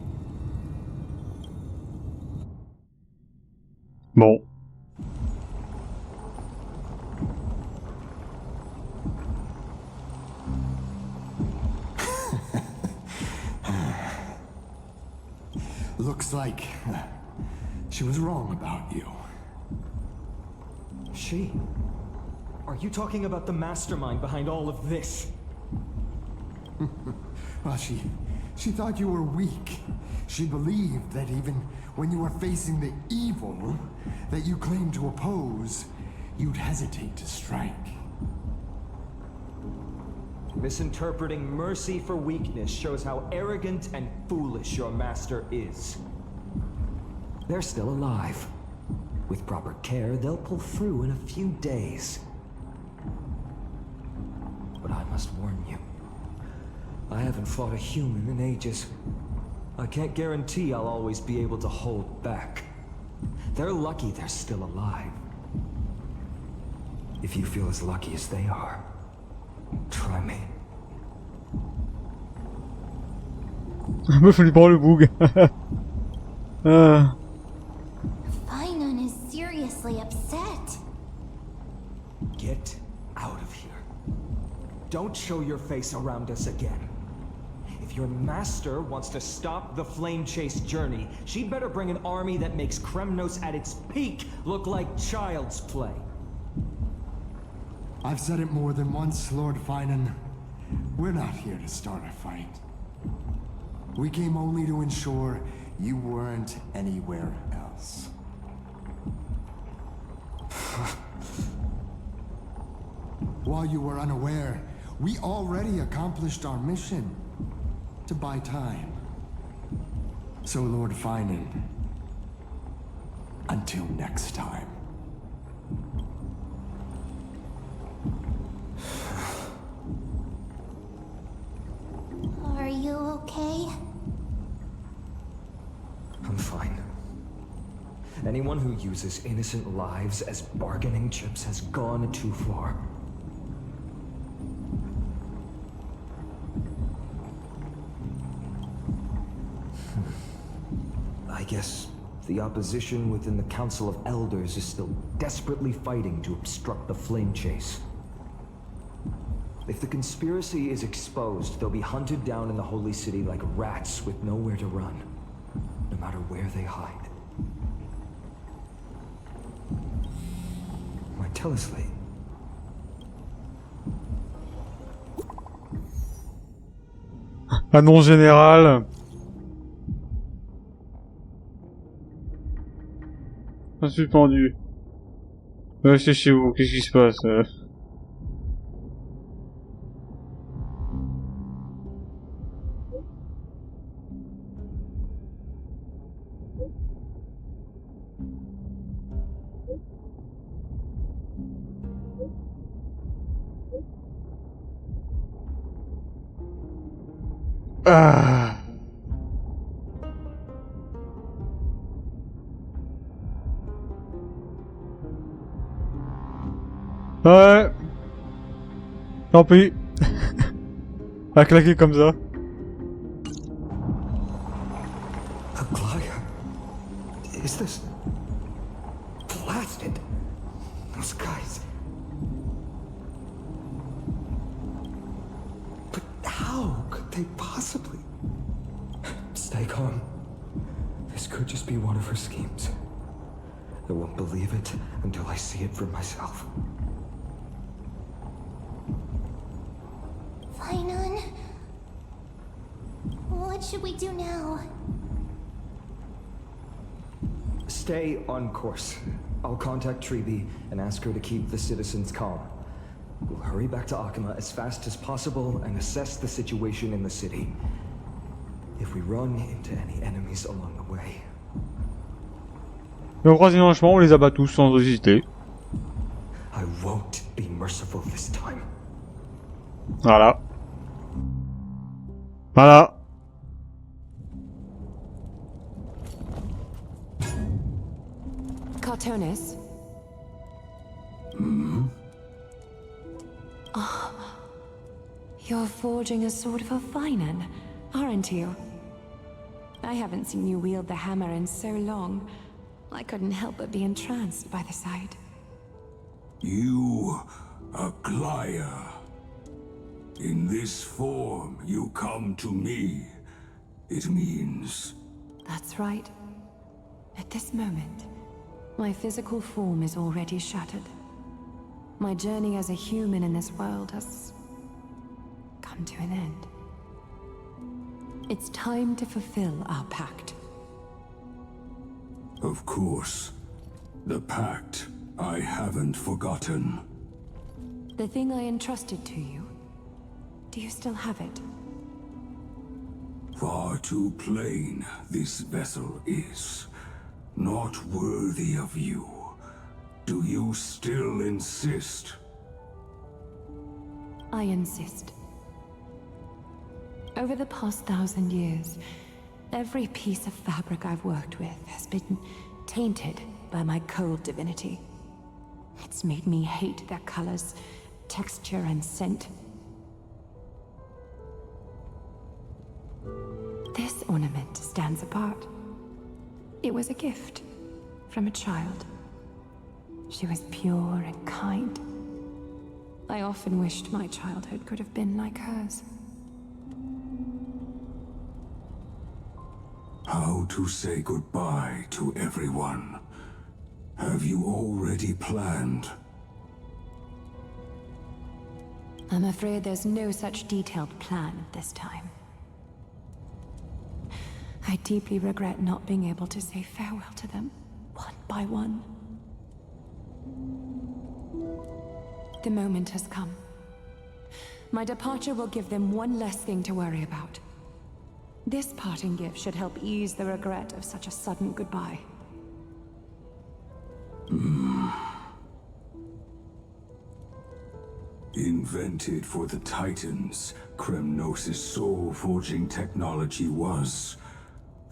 Bon. Looks like she was wrong about you. She? Are you talking about the mastermind behind all of this? Well, she thought you were weak. She believed that even when you were facing the evil that you claimed to oppose, you'd hesitate to strike. Misinterpreting mercy for weakness shows how arrogant and foolish your master is. They're still alive. With proper care, they'll pull through in a few days. But I must warn you. I haven't fought a human in ages. I can't guarantee I'll always be able to hold back. They're lucky they're still alive. If you feel as lucky as they are, try me. Un peu flippant le boug. Finon is seriously upset. Get out of here. Don't show your face around us again. If If your master wants to stop the flame chase journey, she'd better bring an army that makes Kremnos at its peak look like child's play. I've said it more than once, Lord Finan. We're not here to start a fight. We came only to ensure you weren't anywhere else. While you were unaware, we already accomplished our mission to buy time. So, Lord Finan, until next time. Are you okay? I'm fine. Anyone who uses innocent lives as bargaining chips has gone too far. I guess the opposition within the Council of Elders is still desperately fighting to obstruct the flame chase. If the conspiracy is exposed, they'll be hunted down in the Holy City like rats with nowhere to run, no matter where they hide. My teleslate. Annonce générale. Suspendu. C'est chez vous, qu'est-ce qui se passe Ah. Ouais. Tant pis. À claquer comme ça. Is this blasted? Those guys. But how could they possibly? Stay calm. This could just be one of her schemes. I won't believe it until I see it for myself. Finan, what should we do now? Stay on course. I'll contact Treeby and ask her to keep the citizens calm. We'll hurry back to Akima as fast as possible and assess the situation in the city. If we run into any enemies along the way. Le troisième chemin, on les abat tous sans hésiter. I won't be merciful this time. Voilà. Voilà. Cartonis? Oh, you're forging a sword for Finan, aren't you? I haven't seen you wield the hammer in so long. I couldn't help but be entranced by the sight. You, a Glaya. In this form, you come to me. It means... That's right. At this moment, my physical form is already shattered. My journey as a human in this world has come to an end. It's time to fulfill our pact. Of course. The pact I haven't forgotten. The thing I entrusted to you, do you still have it? Far too plain this vessel is. Not worthy of you. Do you still insist? I insist. Over the past 1,000 years, every piece of fabric I've worked with has been tainted by my cold divinity. It's made me hate their colors, texture, and scent. This ornament stands apart. It was a gift from a child. She was pure and kind. I often wished my childhood could have been like hers. How to say goodbye to everyone. Have you already planned? I'm afraid there's no such detailed plan at this time. I deeply regret not being able to say farewell to them, one by one. The moment has come. My departure will give them one less thing to worry about. This parting gift should help ease the regret of such a sudden goodbye. Invented for the Titans, Kremnos' soul-forging technology was,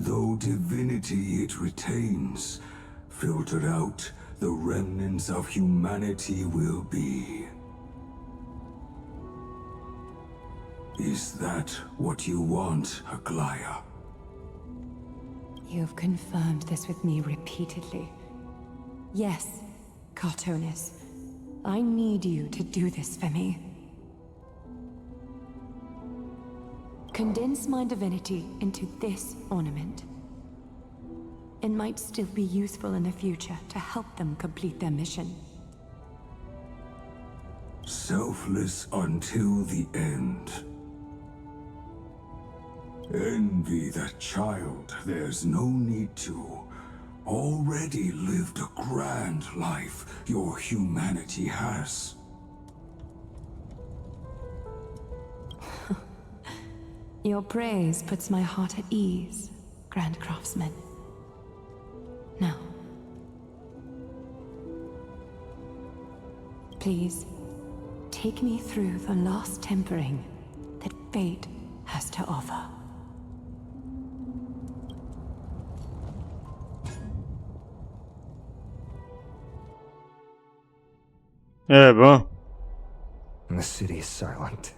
though divinity it retains, filtered out, the remnants of humanity will be. Is that what you want, Aglaya? You've confirmed this with me repeatedly. Yes, Cartonis. I need you to do this for me. Condense my divinity into this ornament. It might still be useful in the future to help them complete their mission. Selfless until the end. Envy that child, there's no need to. Already lived a grand life your humanity has. Your praise puts my heart at ease, Grand Craftsman. Now, please, take me through the last tempering that fate has to offer. Eh ben. The city is silent,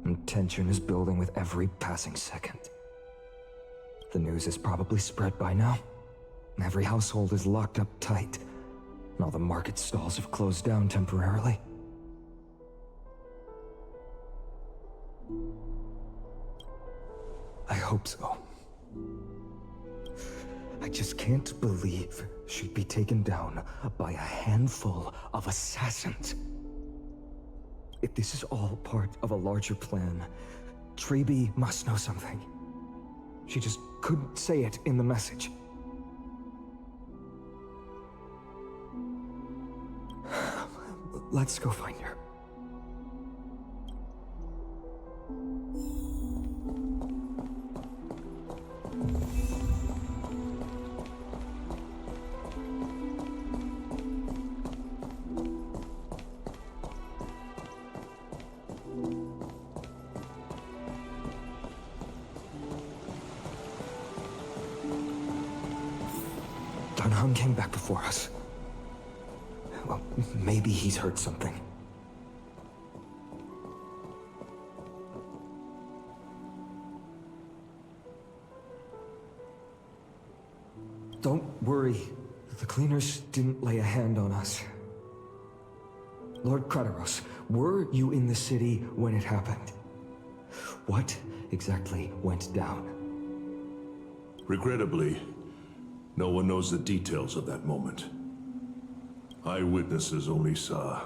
and tension is building with every passing second. The news is probably spread by now. Every household is locked up tight, and all the market stalls have closed down temporarily. I hope so. I just can't believe she'd be taken down by a handful of assassins. If this is all part of a larger plan, Treeby must know something. She just couldn't say it in the message. Let's go find her. Dunham came back before us. Well, maybe he's heard something. Don't worry. The cleaners didn't lay a hand on us. Lord Krateros, were you in the city when it happened? What exactly went down? Regrettably, no one knows the details of that moment. Eyewitnesses only saw...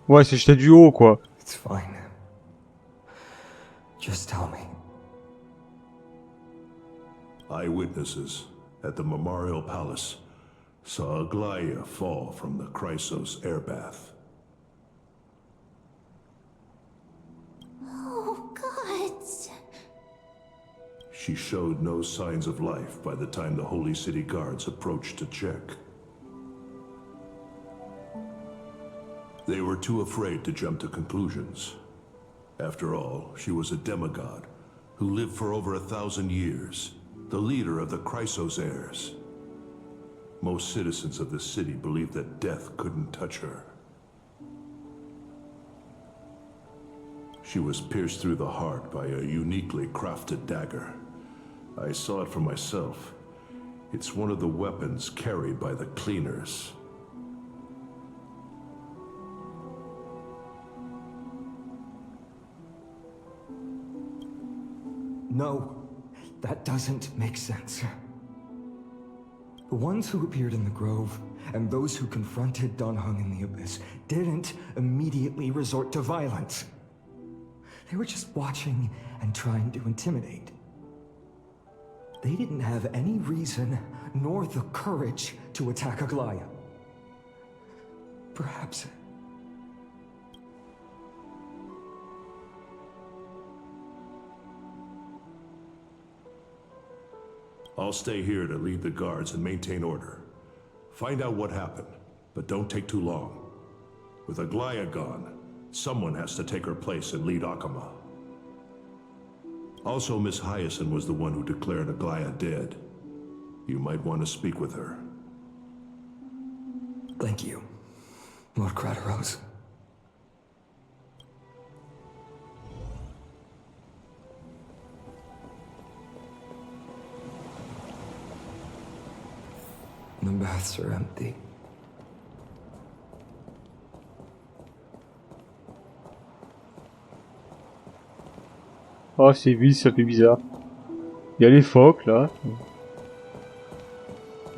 Ouais, c'est jeté du haut, quoi. It's fine. Just tell me. Eyewitnesses at the Memorial Palace saw Aglaya fall from the Chrysos air bath. Oh, God. She showed no signs of life by the time the Holy City guards approached to check. They were too afraid to jump to conclusions. After all, she was a demigod who lived for over 1,000 years, the leader of the Chrysos heirs. Most citizens of the city believed that death couldn't touch her. She was pierced through the heart by a uniquely crafted dagger. I saw it for myself. It's one of the weapons carried by the cleaners. No. That doesn't make sense. The ones who appeared in the grove, and those who confronted Dan Heng in the abyss, didn't immediately resort to violence. They were just watching and trying to intimidate. They didn't have any reason, nor the courage, to attack Aglaya. Perhaps... I'll stay here to lead the guards and maintain order. Find out what happened, but don't take too long. With Aglaya gone, someone has to take her place and lead Akama. Also, Miss Hyacinth was the one who declared Aglaya dead. You might want to speak with her. Thank you, Lord Crateros. The baths are empty. Oh, c'est vide, ça fait bizarre. Il y a les phoques, là.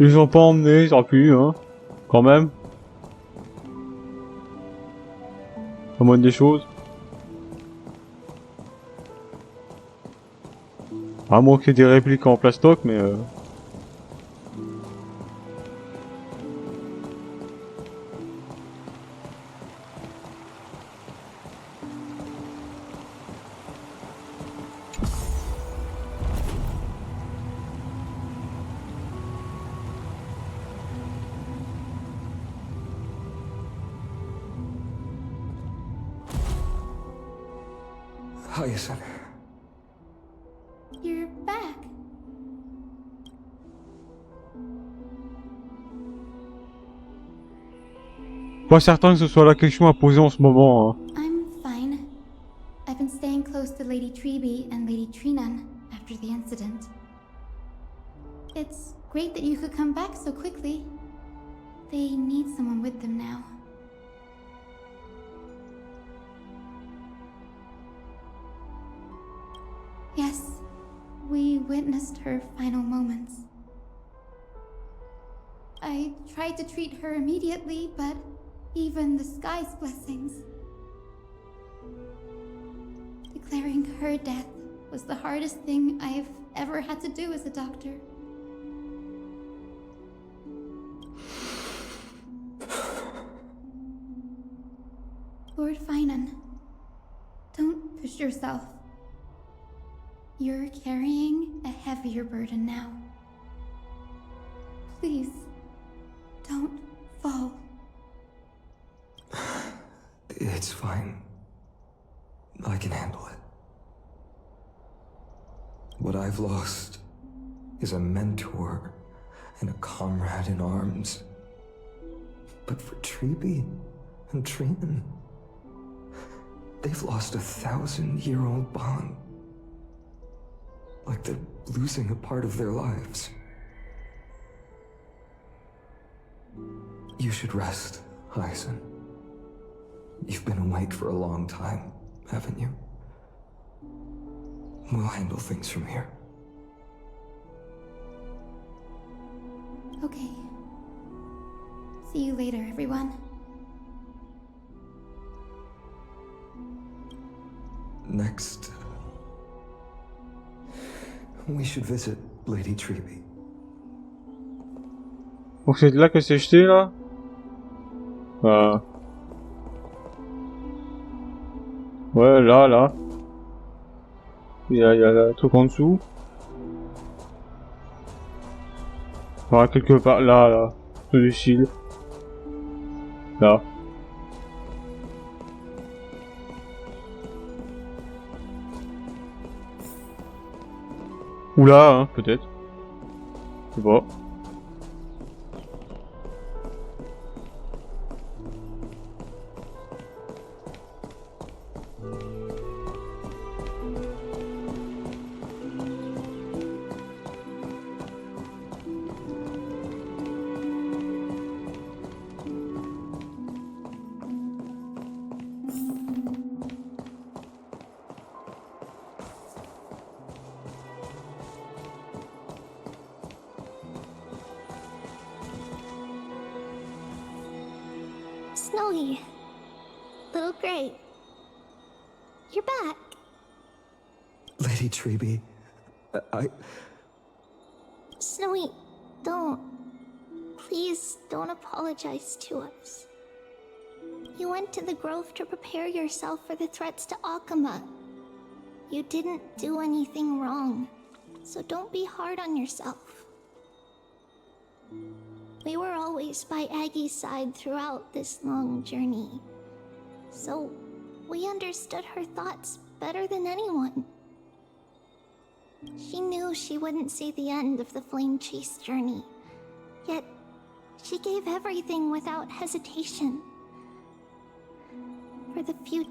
Ils les ont pas emmenés, ils auraient pu, hein. Quand même. La moindre des choses. À moins qu'il y ait des répliques en plastoc, mais Hyacinth. You're back. pas certain que ce soit la question à poser en ce moment, hein. I'm fine. I've been staying close to Lady Treby and Lady Trinan after the incident. It's great that you could come back so quickly. They need someone with them now. Yes, we witnessed her final moments. I tried to treat her immediately, but even the sky's blessings. Declaring her death was the hardest thing I've ever had to do as a doctor. Lord Finan, don't push yourself. You're carrying a heavier burden now. Please, don't fall. It's fine. I can handle it. What I've lost is a mentor and a comrade in arms. But for Treby and Trinan, they've lost a 1,000-year-old bond. Like they're losing a part of their lives. You should rest, Hyacinth. You've been awake for a long time, haven't you? We'll handle things from here. Okay. See you later, everyone. Next, we should visit Lady Treby. Donc c'est de là que c'est jeté, là. Ouais, là. Il y a le truc en dessous. Voilà, quelque part, là. Le shield. Là. Ou là, hein, peut-être. Je sais pas. Snowy. Little Gray. You're back. Lady Treby, I... Snowy, don't. Please don't apologize to us. You went to the grove to prepare yourself for the threats to Akama. You didn't do anything wrong, so don't be hard on yourself. We were always by Aggie's side throughout this long journey, so we understood her thoughts better than anyone. She knew she wouldn't see the end of the flame chase journey, yet she gave everything without hesitation. For the future.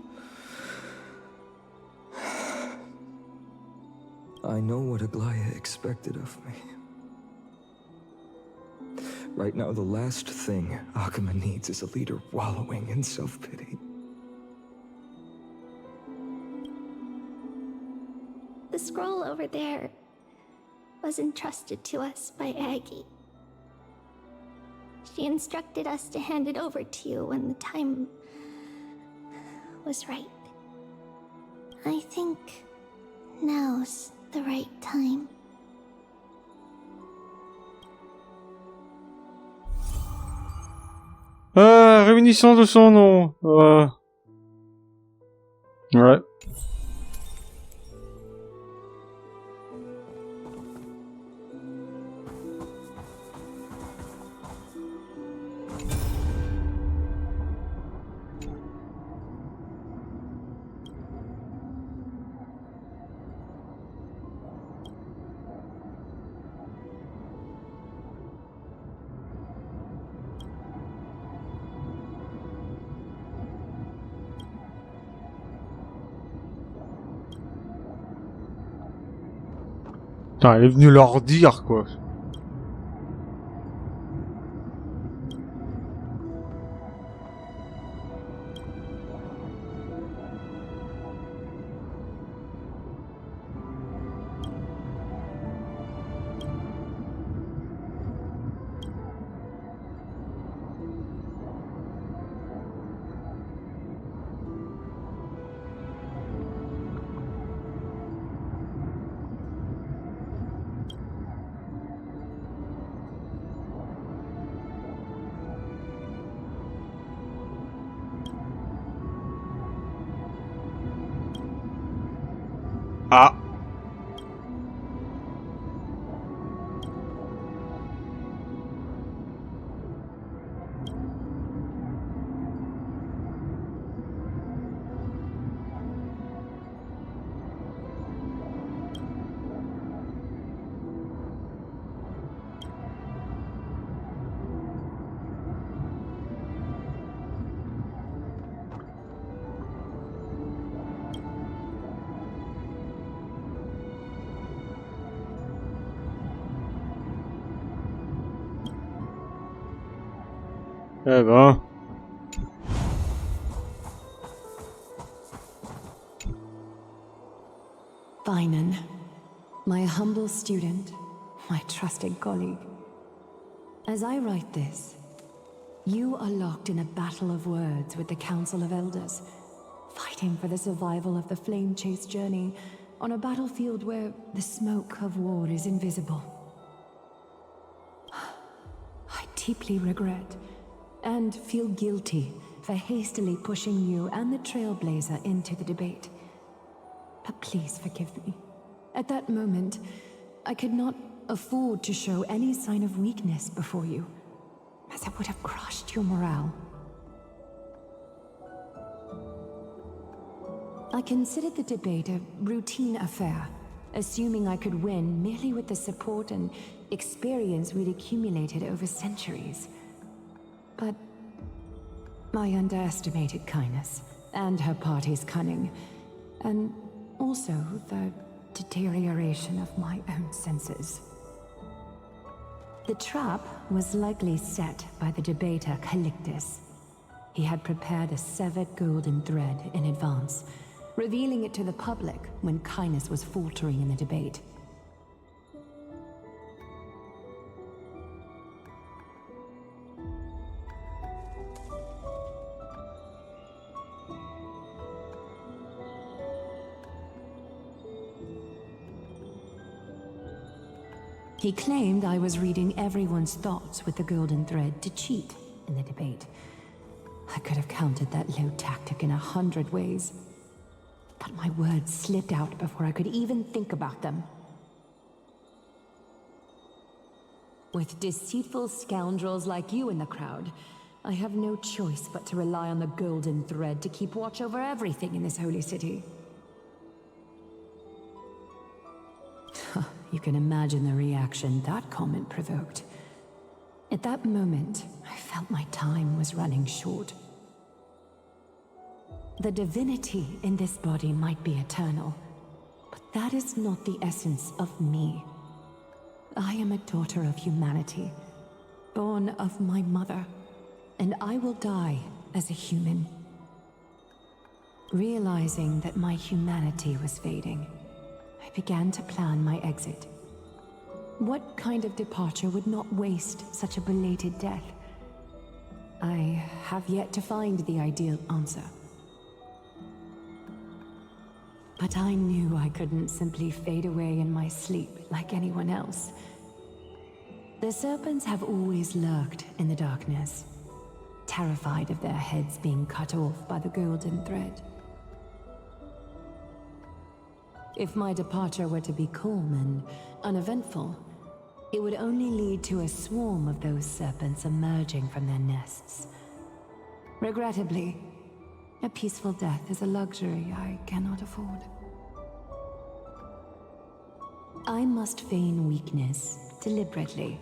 I know what Aglaya expected of me. Right now, the last thing Akama needs is a leader wallowing in self-pity. The scroll over there was entrusted to us by Aggie. She instructed us to hand it over to you when the time was right. I think now's the right time. Réminiscence de son nom. Ouais. Putain, elle est venue leur dire, quoi. Ah. Eh ben. Finan, my humble student, my trusted colleague. As I write this, you are locked in a battle of words with the Council of Elders, fighting for the survival of the flame chase journey on a battlefield where the smoke of war is invisible. I deeply regret and feel guilty for hastily pushing you and the Trailblazer into the debate. But please forgive me. At that moment, I could not afford to show any sign of weakness before you, as it would have crushed your morale. I considered the debate a routine affair, assuming I could win merely with the support and experience we'd accumulated over centuries. But I underestimated Kindness and her party's cunning, and also the deterioration of my own senses. The trap was likely set by the debater Calictus. He had prepared a severed golden thread in advance, revealing it to the public when Kindness was faltering in the debate. He claimed I was reading everyone's thoughts with the golden thread to cheat in the debate. I could have countered that low tactic in 100 ways. But my words slipped out before I could even think about them. With deceitful scoundrels like you in the crowd, I have no choice but to rely on the golden thread to keep watch over everything in this holy city. You can imagine the reaction that comment provoked. At that moment, I felt my time was running short. The divinity in this body might be eternal, but that is not the essence of me. I am a daughter of humanity, born of my mother, and I will die as a human. Realizing that my humanity was fading, I began to plan my exit. What kind of departure would not waste such a belated death? I have yet to find the ideal answer. But I knew I couldn't simply fade away in my sleep like anyone else. The serpents have always lurked in the darkness, terrified of their heads being cut off by the golden thread. If my departure were to be calm and uneventful, it would only lead to a swarm of those serpents emerging from their nests. Regrettably, a peaceful death is a luxury I cannot afford. I must feign weakness deliberately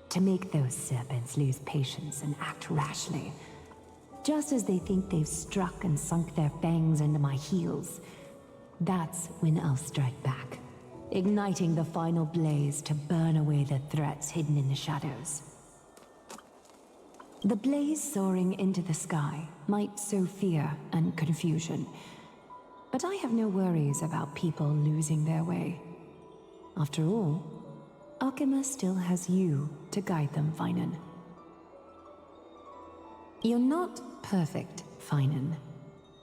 to make those serpents lose patience and act rashly. Just as they think they've struck and sunk their fangs into my heels, that's when I'll strike back, igniting the final blaze to burn away the threats hidden in the shadows. The blaze soaring into the sky might sow fear and confusion, but I have no worries about people losing their way. After all, Alchema still has you to guide them, Finan. You're not perfect, Finan.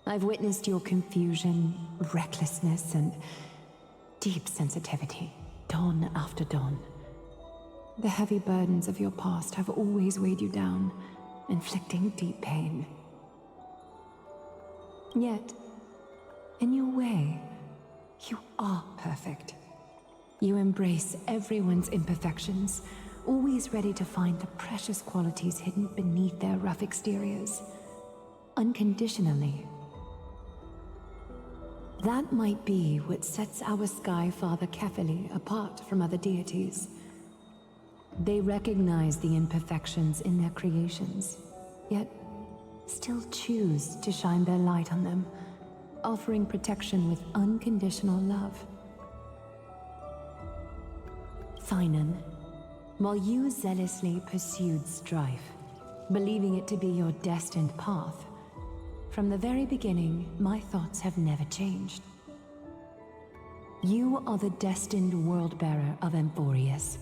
I've witnessed your confusion, recklessness, and deep sensitivity, dawn after dawn. The heavy burdens of your past have always weighed you down, inflicting deep pain. Yet, in your way, you are perfect. You embrace everyone's imperfections, always ready to find the precious qualities hidden beneath their rough exteriors. Unconditionally. That might be what sets our Sky Father Kefili apart from other deities. They recognize the imperfections in their creations, yet still choose to shine their light on them, offering protection with unconditional love. Finan, while you zealously pursued strife, believing it to be your destined path, from the very beginning, my thoughts have never changed. You are the destined world-bearer of Amphorius,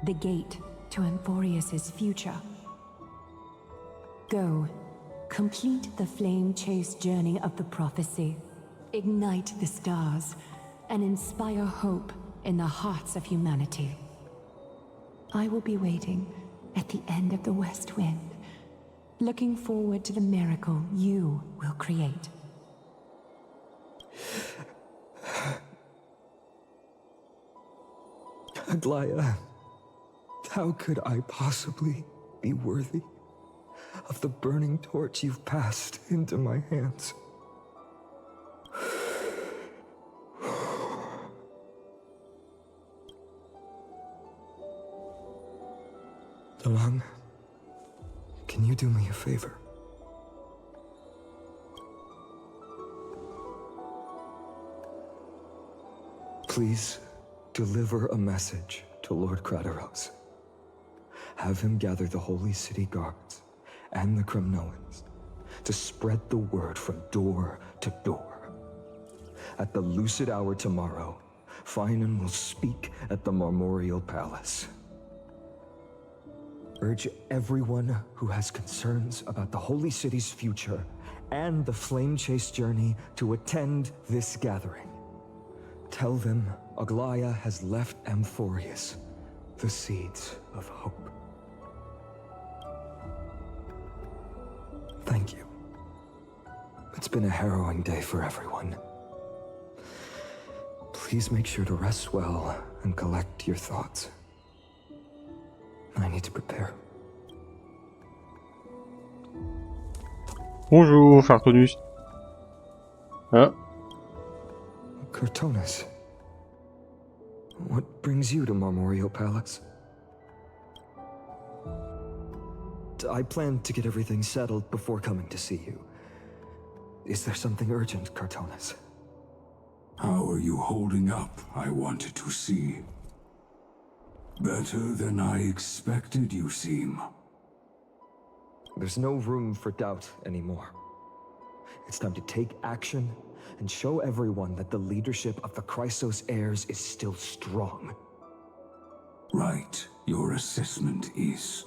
the gate to Amphorius's future. Go, complete the flame-chased journey of the prophecy, ignite the stars, and inspire hope in the hearts of humanity. I will be waiting at the end of the West Wind, looking forward to the miracle you will create. Aglaya, how could I possibly be worthy of the burning torch you've passed into my hands? Dalang, can you do me a favor? Please deliver a message to Lord Krateros. Have him gather the Holy City guards and the Kremnoans to spread the word from door to door. At the lucid hour tomorrow, Finan will speak at the Marmorial Palace. Urge everyone who has concerns about the Holy City's future and the Flame Chase journey to attend this gathering. Tell them Aglaya has left Amphorius the seeds of hope. Thank you. It's been a harrowing day for everyone. Please make sure to rest well and collect your thoughts. I need to prepare. Bonjour, Chartronus. Ah. Cortonus. What brings you to Marmoreal Palace? I planned to get everything settled before coming to see you. Is there something urgent, Cortonus? How are you holding up, I wanted to see. Better than I expected, you seem. There's no room for doubt anymore. It's time to take action and show everyone that the leadership of the Chrysos heirs is still strong. Right, your assessment is.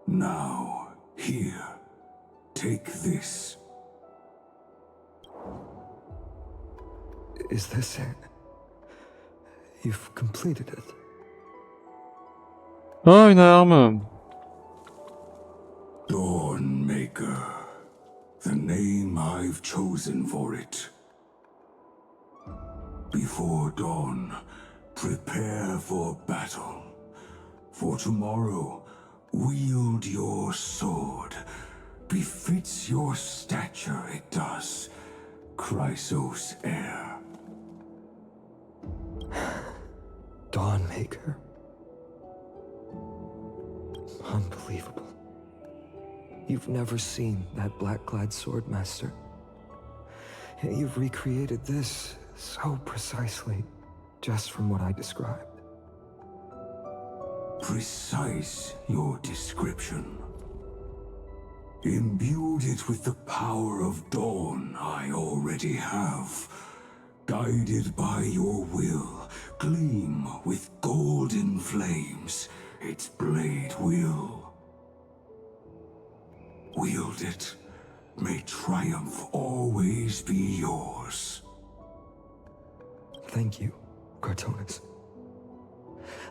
Now, here, take this. Is this it? You've completed it. Ah, une arme. Dawnmaker. The name I've chosen for it. Before dawn, prepare for battle. For tomorrow, wield your sword. Befits your stature, it does. Chrysos heir. Dawnmaker. Unbelievable. You've never seen that black-clad swordmaster. Yet you've recreated this so precisely, just from what I described. Precise, your description. Imbued it with the power of dawn I already have. Guided by your will, gleam with golden flames, its blade will. Wield it, may triumph always be yours. Thank you, Cortonus.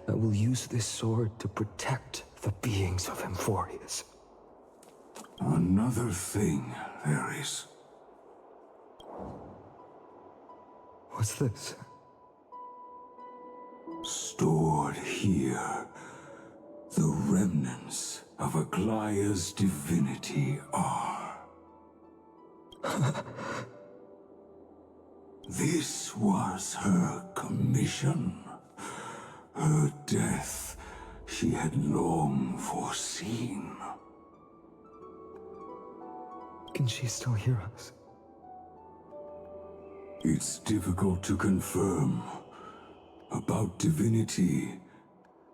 I will use this sword to protect the beings of Emphorius. Another thing there is. What's this? Stored here, the remnants of Aglaya's divinity are. This was her commission. Her death she had long foreseen. Can she still hear us? It's difficult to confirm. About divinity,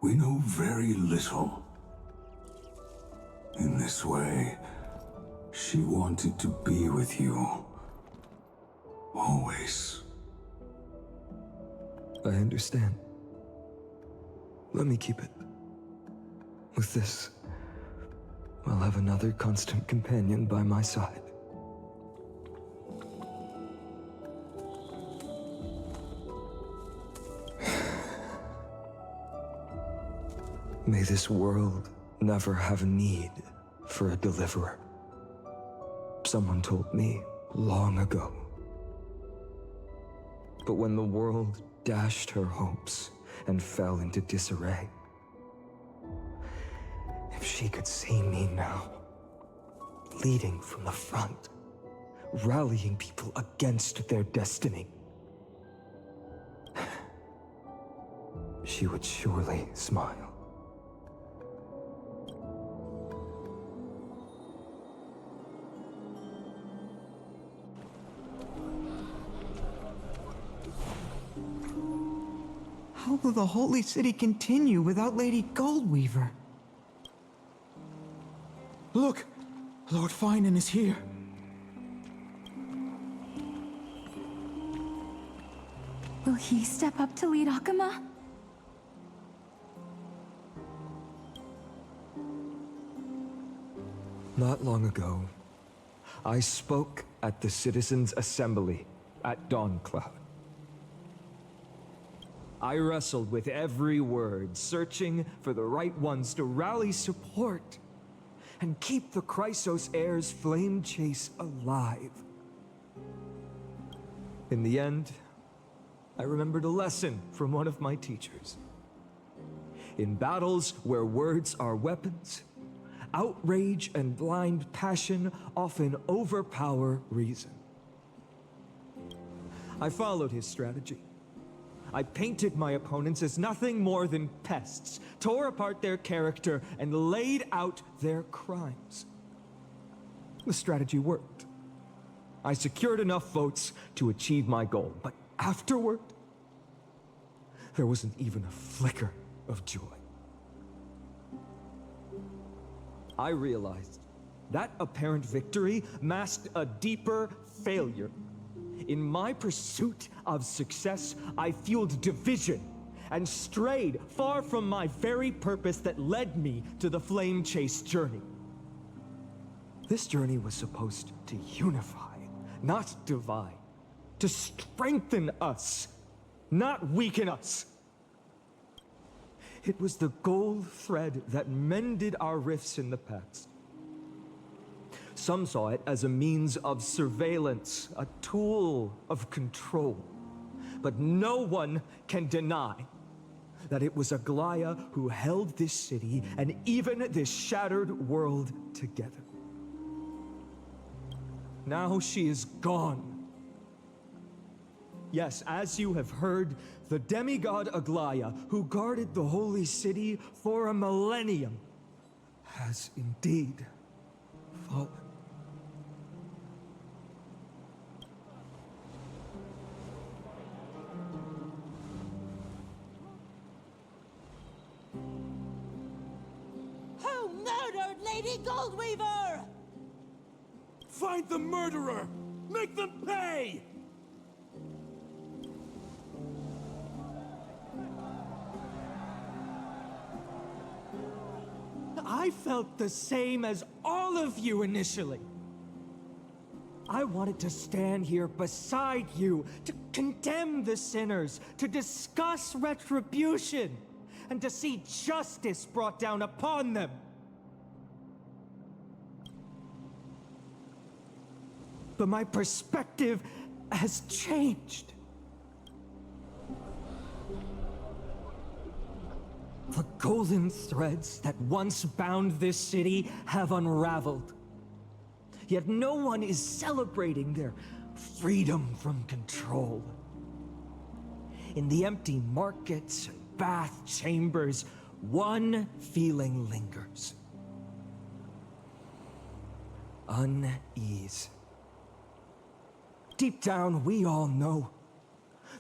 we know very little. In this way, she wanted to be with you. Always. I understand. Let me keep it. With this, I'll have another constant companion by my side. May this world never have a need for a deliverer. Someone told me long ago. But when the world dashed her hopes and fell into disarray, if she could see me now, leading from the front, rallying people against their destiny, she would surely smile. How will the Holy City continue without Lady Goldweaver? Look! Lord Finan is here. Will he step up to lead Akama? Not long ago, I spoke at the Citizens' Assembly at Dawncloud. I wrestled with every word, searching for the right ones to rally support and keep the Chrysos Heir's flame chase alive. In the end, I remembered a lesson from one of my teachers. In battles where words are weapons, outrage and blind passion often overpower reason. I followed his strategy. I painted my opponents as nothing more than pests, tore apart their character, and laid out their crimes. The strategy worked. I secured enough votes to achieve my goal, but afterward, there wasn't even a flicker of joy. I realized that apparent victory masked a deeper failure. In my pursuit of success, I fueled division and strayed far from my very purpose that led me to the flame chase journey. This journey was supposed to unify, not divide, to strengthen us, not weaken us. It was the gold thread that mended our rifts in the past. Some saw it as a means of surveillance, a tool of control. But no one can deny that it was Aglaia who held this city and even this shattered world together. Now she is gone. Yes, as you have heard, the demigod Aglaia, who guarded the holy city for a millennium, has indeed fallen. Who murdered Lady Goldweaver? Find the murderer! Make them pay! I felt the same as all of you initially. I wanted to stand here beside you, to condemn the sinners, to discuss retribution, and to see justice brought down upon them. But my perspective has changed. The golden threads that once bound this city have unraveled. Yet no one is celebrating their freedom from control. In the empty markets and bath chambers, one feeling lingers. Unease. Deep down, we all know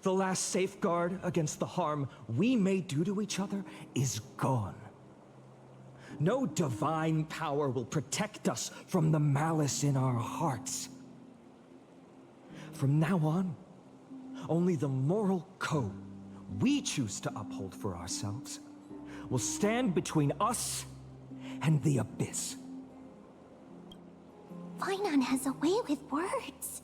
the last safeguard against the harm we may do to each other is gone. No divine power will protect us from the malice in our hearts. From now on, only the moral code we choose to uphold for ourselves will stand between us and the abyss. Finon has a way with words.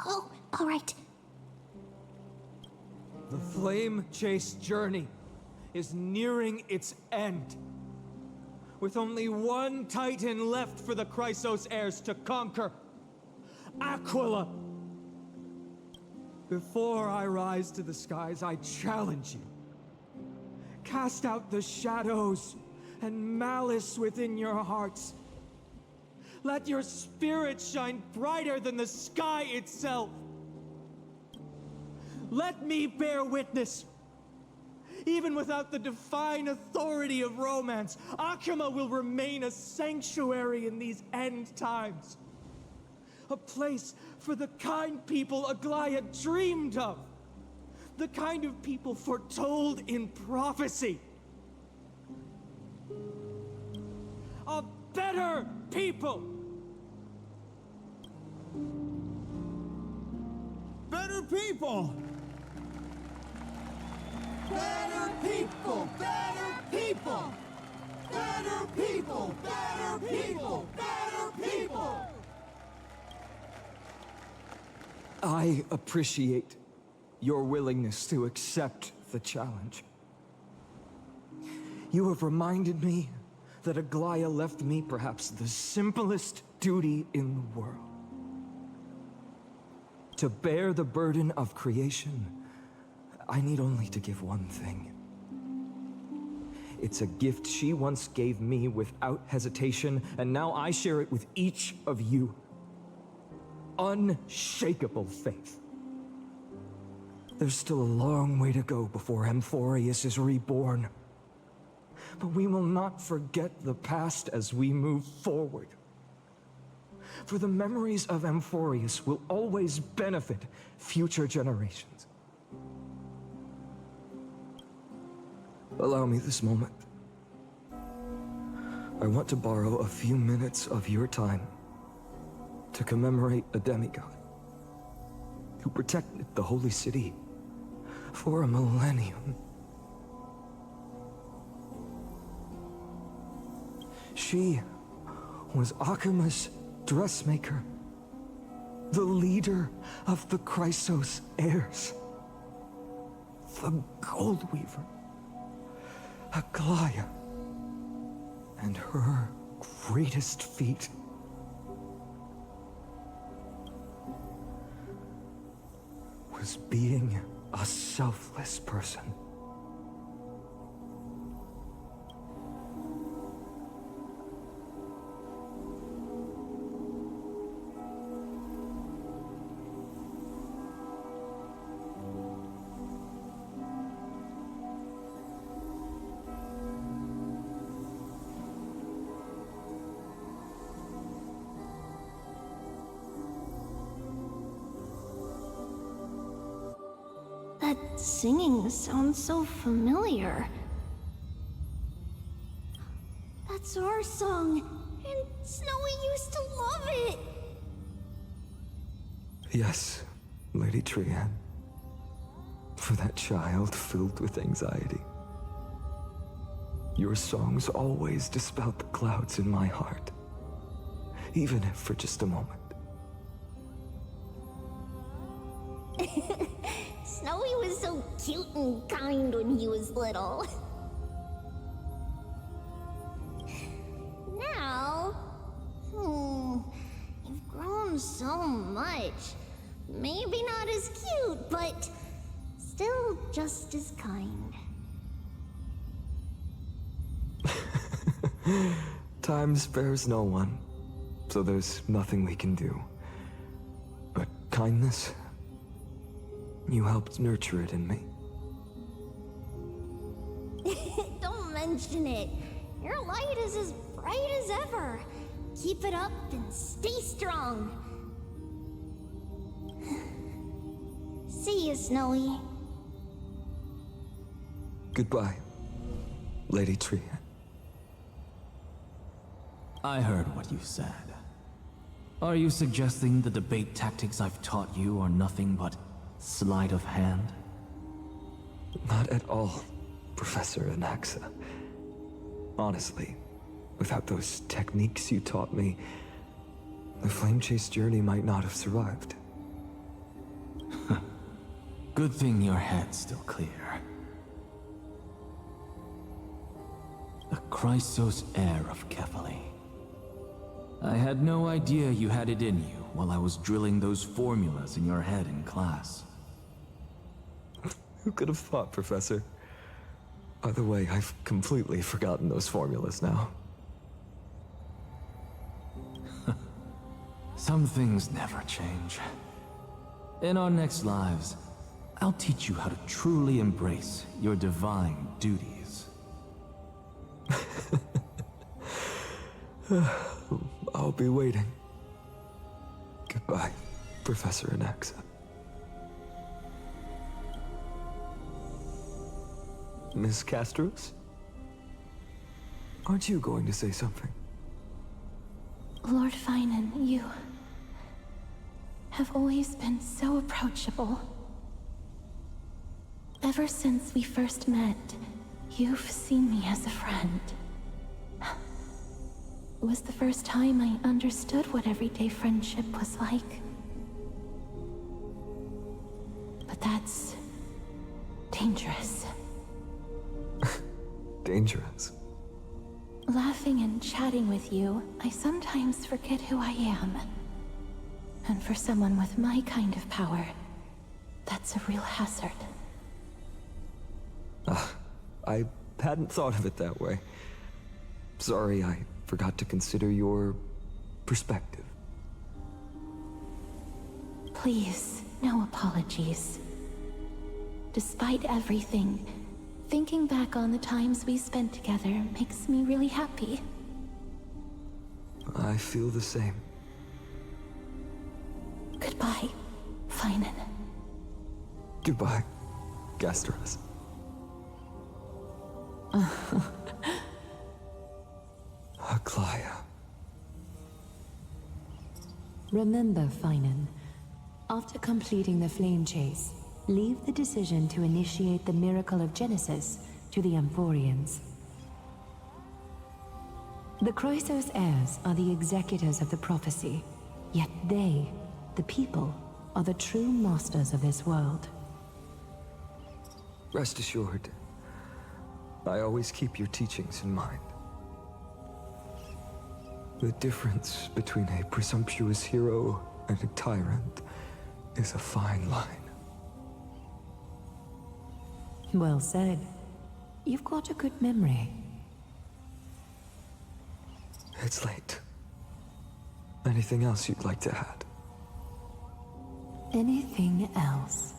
Oh, all right. The flame chase journey is nearing its end. With only one Titan left for the Chrysos heirs to conquer. Aquila! Before I rise to the skies, I challenge you. Cast out the shadows and malice within your hearts. Let your spirit shine brighter than the sky itself. Let me bear witness. Even without the divine authority of romance, Akima will remain a sanctuary in these end times. A place for the kind people Aglaia dreamed of. The kind of people foretold in prophecy. A better people! Better people! Better people! Better people! Better people! Better I appreciate your willingness to accept the challenge. You have reminded me that Aglaya left me perhaps the simplest duty in the world. To bear the burden of creation, I need only to give one thing. It's a gift she once gave me without hesitation, and now I share it with each of you. Unshakable faith. There's still a long way to go before Amphorius is reborn. But we will not forget the past as we move forward. For the memories of Amphorius will always benefit future generations. Allow me this moment. I want to borrow a few minutes of your time to commemorate a demigod who protected the Holy City for a millennium. She was Akima's dressmaker, the leader of the Chrysos heirs, the Gold Weaver, Aglaya, and her greatest feat was being a selfless person. That singing sounds so familiar. That's our song, and Snowy used to love it! Yes, Lady Trian. For that child filled with anxiety. Your songs always dispelled the clouds in my heart, even if for just a moment. Snowy was so cute and kind when he was little. Now, you've grown so much. Maybe not as cute, but still just as kind. Time spares no one, so there's nothing we can do. But kindness, you helped nurture it in me. Don't mention it. Your light is as bright as ever. Keep it up and stay strong. See you, Snowy. Goodbye, Lady Trian. I heard what you said. Are you suggesting the debate tactics I've taught you are nothing but sleight of hand? Not at all, Professor Anaxa. Honestly, without those techniques you taught me, the Flame Chase journey might not have survived. Good thing your head's still clear. The Chrysos heir of Kefali. I had no idea you had it in you while I was drilling those formulas in your head in class. Who could have thought, Professor? By the way, I've completely forgotten those formulas now. Some things never change. In our next lives, I'll teach you how to truly embrace your divine duties. I'll be waiting. Goodbye, Professor Anaxa. Miss Castros? Aren't you going to say something? Lord Finan, you have always been so approachable. Ever since we first met, you've seen me as a friend. It was the first time I understood what everyday friendship was like. That's dangerous. Dangerous? Laughing and chatting with you, I sometimes forget who I am. And for someone with my kind of power, that's a real hazard. I hadn't thought of it that way. Sorry, I forgot to consider your perspective. Please, no apologies. Despite everything, thinking back on the times we spent together makes me really happy. I feel the same. Goodbye, Finan. Goodbye, Gastros. Aglaya. Remember, Finan, after completing the flame chase, leave the decision to initiate the miracle of Genesis to the Amphorians. The Chrysos heirs are the executors of the prophecy, yet they, the people, are the true masters of this world. Rest assured, I always keep your teachings in mind. The difference between a presumptuous hero and a tyrant is a fine line. Well said. You've got a good memory. It's late. Anything else you'd like to add? Anything else?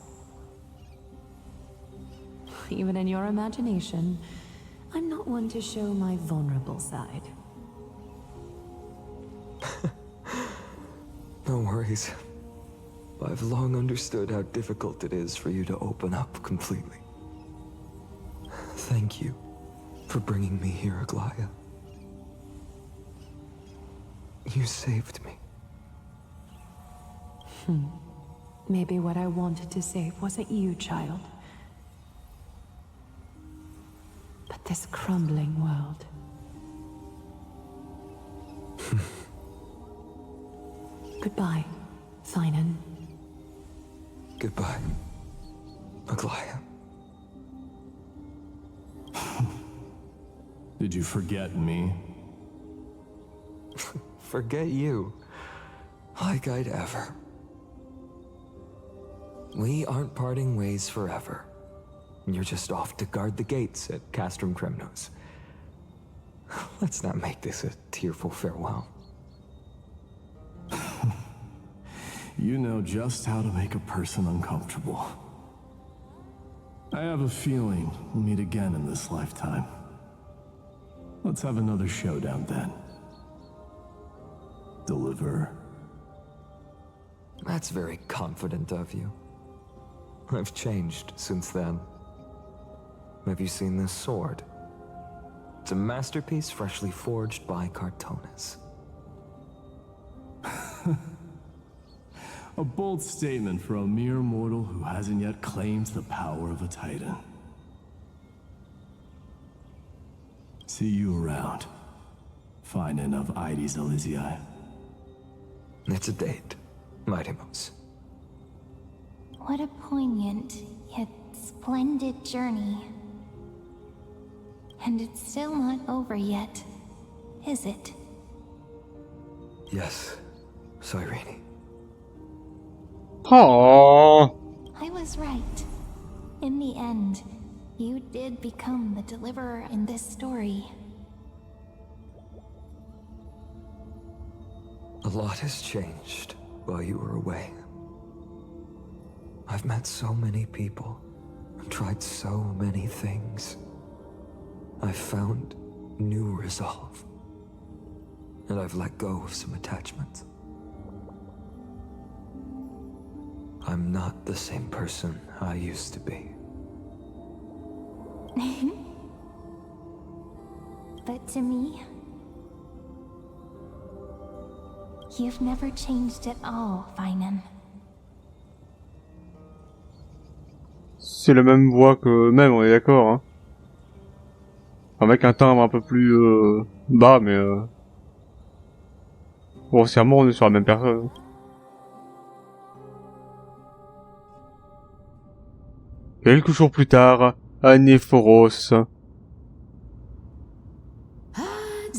Even in your imagination, I'm not one to show my vulnerable side. No worries. I've long understood how difficult it is for you to open up completely. Thank you for bringing me here, Aglaya. You saved me. Maybe what I wanted to save wasn't you, child. But this crumbling world. Goodbye, Finan. Goodbye, Aglaya. Did you forget me? Forget you? Like I'd ever. We aren't parting ways forever. You're just off to guard the gates at Castrum Kremnos. Let's not make this a tearful farewell. You know just how to make a person uncomfortable. I have a feeling we'll meet again in this lifetime. Let's have another showdown then. Deliver. That's very confident of you. I've changed since then. Have you seen this sword? It's a masterpiece freshly forged by Cartonis. A bold statement for a mere mortal who hasn't yet claimed the power of a titan. See you around. Finan of Ides Elysiae. It's a date, Mightimos. What a poignant, yet splendid journey. And it's still not over yet, is it? Yes, Cyrene. Aww. I was right. In the end, you did become the deliverer in this story. A lot has changed while you were away. I've met so many people and tried so many things. I've found new resolve. And I've let go of some attachments. I'm not the same person I used to be. But to me, you've never changed at all, Finan. C'est la même voix que eux-mêmes, on est d'accord, hein. Avec un timbre un peu plus bas, mais grossièrement, on est sur la même personne. Quelques jours plus tard, à Néphoros.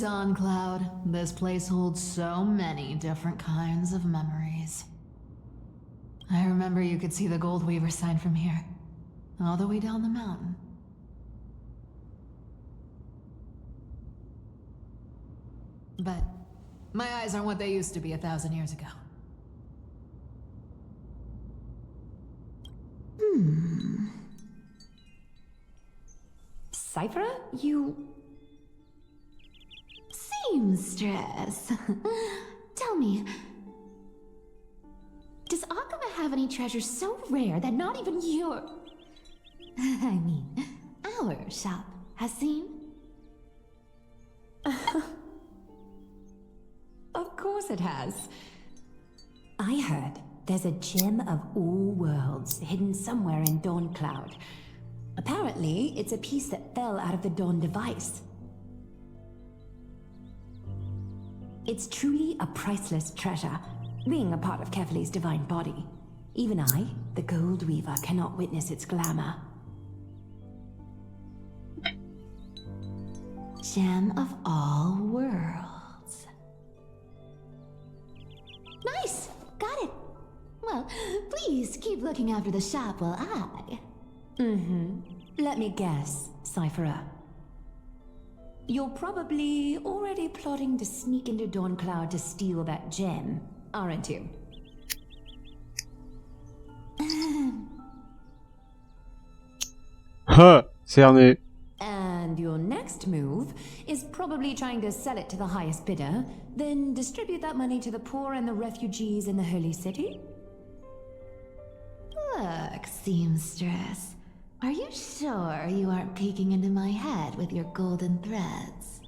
Dawn Cloud, this place holds so many different kinds of memories. I remember you could see the Gold Weaver sign from here, all the way down the mountain. But my eyes aren't what they used to be 1,000 years ago. Cypher, you... Seamstress. Tell me, does Akama have any treasures so rare that not even your... I mean, our shop has seen? Of course it has. I heard there's a gem of all worlds hidden somewhere in Dawn Cloud. Apparently, it's a piece that fell out of the Dawn device. It's truly a priceless treasure, being a part of Kefali's divine body. Even I, the Gold Weaver, cannot witness its glamour. Gem of all worlds. Nice! Got it! Well, please keep looking after the shop while I... Let me guess, Cypherer. You're probably already plotting to sneak into Dawn Cloud to steal that gem, aren't you? Ha! Cerné. And your next move is probably trying to sell it to the highest bidder, then distribute that money to the poor and the refugees in the Holy City? Look, seamstress. Are you sure you aren't peeking into my head with your golden threads?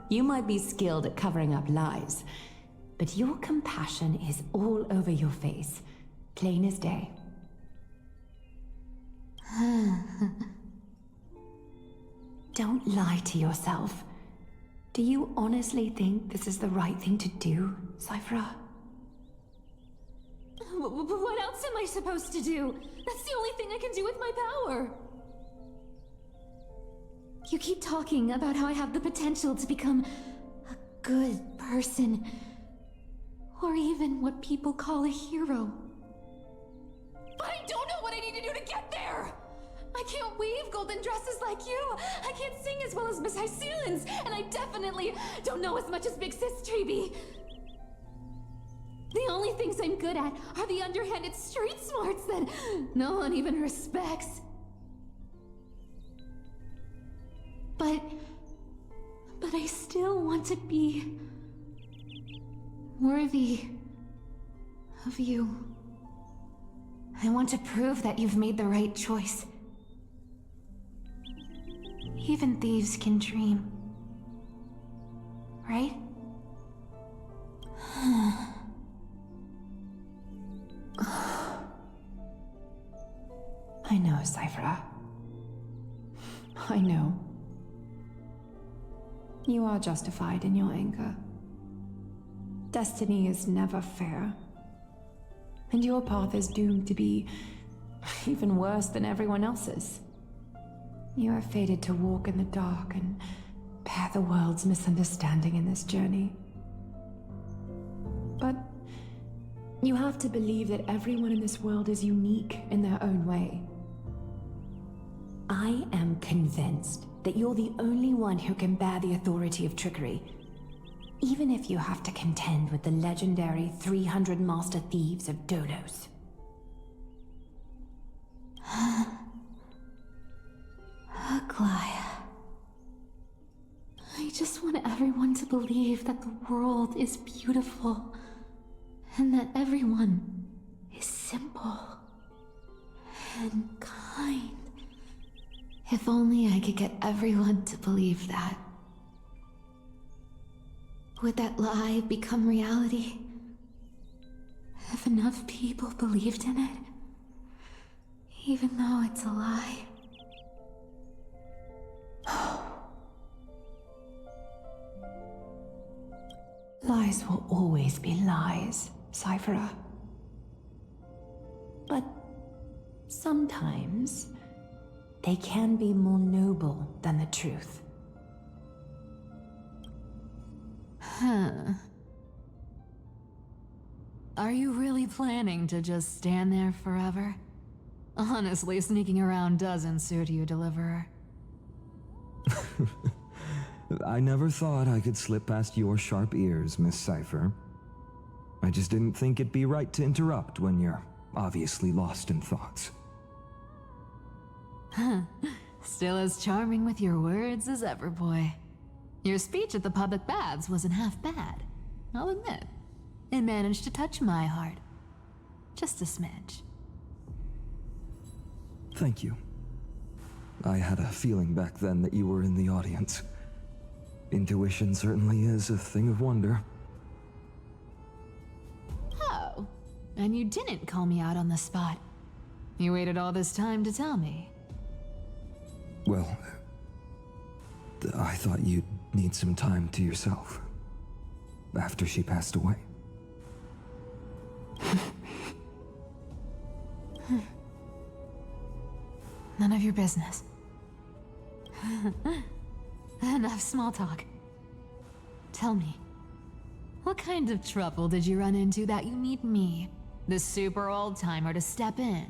You might be skilled at covering up lies, but your compassion is all over your face, plain as day. Don't lie to yourself. Do you honestly think this is the right thing to do, Cypher? What else am I supposed to do? That's the only thing I can do with my power. You keep talking about how I have the potential to become a good person, or even what people call a hero. But I don't know what I need to do to get there! I can't weave golden dresses like you! I can't sing as well as Miss Hyceelins! And I definitely don't know as much as Big Sis Treeby! The only things I'm good at are the underhanded street smarts that no one even respects. But I still want to be worthy of you. I want to prove that you've made the right choice. Even thieves can dream. Right? I know, Cypher. I know. You are justified in your anger. Destiny is never fair. And your path is doomed to be even worse than everyone else's. You are fated to walk in the dark and bear the world's misunderstanding in this journey. But you have to believe that everyone in this world is unique in their own way. I am convinced that you're the only one who can bear the authority of trickery, even if you have to contend with the legendary 300 master thieves of Dolos. Aglaya. I just want everyone to believe that the world is beautiful, and that everyone is simple and kind. If only I could get everyone to believe that. Would that lie become reality? If enough people believed in it, even though it's a lie. Lies will always be lies, Cypher. But sometimes they can be more noble than the truth. Huh. Are you really planning to just stand there forever? Honestly, sneaking around doesn't suit you, Deliverer. I never thought I could slip past your sharp ears, Miss Cypher. I just didn't think it'd be right to interrupt when you're obviously lost in thoughts. Still as charming with your words as ever, boy. Your speech at the public baths wasn't half bad, I'll admit. It managed to touch my heart. Just a smidge. Thank you. I had a feeling back then that you were in the audience. Intuition certainly is a thing of wonder. Oh, and you didn't call me out on the spot. You waited all this time to tell me. Well, I thought you'd need some time to yourself. After she passed away. None of your business. Enough small talk. Tell me, what kind of trouble did you run into that you need me, the super old-timer, to step in?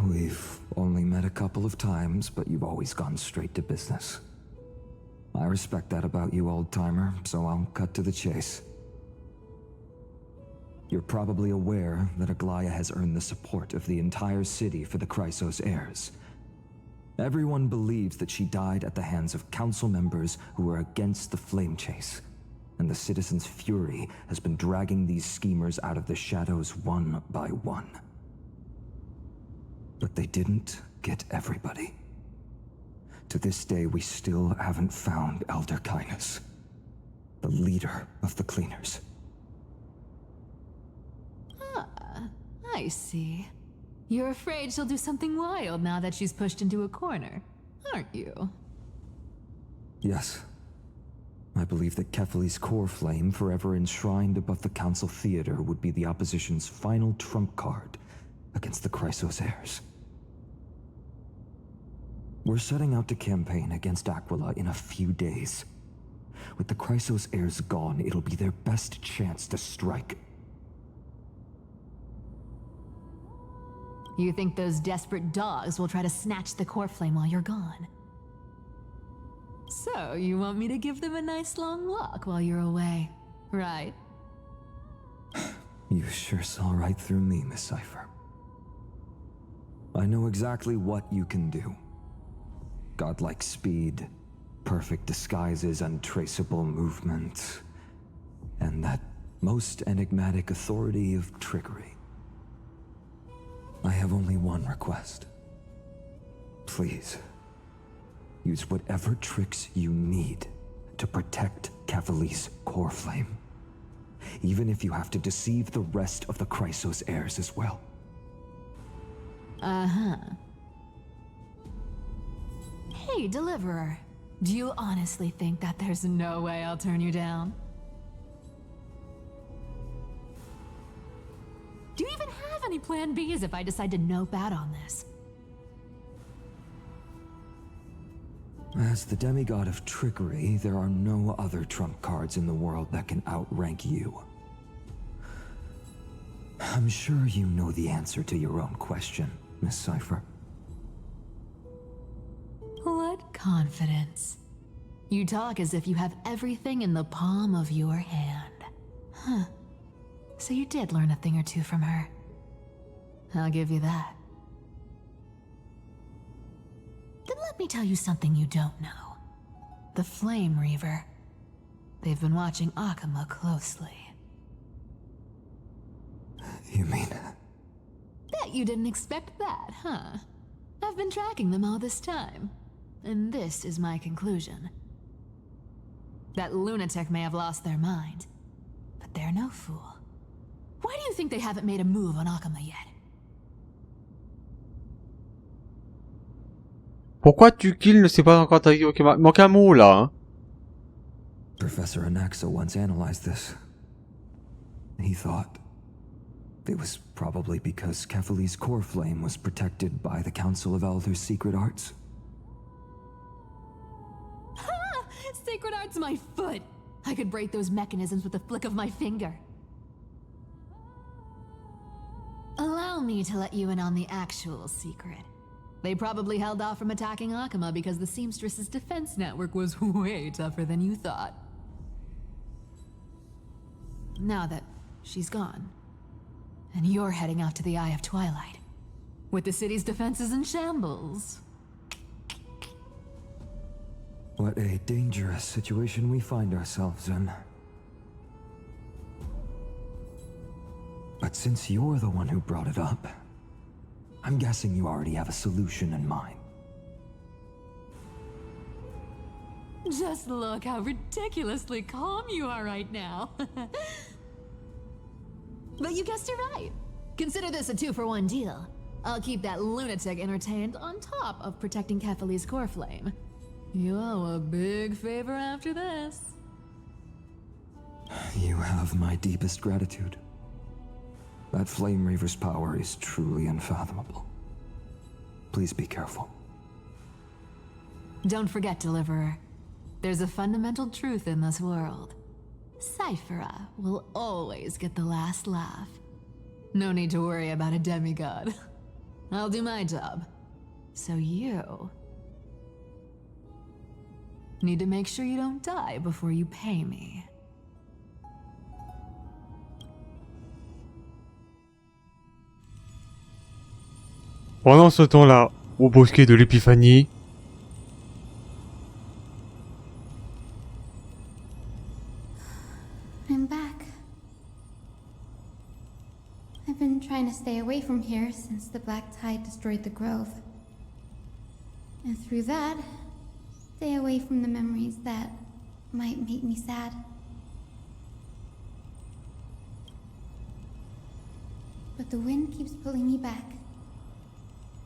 We've only met a couple of times, but you've always gone straight to business. I respect that about you, old-timer, so I'll cut to the chase. You're probably aware that Aglaya has earned the support of the entire city for the Chrysos heirs. Everyone believes that she died at the hands of council members who were against the flame chase, and the citizens' fury has been dragging these schemers out of the shadows one by one. But they didn't get everybody. To this day, we still haven't found Elder Kynus, the leader of the cleaners. I see. You're afraid she'll do something wild now that she's pushed into a corner, aren't you? Yes. I believe that Kefali's core flame, forever enshrined above the council theater, would be the opposition's final trump card against the Chrysos heirs. We're setting out to campaign against Aquila in a few days. With the Chrysos heirs gone, it'll be their best chance to strike. You think those desperate dogs will try to snatch the core flame while you're gone? So, you want me to give them a nice long walk while you're away, right? You sure saw right through me, Miss Cypher. I know exactly what you can do. Godlike speed, perfect disguises, untraceable movement, and that most enigmatic authority of trickery. I have only one request. Please, use whatever tricks you need to protect Kefali's core flame. Even if you have to deceive the rest of the Chrysos heirs as well. Uh-huh. Hey, Deliverer. Do you honestly think that there's no way I'll turn you down? Do you even have any plan Bs if I decide to nope out on this? As the demigod of trickery, there are no other trump cards in the world that can outrank you. I'm sure you know the answer to your own question, Miss Cypher. What confidence. You talk as if you have everything in the palm of your hand. Huh. So you did learn a thing or two from her. I'll give you that. Then let me tell you something you don't know. The Flame Reaver. They've been watching Akama closely. You mean... Bet you didn't expect that, huh? I've been tracking them all this time. And this is my conclusion. That lunatic may have lost their mind, but they're no fool. Why do you think they haven't made a move on Akama yet? Pourquoi tu kills ne s'est pas encore attaqué au Kema? Il manque un mot là. Hein. Professor Anaxa once analyzed this. he thought. It was probably because Kefali's core flame was protected by the Council of Elders' secret arts. Ha! Sacred art's my foot! I could break those mechanisms with the flick of my finger. Allow me to let you in on the actual secret. They probably held off from attacking Akuma because the Seamstress's defense network was way tougher than you thought. Now that she's gone, and you're heading out to the Eye of Twilight, with the city's defenses in shambles. What a dangerous situation we find ourselves in. But since you're the one who brought it up, I'm guessing you already have a solution in mind. Just look how ridiculously calm you are right now. But you guessed it right. Consider this a 2-for-1 deal. I'll keep that lunatic entertained on top of protecting Kefali's core flame. You owe a big favor after this. You have my deepest gratitude. That Flame Reaver's power is truly unfathomable. Please be careful. Don't forget, Deliverer. There's a fundamental truth in this world. Cyphera will always get the last laugh. No need to worry about a demigod. I'll do my job. So you need to make sure you don't die before you pay me. Pendant ce temps-là, au bosquet de l'Épiphanie, I'm back. I've been trying to stay away from here since the Black Tide destroyed the grove. And through that, stay away from the memories that might make me sad. But the wind keeps pulling me back.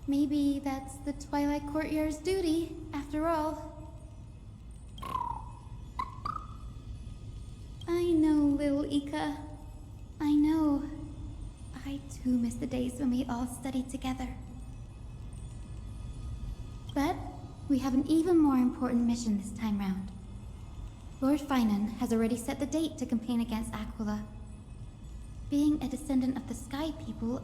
Maybe that's the Twilight Courtyard's duty, after all. I know, little Ika. I know. I too miss the days when we all studied together. But we have an even more important mission this time round. Lord Finan has already set the date to campaign against Aquila. Being a descendant of the Sky People,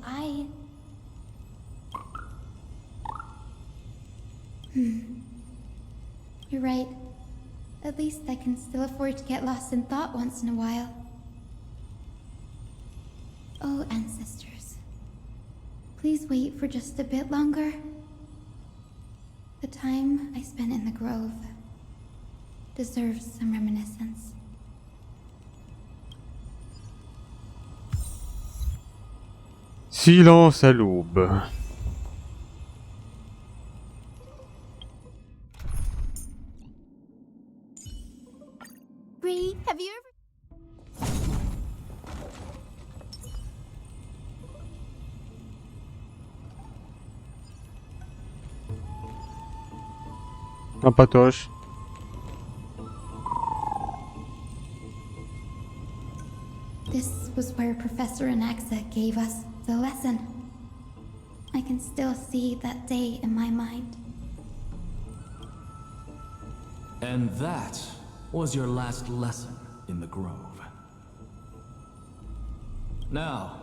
You're right. At least I can still afford to get lost in thought once in a while. Oh, ancestors. Please wait for just a bit longer. The time I spent in the grove deserves some reminiscence. silence à l'aube. Bree, have you ever... Un patoche. This was where Professor Anaxa gave us the lesson. I can still see that day in my mind. And that was your last lesson in the Grove. Now,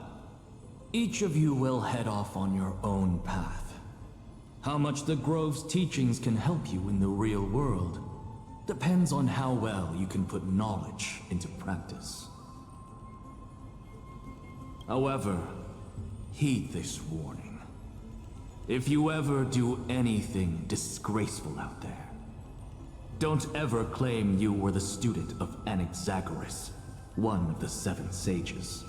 each of you will head off on your own path. How much the Grove's teachings can help you in the real world depends on how well you can put knowledge into practice. However, heed this warning. If you ever do anything disgraceful out there, don't ever claim you were the student of Anaxagoras, one of the 7 sages.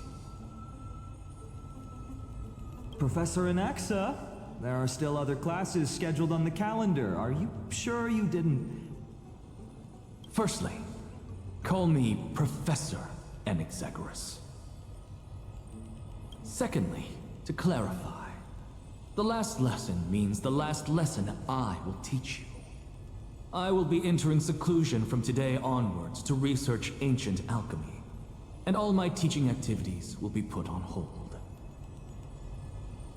Professor Anaxa, there are still other classes scheduled on the calendar. Are you sure you didn't... Firstly, call me Professor Anaxagoras. Secondly, to clarify, the last lesson means the last lesson I will teach you. I will be entering seclusion from today onwards to research ancient alchemy. and all my teaching activities will be put on hold.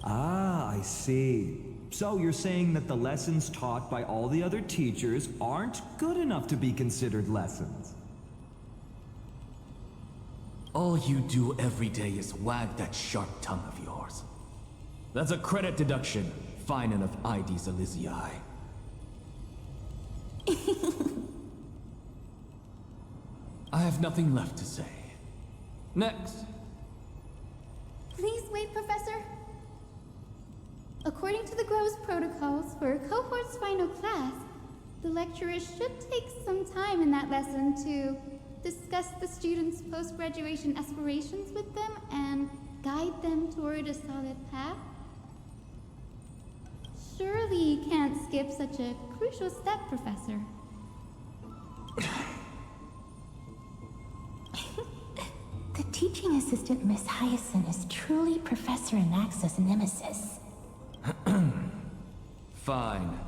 Ah, I see. So you're saying that the lessons taught by all the other teachers aren't good enough to be considered lessons? All you do every day is wag that sharp tongue of yours. That's a credit deduction, fine of IDs Elysiae. I have nothing left to say. Next. Please wait, Professor. According to the Grove's protocols for a cohort's final class, the lecturer should take some time in that lesson to discuss the students' post-graduation aspirations with them and guide them toward a solid path. Surely you can't skip such a crucial step, Professor. The teaching assistant, Miss Hyacinth, is truly Professor Anaxa's nemesis. Fine.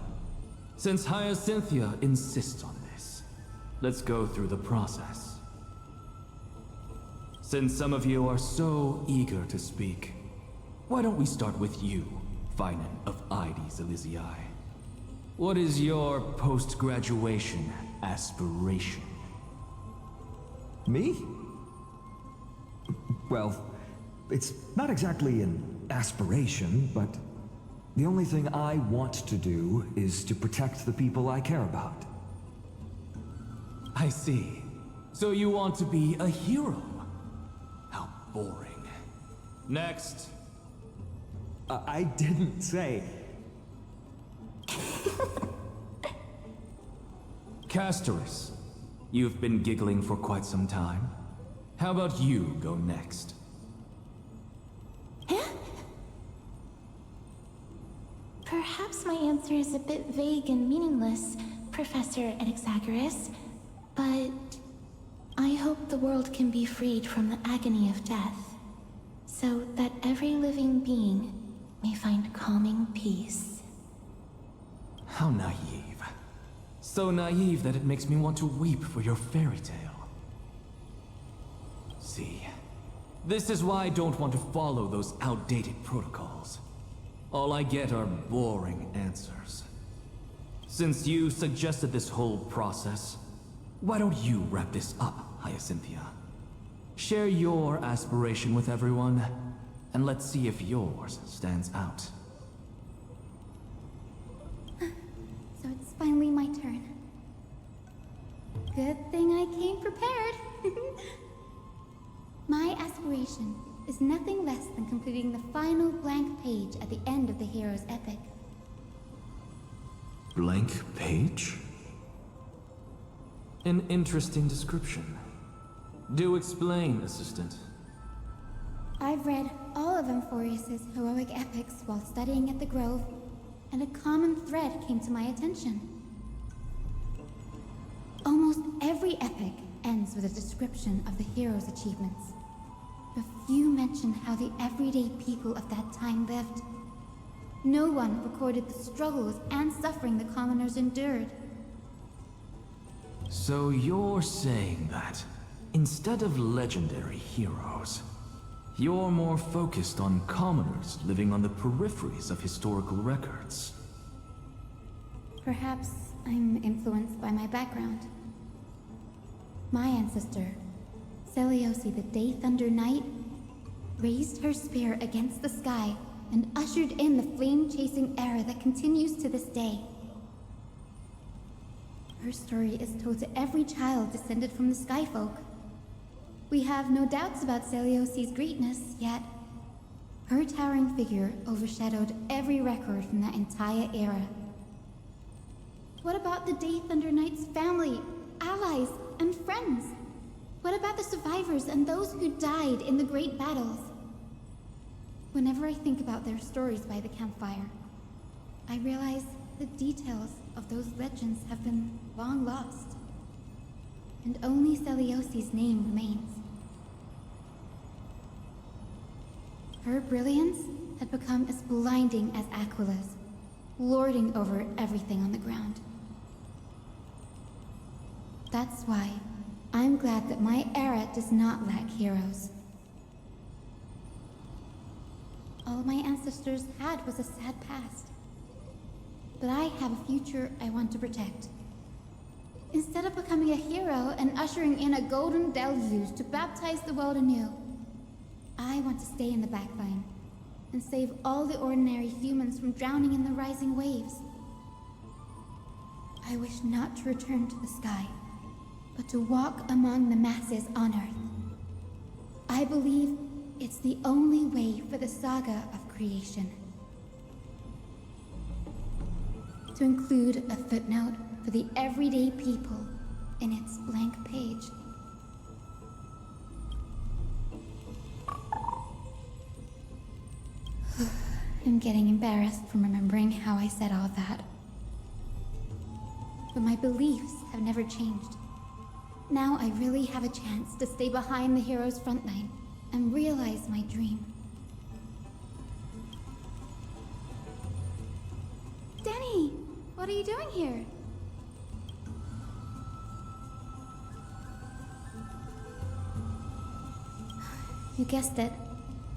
Since Hyacinthia insists on this, let's go through the process. Since some of you are so eager to speak, why don't we start with you, Finan of IDs Elysiae? What is your post-graduation aspiration? Me? Well, it's not exactly an aspiration, but the only thing I want to do is to protect the people I care about. I see. So you want to be a hero? How boring. Next. I didn't say. Castorus, you've been giggling for quite some time. How about you go next? Perhaps my answer is a bit vague and meaningless, Professor Anaxagoras, but I hope the world can be freed from the agony of death, so that every living being may find calming peace. How naive. So naive that it makes me want to weep for your fairy tale. See, this is why I don't want to follow those outdated protocols. All I get are boring answers. Since you suggested this whole process, why don't you wrap this up, Hyacinthia? Share your aspiration with everyone, and let's see if yours stands out. So it's finally my turn. Good thing I came prepared. My aspiration is nothing less than completing the final blank page at the end of the hero's epic. Blank page? An interesting description. Do explain, assistant. I've read all of Amphorius's heroic epics while studying at the Grove, and a common thread came to my attention. Almost every epic ends with a description of the hero's achievements. But few mention how the everyday people of that time lived. No one recorded the struggles and suffering the commoners endured. So you're saying that, instead of legendary heroes, you're more focused on commoners living on the peripheries of historical records. Perhaps I'm influenced by my background. My ancestor, Seliosi the Day Thunder Knight, raised her spear against the sky and ushered in the flame-chasing era that continues to this day. Her story is told to every child descended from the Skyfolk. We have no doubts about Seliosi's greatness, yet her towering figure overshadowed every record from that entire era. What about the Day Thunder Knight's family, allies, and friends? What about the survivors and those who died in the great battles? Whenever I think about their stories by the campfire, I realize the details of those legends have been long lost, and only Seliosi's name remains. Her brilliance had become as blinding as Aquila's, lording over everything on the ground. That's why I'm glad that my era does not lack heroes. All my ancestors had was a sad past. But I have a future I want to protect. Instead of becoming a hero and ushering in a golden deluge to baptize the world anew, I want to stay in the backline and save all the ordinary humans from drowning in the rising waves. I wish not to return to the sky, but to walk among the masses on Earth. I believe it's the only way for the saga of creation. To include a footnote for the everyday people in its blank page. I'm getting embarrassed from remembering how I said all that. But my beliefs have never changed. Now I really have a chance to stay behind the hero's front line and realize my dream. Denny! What are you doing here? You guessed it.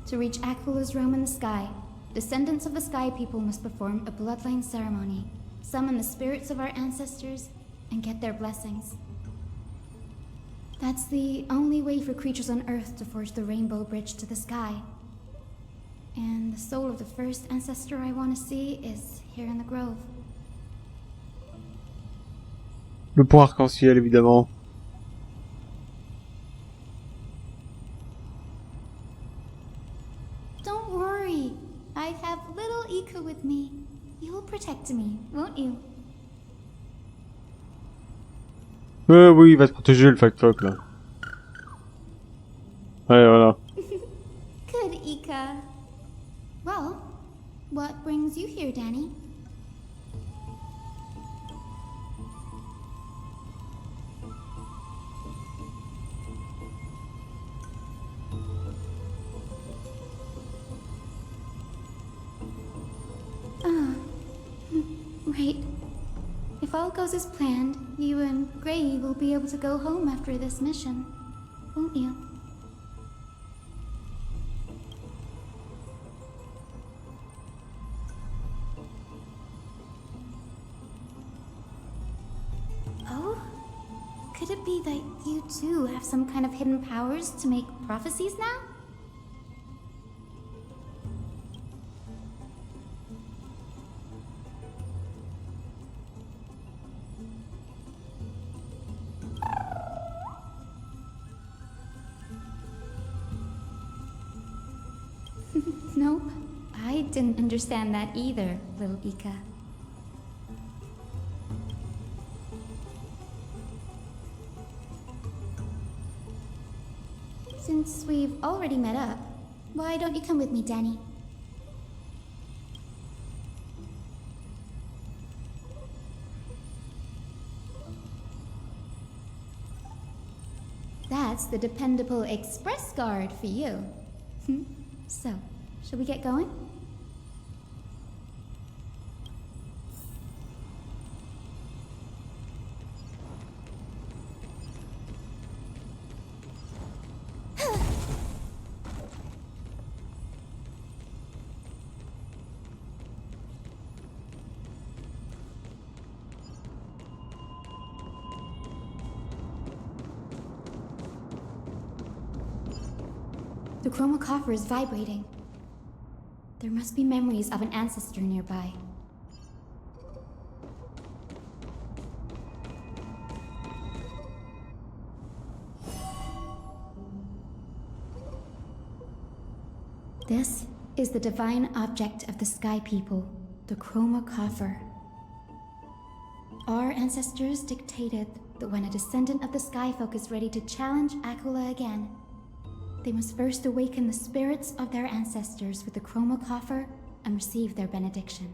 To reach Aquala's realm in the sky, descendants of the Sky People must perform a bloodline ceremony, summon the spirits of our ancestors, and get their blessings. That's the only way for creatures on Earth to forge the rainbow bridge to the sky. And the soul of the first ancestor I want to see is here in the grove. Le pont arc-en-ciel, évidemment. Don't worry. I have little Ika with me. You'll protect me, won't you? Oui, il va te protéger le Factoc là. Ouais, voilà. Good, Ika. Well, what brings you here, Danny? Right. If all goes as planned, you and Gray will be able to go home after this mission, won't you? Oh? Could it be that you too have some kind of hidden powers to make prophecies now? Nope, I didn't understand that either, little Ika. Since we've already met up, why don't you come with me, Danny? That's the dependable express guard for you. So, shall we get going? The chroma coffer is vibrating. There must be memories of an ancestor nearby. This is the divine object of the Sky People, the chroma coffer. Our ancestors dictated that when a descendant of the Sky Folk is ready to challenge Aquila again, they must first awaken the spirits of their ancestors with the chroma coffer and receive their benediction.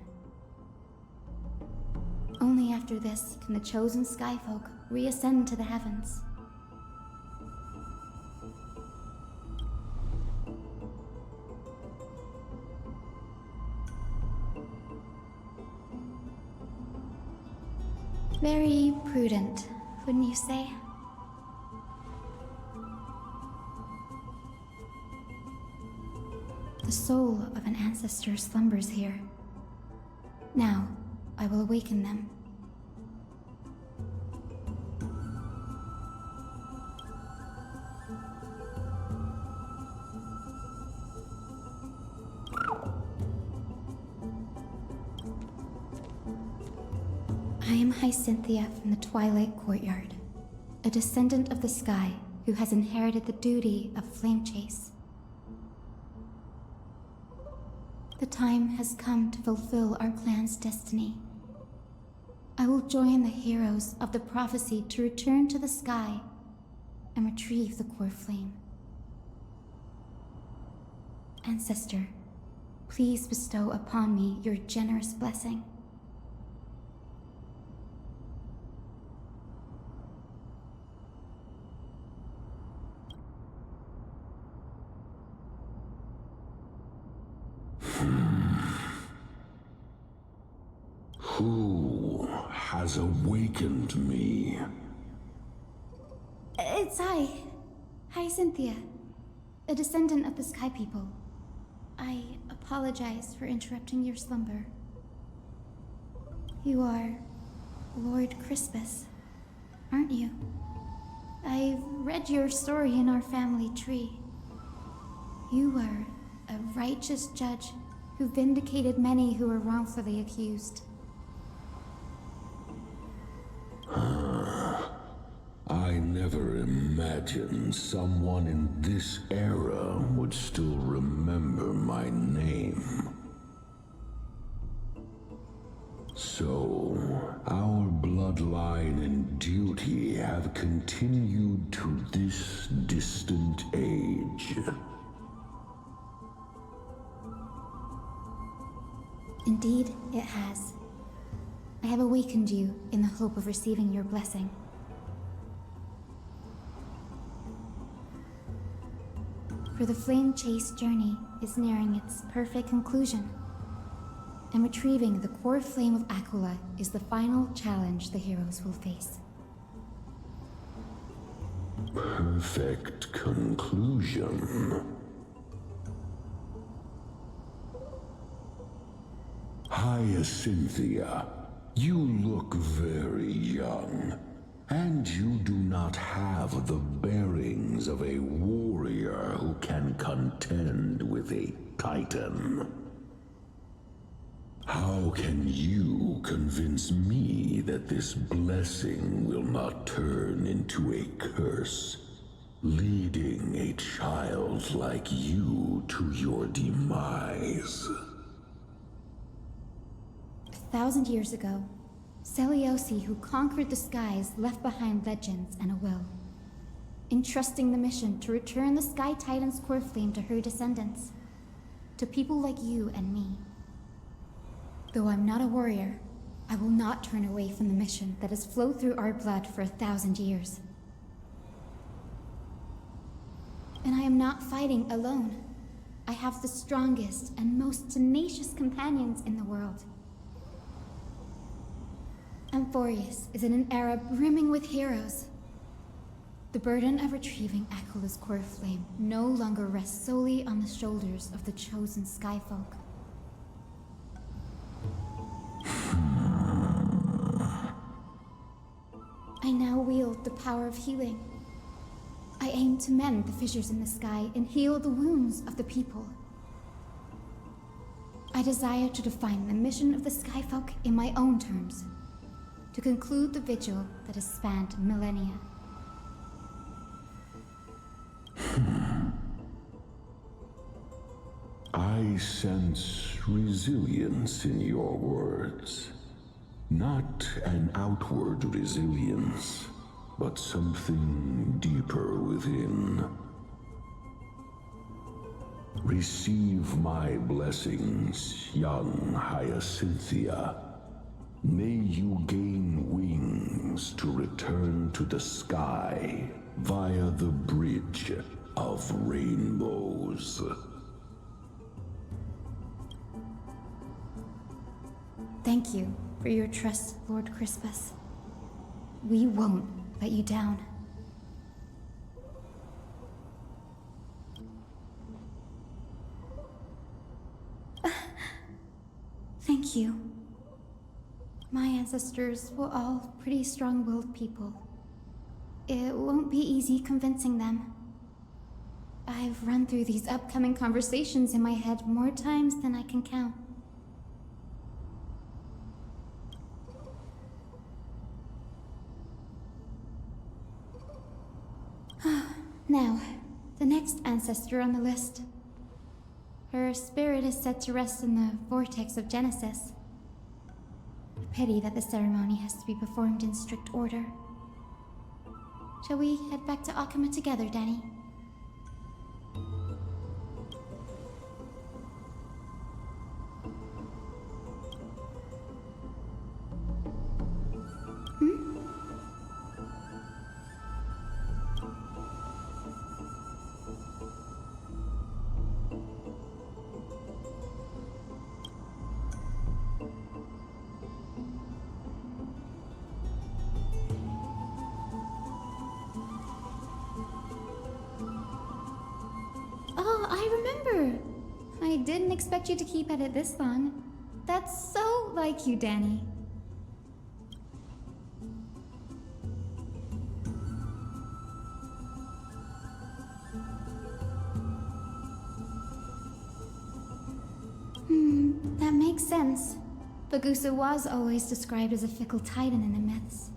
Only after this can the chosen Skyfolk reascend to the heavens. Very prudent, wouldn't you say? The soul of an ancestor slumbers here. Now, I will awaken them. I am Hyacinthia from the Twilight Courtyard, a descendant of the sky who has inherited the duty of flame chase. The time has come to fulfill our clan's destiny. I will join the heroes of the prophecy to return to the sky and retrieve the core flame. Ancestor, please bestow upon me your generous blessing. Who has awakened me? It's I, Hyacinthia, a descendant of the Sky People. I apologize for interrupting your slumber. You are Lord Crispus, aren't you? I've read your story in our family tree. You were a righteous judge who vindicated many who were wrongfully accused. I never imagined someone in this era would still remember my name. So, our bloodline and duty have continued to this distant age. Indeed, it has. I have awakened you in the hope of receiving your blessing. For the flame chase journey is nearing its perfect conclusion, and retrieving the core flame of Aquila is the final challenge the heroes will face. Perfect conclusion. Hyacinthia, you look very young, and you do not have the bearings of a warrior who can contend with a titan. How can you convince me that this blessing will not turn into a curse, leading a child like you to your demise? 1,000 years ago, Seliosi, who conquered the skies, left behind legends and a will, entrusting the mission to return the Sky Titan's core flame to her descendants, to people like you and me. Though I'm not a warrior, I will not turn away from the mission that has flowed through our blood for 1,000 years. And I am not fighting alone. I have the strongest and most tenacious companions in the world. Amphorius is in an era brimming with heroes. The burden of retrieving Aquila's core flame no longer rests solely on the shoulders of the chosen skyfolk. I now wield the power of healing. I aim to mend the fissures in the sky and heal the wounds of the people. I desire to define the mission of the skyfolk in my own terms, to conclude the vigil that has spanned millennia. I sense resilience in your words. Not an outward resilience, but something deeper within. Receive my blessings, young Hyacinthia. May you gain wings to return to the sky via the bridge of rainbows. Thank you for your trust, Lord Crispus. We won't let you down. Thank you. My ancestors were all pretty strong-willed people. It won't be easy convincing them. I've run through these upcoming conversations in my head more times than I can count. Now, the next ancestor on the list. Her spirit is set to rest in the vortex of Genesis. A pity that the ceremony has to be performed in strict order. Shall we head back to Akama together, Danny? I didn't expect you to keep at it this long. That's so like you, Danny. That makes sense. Bagusa was always described as a fickle titan in the myths.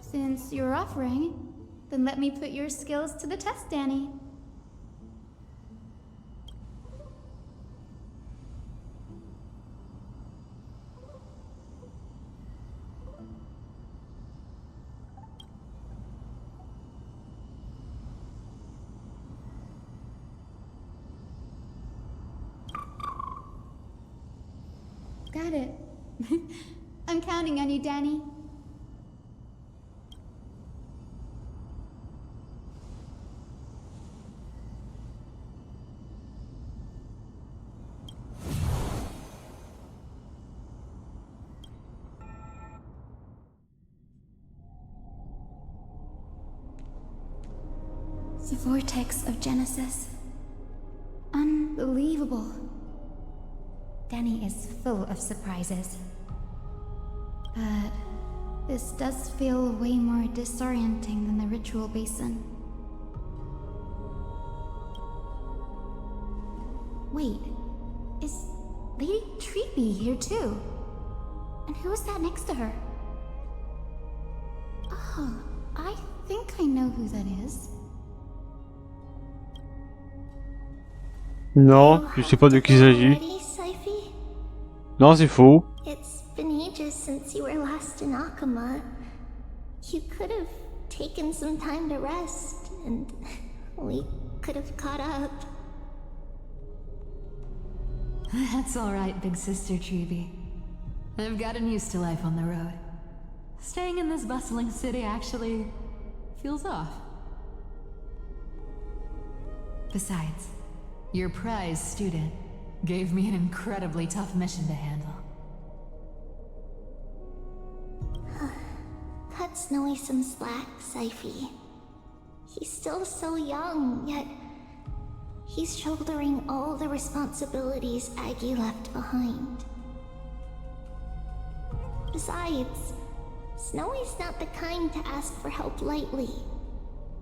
Since you're offering, then let me put your skills to the test, Danny. Got it. I'm counting on you, Danny. The vortex of Genesis. Unbelievable. Danny is full of surprises. But this does feel way more disorienting than the ritual basin. Wait, is Lady Treepy here too? And who is that next to her? Oh, I think I know who that is. Non, je sais pas de qui il s'agit. Non, c'est faux. It's been ages since you were last in Akama. You could have taken some time to rest, and we could have caught up. That's alright, big sister Treeby. I've gotten used to life on the road. Staying in this bustling city actually feels off. Besides, your prize student gave me an incredibly tough mission to handle. Cut Snowy some slack, Syphie. He's still so young, yet he's shouldering all the responsibilities Aggie left behind. Besides, Snowy's not the kind to ask for help lightly.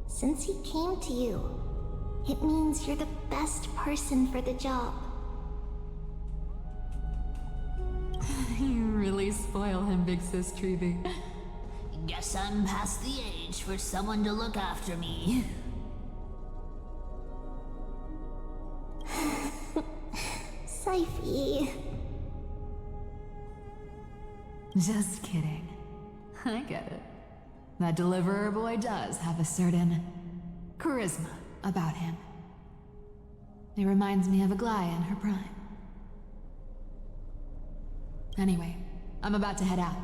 Since he came to you, it means you're the best person for the job. You really spoil him, big sis Treeby. Guess I'm past the age for someone to look after me. Syphie. Just kidding. I get it. That deliverer boy does have a certain charisma about him. It reminds me of Aglaia in her prime. Anyway, I'm about to head out.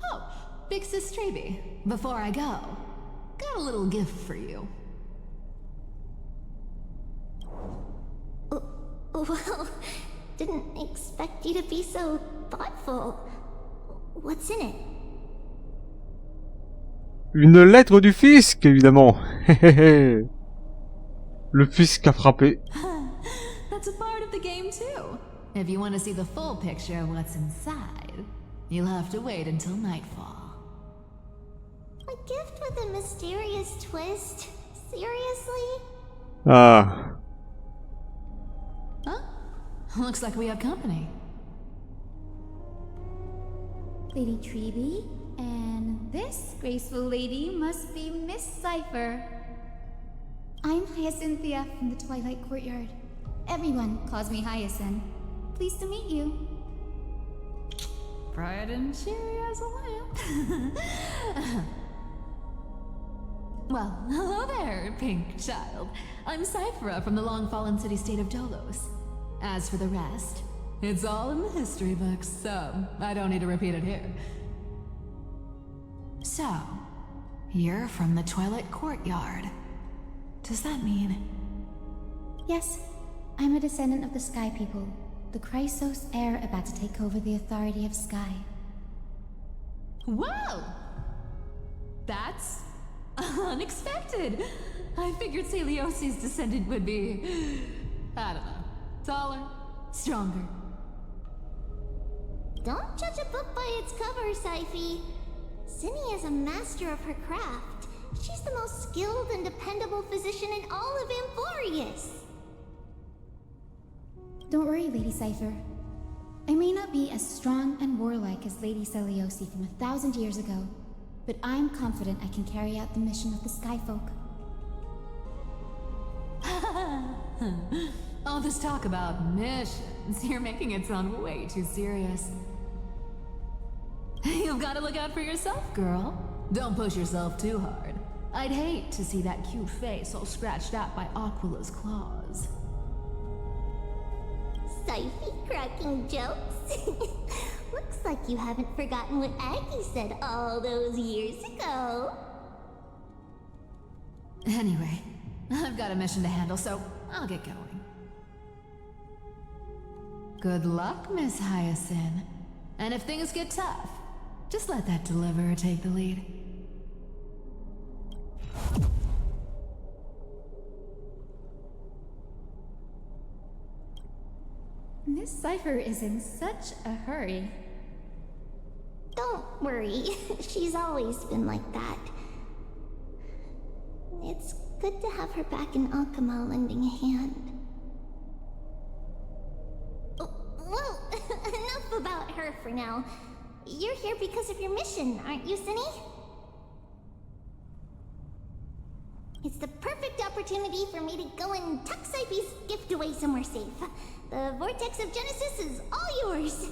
Oh, big sis Treeby, before I go, got a little gift for you. Well, didn't expect you to be so thoughtful. What's in it? Une lettre du fisc, évidemment. Le fisc a frappé. That's a part of the game too. If you want to see the full picture of what's inside, you'll have to wait until nightfall. A gift with a mysterious twist? Seriously? Ah. Huh? Looks like we have company. Lady Treby, and this graceful lady must be Miss Cypher. I'm Hyacinthia from the Twilight Courtyard. Everyone calls me Hyacinth. Pleased to meet you. Bright and cheery as a lamp. Well, hello there, pink child. I'm Cyphera from the long-fallen city-state of Dolos. As for the rest, it's all in the history books, so I don't need to repeat it here. So, you're from the Twilight Courtyard. Does that mean... Yes, I'm a descendant of the Sky People, the Chrysos heir about to take over the authority of Sky. Whoa! That's unexpected. I figured Celiosi's descendant would be, I don't know, taller, stronger. Don't judge a book by its cover, Syphe. Cinny is a master of her craft. She's the most skilled and dependable physician in all of Amphorius. Don't worry, Lady Cypher. I may not be as strong and warlike as Lady Celiosi from 1,000 years ago, but I'm confident I can carry out the mission of the Skyfolk. All this talk about missions, you're making it sound way too serious. You've got to look out for yourself, girl. Don't push yourself too hard. I'd hate to see that cute face all scratched out by Aquila's claws. Syphe cracking jokes? Looks like you haven't forgotten what Aggie said all those years ago. Anyway, I've got a mission to handle, so I'll get going. Good luck, Miss Hyacinth. And if things get tough, just let that deliverer take the lead. Miss Cypher is in such a hurry. Don't worry, she's always been like that. It's good to have her back in Akama lending a hand. Well, enough about her for now. You're here because of your mission, aren't you, Cinny? It's the perfect opportunity for me to go and tuck Syphe's gift away somewhere safe. The Vortex of Genesis is all yours.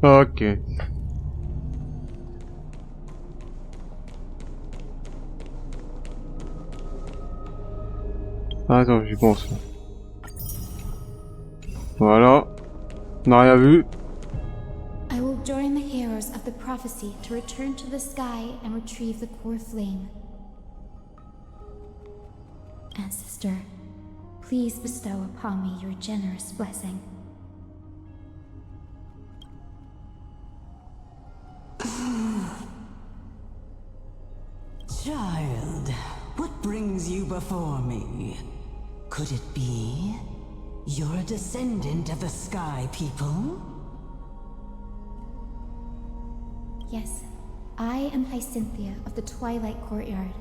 Ok. Attends, j'y pense. Voilà. On n'a rien vu. I will join the heroes of the prophecy to return to the sky and retrieve the core flame. Ancestor, please bestow upon me your generous blessing. Child, what brings you before me? Could it be you're a descendant of the Sky People? Yes, I am Hyacinthia of the Twilight Courtyard,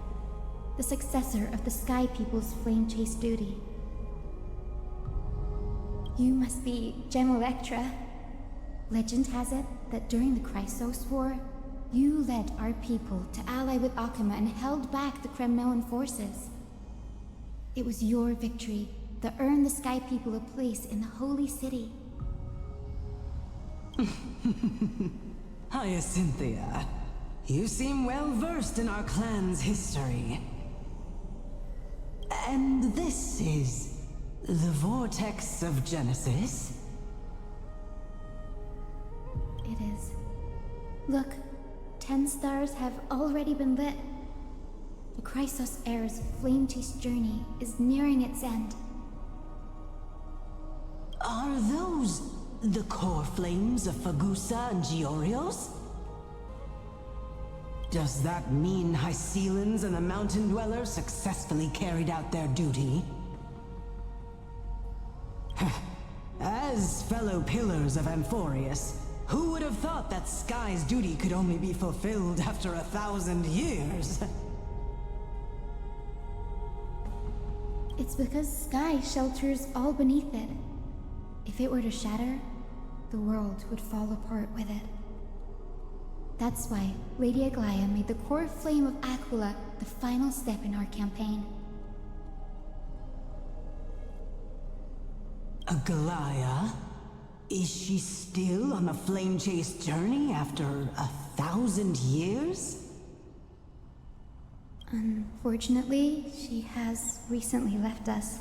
the successor of the Sky People's flame chase duty. You must be Gem Electra. Legend has it that during the Chrysos War, you led our people to ally with Akama and held back the Kremnoan forces. It was your victory that earned the Sky People a place in the Holy City. Hyacinthia, you seem well versed in our clan's history. And this is the Vortex of Genesis? It is. Look, 10 stars have already been lit. The Chrysos heir's flame chase journey is nearing its end. Are those the core flames of Fagusa and Giorios? Does that mean Hycealans and the Mountain Dwellers successfully carried out their duty? As fellow pillars of Amphorius, who would have thought that Sky's duty could only be fulfilled after 1,000 years? It's because Sky shelters all beneath it. If it were to shatter, the world would fall apart with it. That's why Lady Aglaia made the core flame of Aquila the final step in our campaign. Aglaia? Is she still on the flame chase journey after 1,000 years? Unfortunately, she has recently left us.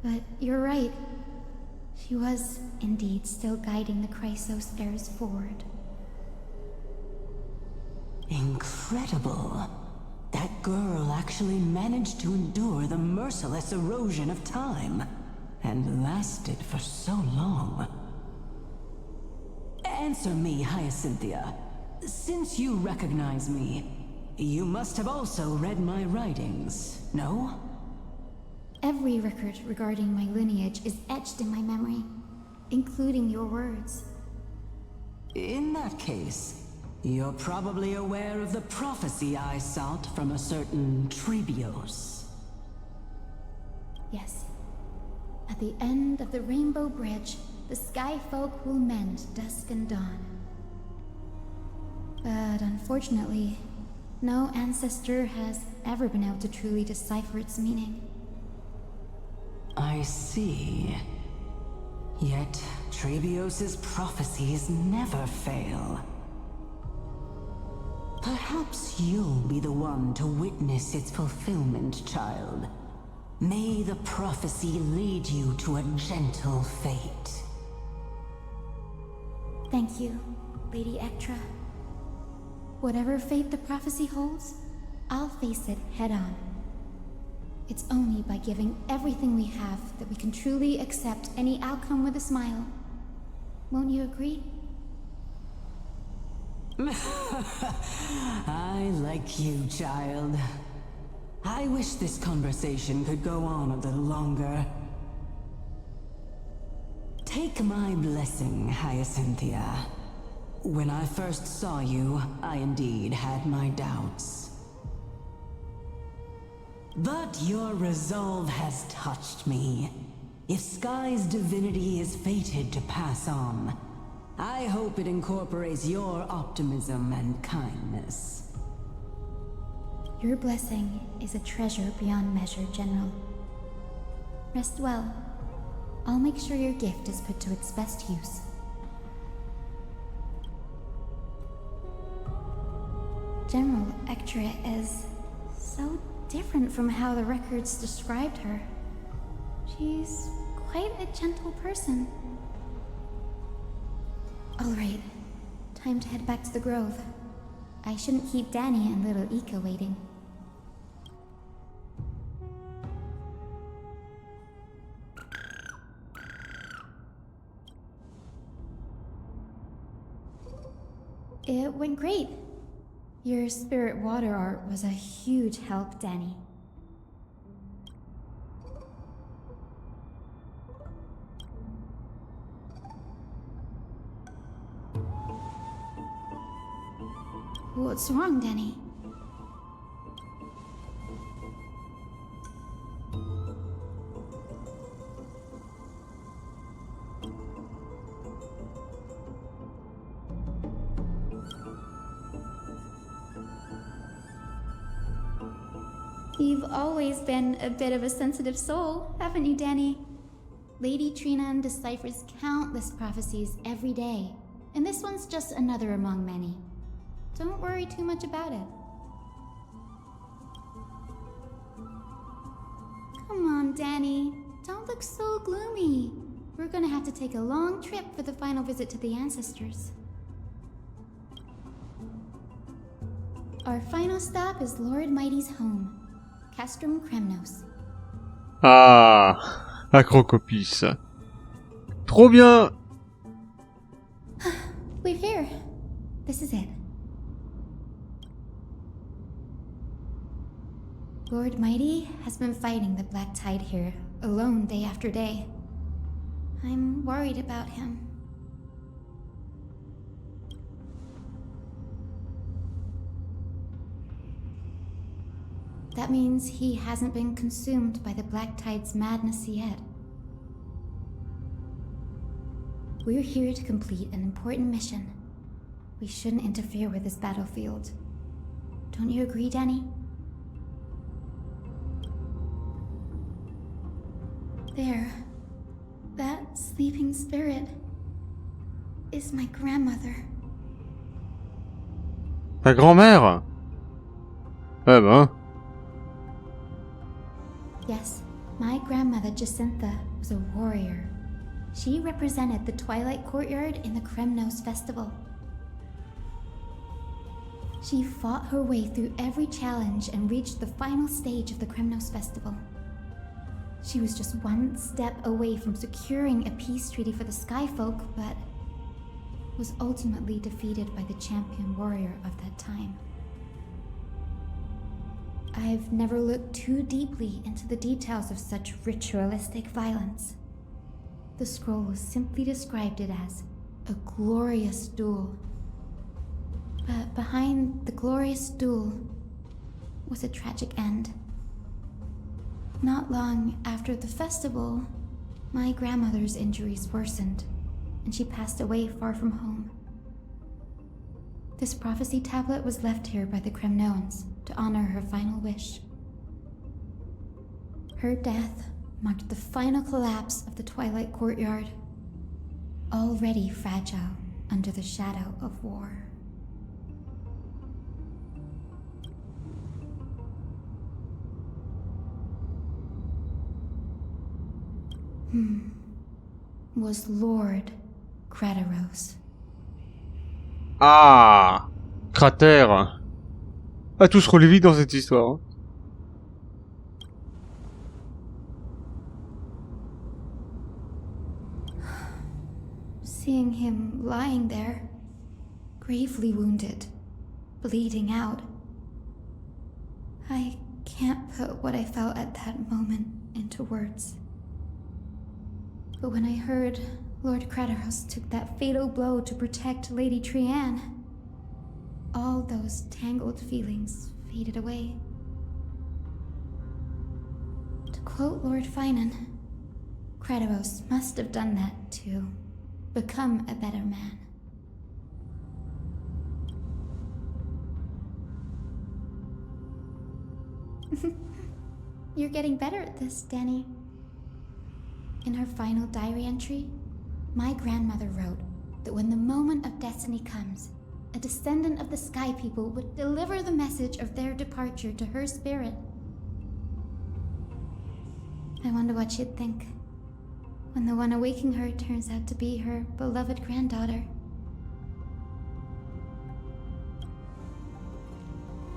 But you're right. She was indeed still guiding the Chrysos heirs forward. Incredible. That girl actually managed to endure the merciless erosion of time, and lasted for so long. Answer me, Hyacinthia. Since you recognize me, you must have also read my writings, no? Every record regarding my lineage is etched in my memory, including your words. In that case, you're probably aware of the prophecy I sought from a certain Trebios. Yes. At the end of the Rainbow Bridge, the Sky Folk will mend dusk and dawn. But unfortunately, no ancestor has ever been able to truly decipher its meaning. I see. Yet, Trebios' prophecies never fail. Perhaps you'll be the one to witness its fulfillment, child. May the prophecy lead you to a gentle fate. Thank you, Lady Ectra. Whatever fate the prophecy holds, I'll face it head-on. It's only by giving everything we have that we can truly accept any outcome with a smile. Won't you agree? I like you, child. I wish this conversation could go on a little longer. Take my blessing, Hyacinthia. When I first saw you, I indeed had my doubts. But your resolve has touched me. If Sky's divinity is fated to pass on, I hope it incorporates your optimism and kindness. Your blessing is a treasure beyond measure, General. Rest well. I'll make sure your gift is put to its best use. General Ectra is so different from how the records described her. She's quite a gentle person. All right, time to head back to the Grove. I shouldn't keep Danny and little Ika waiting. It went great. Your spirit water art was a huge help, Danny. What's wrong, Danny? You've always been a bit of a sensitive soul, haven't you, Danny? Lady Trinan deciphers countless prophecies every day, and this one's just another among many. Don't worry too much about it. Come on, Danny. Don't look so gloomy. We're gonna have to take a long trip for the final visit to the ancestors. Our final stop is Lord Mighty's home, Castrum Kremnos. Ah, Acrocopis. Trop bien. We're here. This is it. Lord Mighty has been fighting the Black Tide here, alone day after day. I'm worried about him. That means he hasn't been consumed by the Black Tide's madness yet. We're here to complete an important mission. We shouldn't interfere with this battlefield. Don't you agree, Danny? There. That sleeping spirit is my grandmother. Ta grand-mère? Eh ben. Yes, my grandmother Jacintha was a warrior. She represented the Twilight Courtyard in the Kremnos Festival. She fought her way through every challenge and reached the final stage of the Kremnos Festival. She was just one step away from securing a peace treaty for the Skyfolk, but was ultimately defeated by the champion warrior of that time. I've never looked too deeply into the details of such ritualistic violence. The scroll simply described it as a glorious duel. But behind the glorious duel was a tragic end. Not long after the festival, my grandmother's injuries worsened, and she passed away far from home. This prophecy tablet was left here by the Kremnoans to honor her final wish. Her death marked the final collapse of the Twilight Courtyard, already fragile under the shadow of war. Was Lord Crateros. Ah, cratère. Ah, tout se relie dans cette histoire. Hein. Seeing him lying there, gravely wounded, bleeding out, I can't put what I felt at that moment into words. But when I heard Lord Crateros took that fatal blow to protect Lady Trianne, all those tangled feelings faded away. To quote Lord Finan, Crateros must have done that to become a better man. You're getting better at this, Danny. In her final diary entry, my grandmother wrote that when the moment of destiny comes, a descendant of the Sky People would deliver the message of their departure to her spirit. I wonder what she'd think when the one awaking her turns out to be her beloved granddaughter.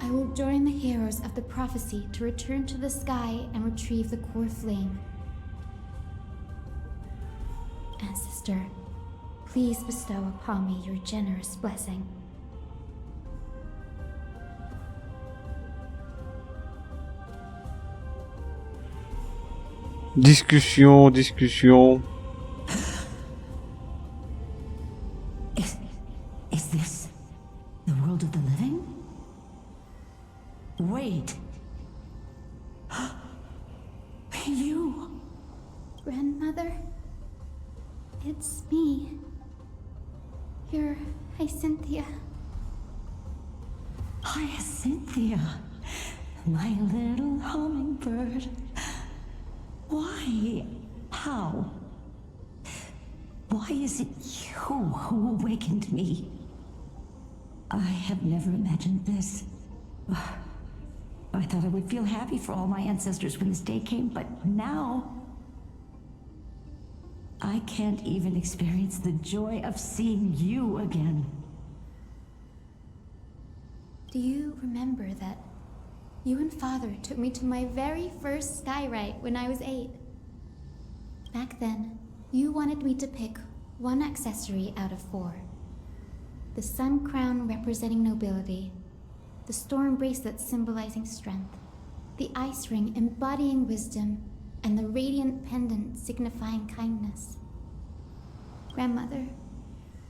I will join the heroes of the prophecy to return to the sky and retrieve the core flame. Ancestor, please bestow upon me your generous blessing. Discussion. Is this the world of the living? Wait. You. Grandmother? It's me. You're Hyacinthia. Hyacinthia, my little hummingbird. Why? How? Why is it you who awakened me? I have never imagined this. I thought I would feel happy for all my ancestors when this day came, but now I can't even experience the joy of seeing you again. Do you remember that you and Father took me to my very first skyride when I was 8? Back then, you wanted me to pick one accessory out of 4. The sun crown representing nobility, the storm bracelet symbolizing strength, the ice ring embodying wisdom, and the radiant pendant signifying kindness. Grandmother,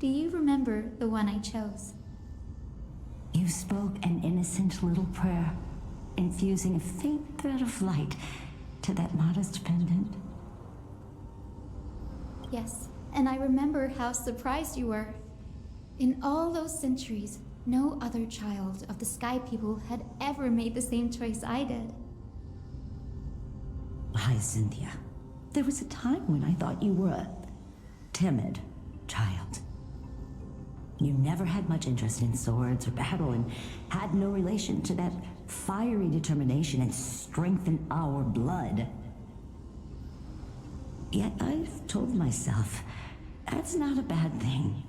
do you remember the one I chose? You spoke an innocent little prayer, infusing a faint thread of light to that modest pendant. Yes, and I remember how surprised you were. In all those centuries, no other child of the Sky People had ever made the same choice I did. Hyacinthia, there was a time when I thought you were a timid child. You never had much interest in swords or battle and had no relation to that fiery determination and strength in our blood. Yet I've told myself, that's not a bad thing.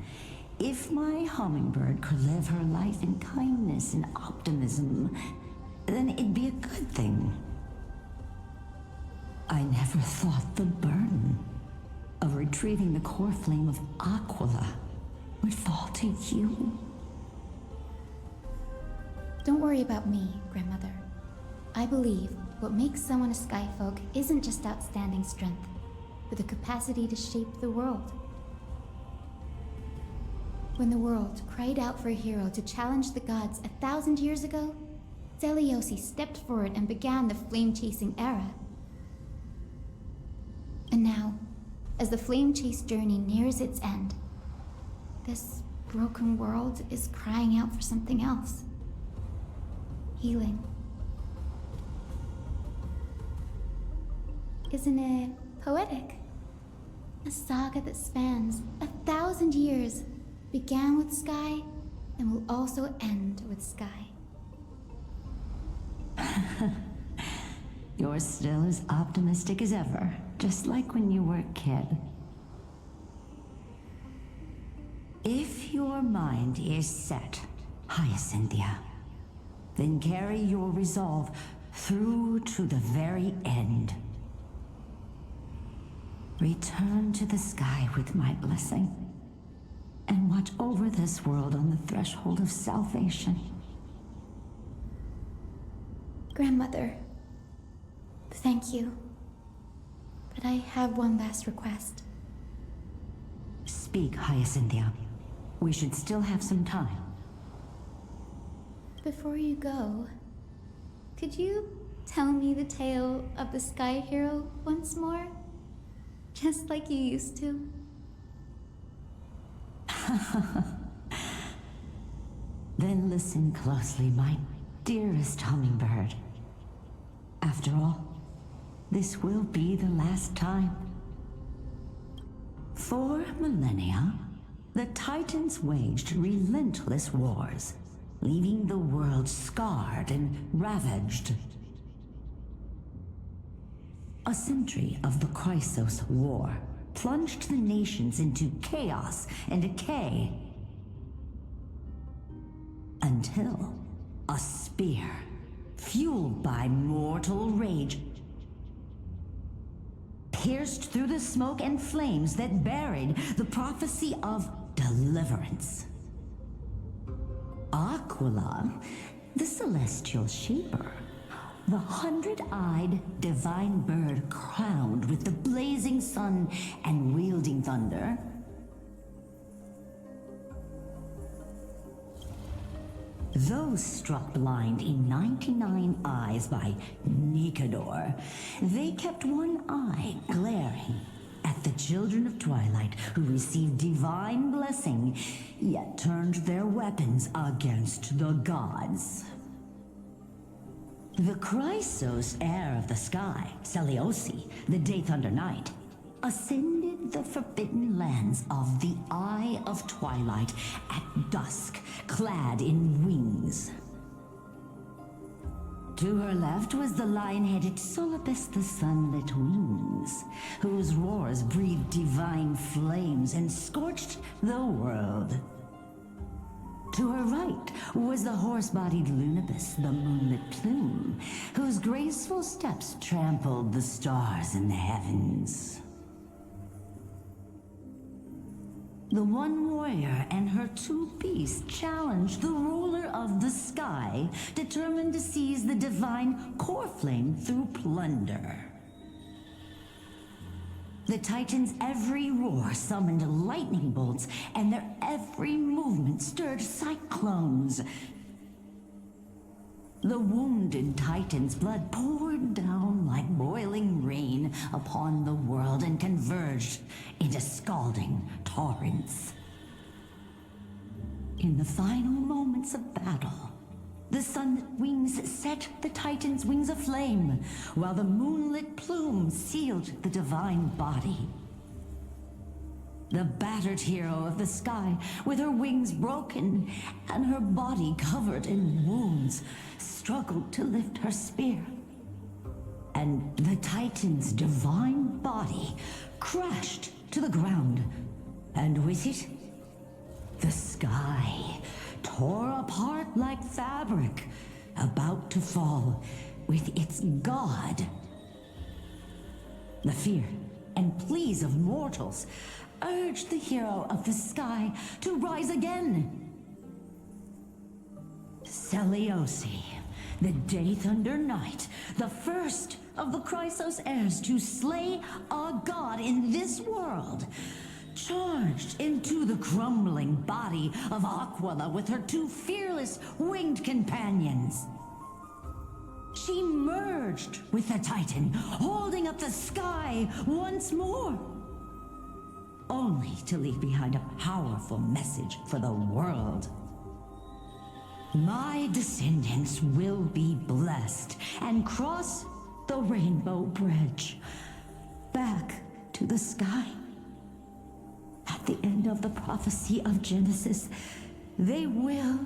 If my hummingbird could live her life in kindness and optimism, then it'd be a good thing. I never thought the burden of retrieving the core flame of Aquila would fall to you. Don't worry about me, Grandmother. I believe what makes someone a Skyfolk isn't just outstanding strength, but the capacity to shape the world. When the world cried out for a hero to challenge the gods 1,000 years ago, Zeliosi stepped forward and began the flame-chasing era. And now, as the flame chase journey nears its end, this broken world is crying out for something else. Healing. Isn't it poetic? A saga that spans 1,000 years, began with Sky, and will also end with Sky. You're still as optimistic as ever, just like when you were a kid. If your mind is set, Hyacinthia, then carry your resolve through to the very end. Return to the sky with my blessing, and watch over this world on the threshold of salvation. Grandmother, thank you. But I have one last request. Speak, Hyacinthia. We should still have some time. Before you go, could you tell me the tale of the Sky Hero once more? Just like you used to? Then listen closely, my dearest hummingbird. After all, this will be the last time. For millennia, the Titans waged relentless wars, leaving the world scarred and ravaged. A century of the Chrysos War plunged the nations into chaos and decay. Until a spear, fueled by mortal rage, pierced through the smoke and flames that buried the prophecy of deliverance. Aquila, the celestial shaper, the 100-eyed divine bird crowned with the blazing sun and wielding thunder, those struck blind in 99 eyes by Nicanor, they kept one eye glaring at the children of Twilight who received divine blessing, yet turned their weapons against the gods. The Chrysos heir of the sky, Seliosi, the Day Thunder Knight, ascended the forbidden lands of the Eye of Twilight at dusk, clad in wings. To her left was the lion-headed Solibus the Sunlit Wings, whose roars breathed divine flames and scorched the world. To her right was the horse-bodied Lunibus, the Moonlit Plume, whose graceful steps trampled the stars in the heavens. The one warrior and her 2 beasts challenged the ruler of the sky, determined to seize the divine core flame through plunder. The Titans' every roar summoned lightning bolts, and their every movement stirred cyclones. The wounded Titan's blood poured down like boiling rain upon the world and converged into scalding torrents. In the final moments of battle, the sunlit wings set the Titan's wings aflame, while the moonlit plume sealed the divine body. The battered hero of the sky, with her wings broken and her body covered in wounds, struggled to lift her spear. And the Titan's divine body crashed to the ground, and with it, the sky tore apart like fabric, about to fall with its god. The fear and pleas of mortals urged the hero of the sky to rise again. Celiosi, the Day Thunder Knight, the first of the Chrysos heirs to slay a god in this world, charged into the crumbling body of Aquila with her 2 fearless winged companions. She merged with the Titan, holding up the sky once more, only to leave behind a powerful message for the world. My descendants will be blessed and cross the Rainbow Bridge back to the sky. At the end of the prophecy of Genesis, they will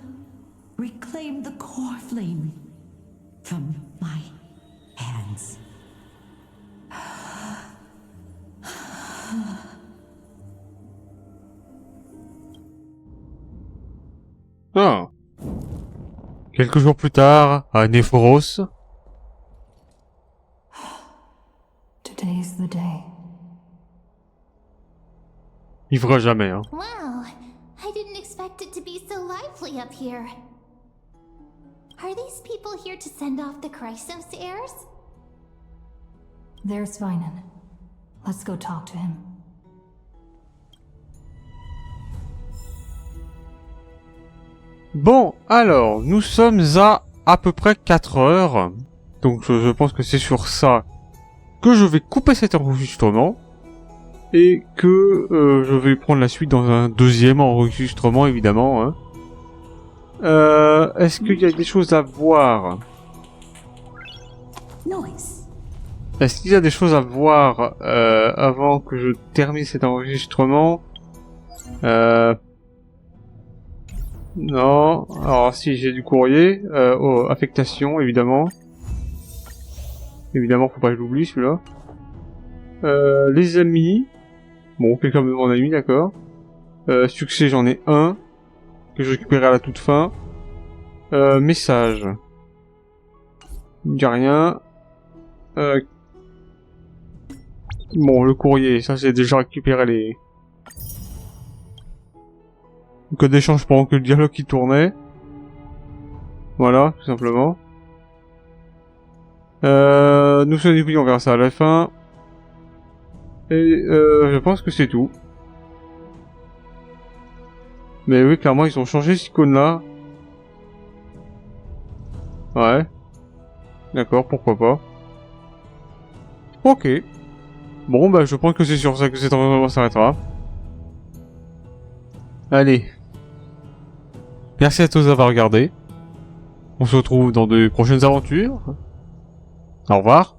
reclaim the core flame from my hands. Ah. Quelques jours plus tard, à Néphoros. Today's the day. Il fera jamais, hein. Wow, I didn't expect it to be so lively up here. Are these people here to send off the Chrysos heirs? There's Vinan. Let's go talk to him. Bon, alors, nous sommes à peu près 4 heures. Donc je pense que c'est sur ça que je vais couper cet enregistrement. Et que je vais prendre la suite dans un deuxième enregistrement, évidemment. Hein. Est-ce qu'il y a des choses à voir? Est-ce qu'il y a des choses à voir avant que je termine cet enregistrement? Non. Alors si, j'ai du courrier. Oh, affectation, évidemment. Évidemment, faut pas que je l'oublie, celui-là. Les amis. Bon, quelqu'un me demande ami, d'accord. Succès, j'en ai un. Que je récupérerai à la toute fin. Message. Il n'y a rien. Bon, le courrier, ça j'ai déjà récupéré les... Le code d'échange pendant que le dialogue qui tournait. Voilà, tout simplement. Nous sommes début, on verra ça à la fin. Et je pense que c'est tout. Mais oui, clairement, ils ont changé cette icône-là. Ouais. D'accord, pourquoi pas. Ok. Bon, bah, je pense que c'est sur ça que cet enregistrement s'arrêtera. Allez. Merci à tous d'avoir regardé. On se retrouve dans de prochaines aventures. Au revoir.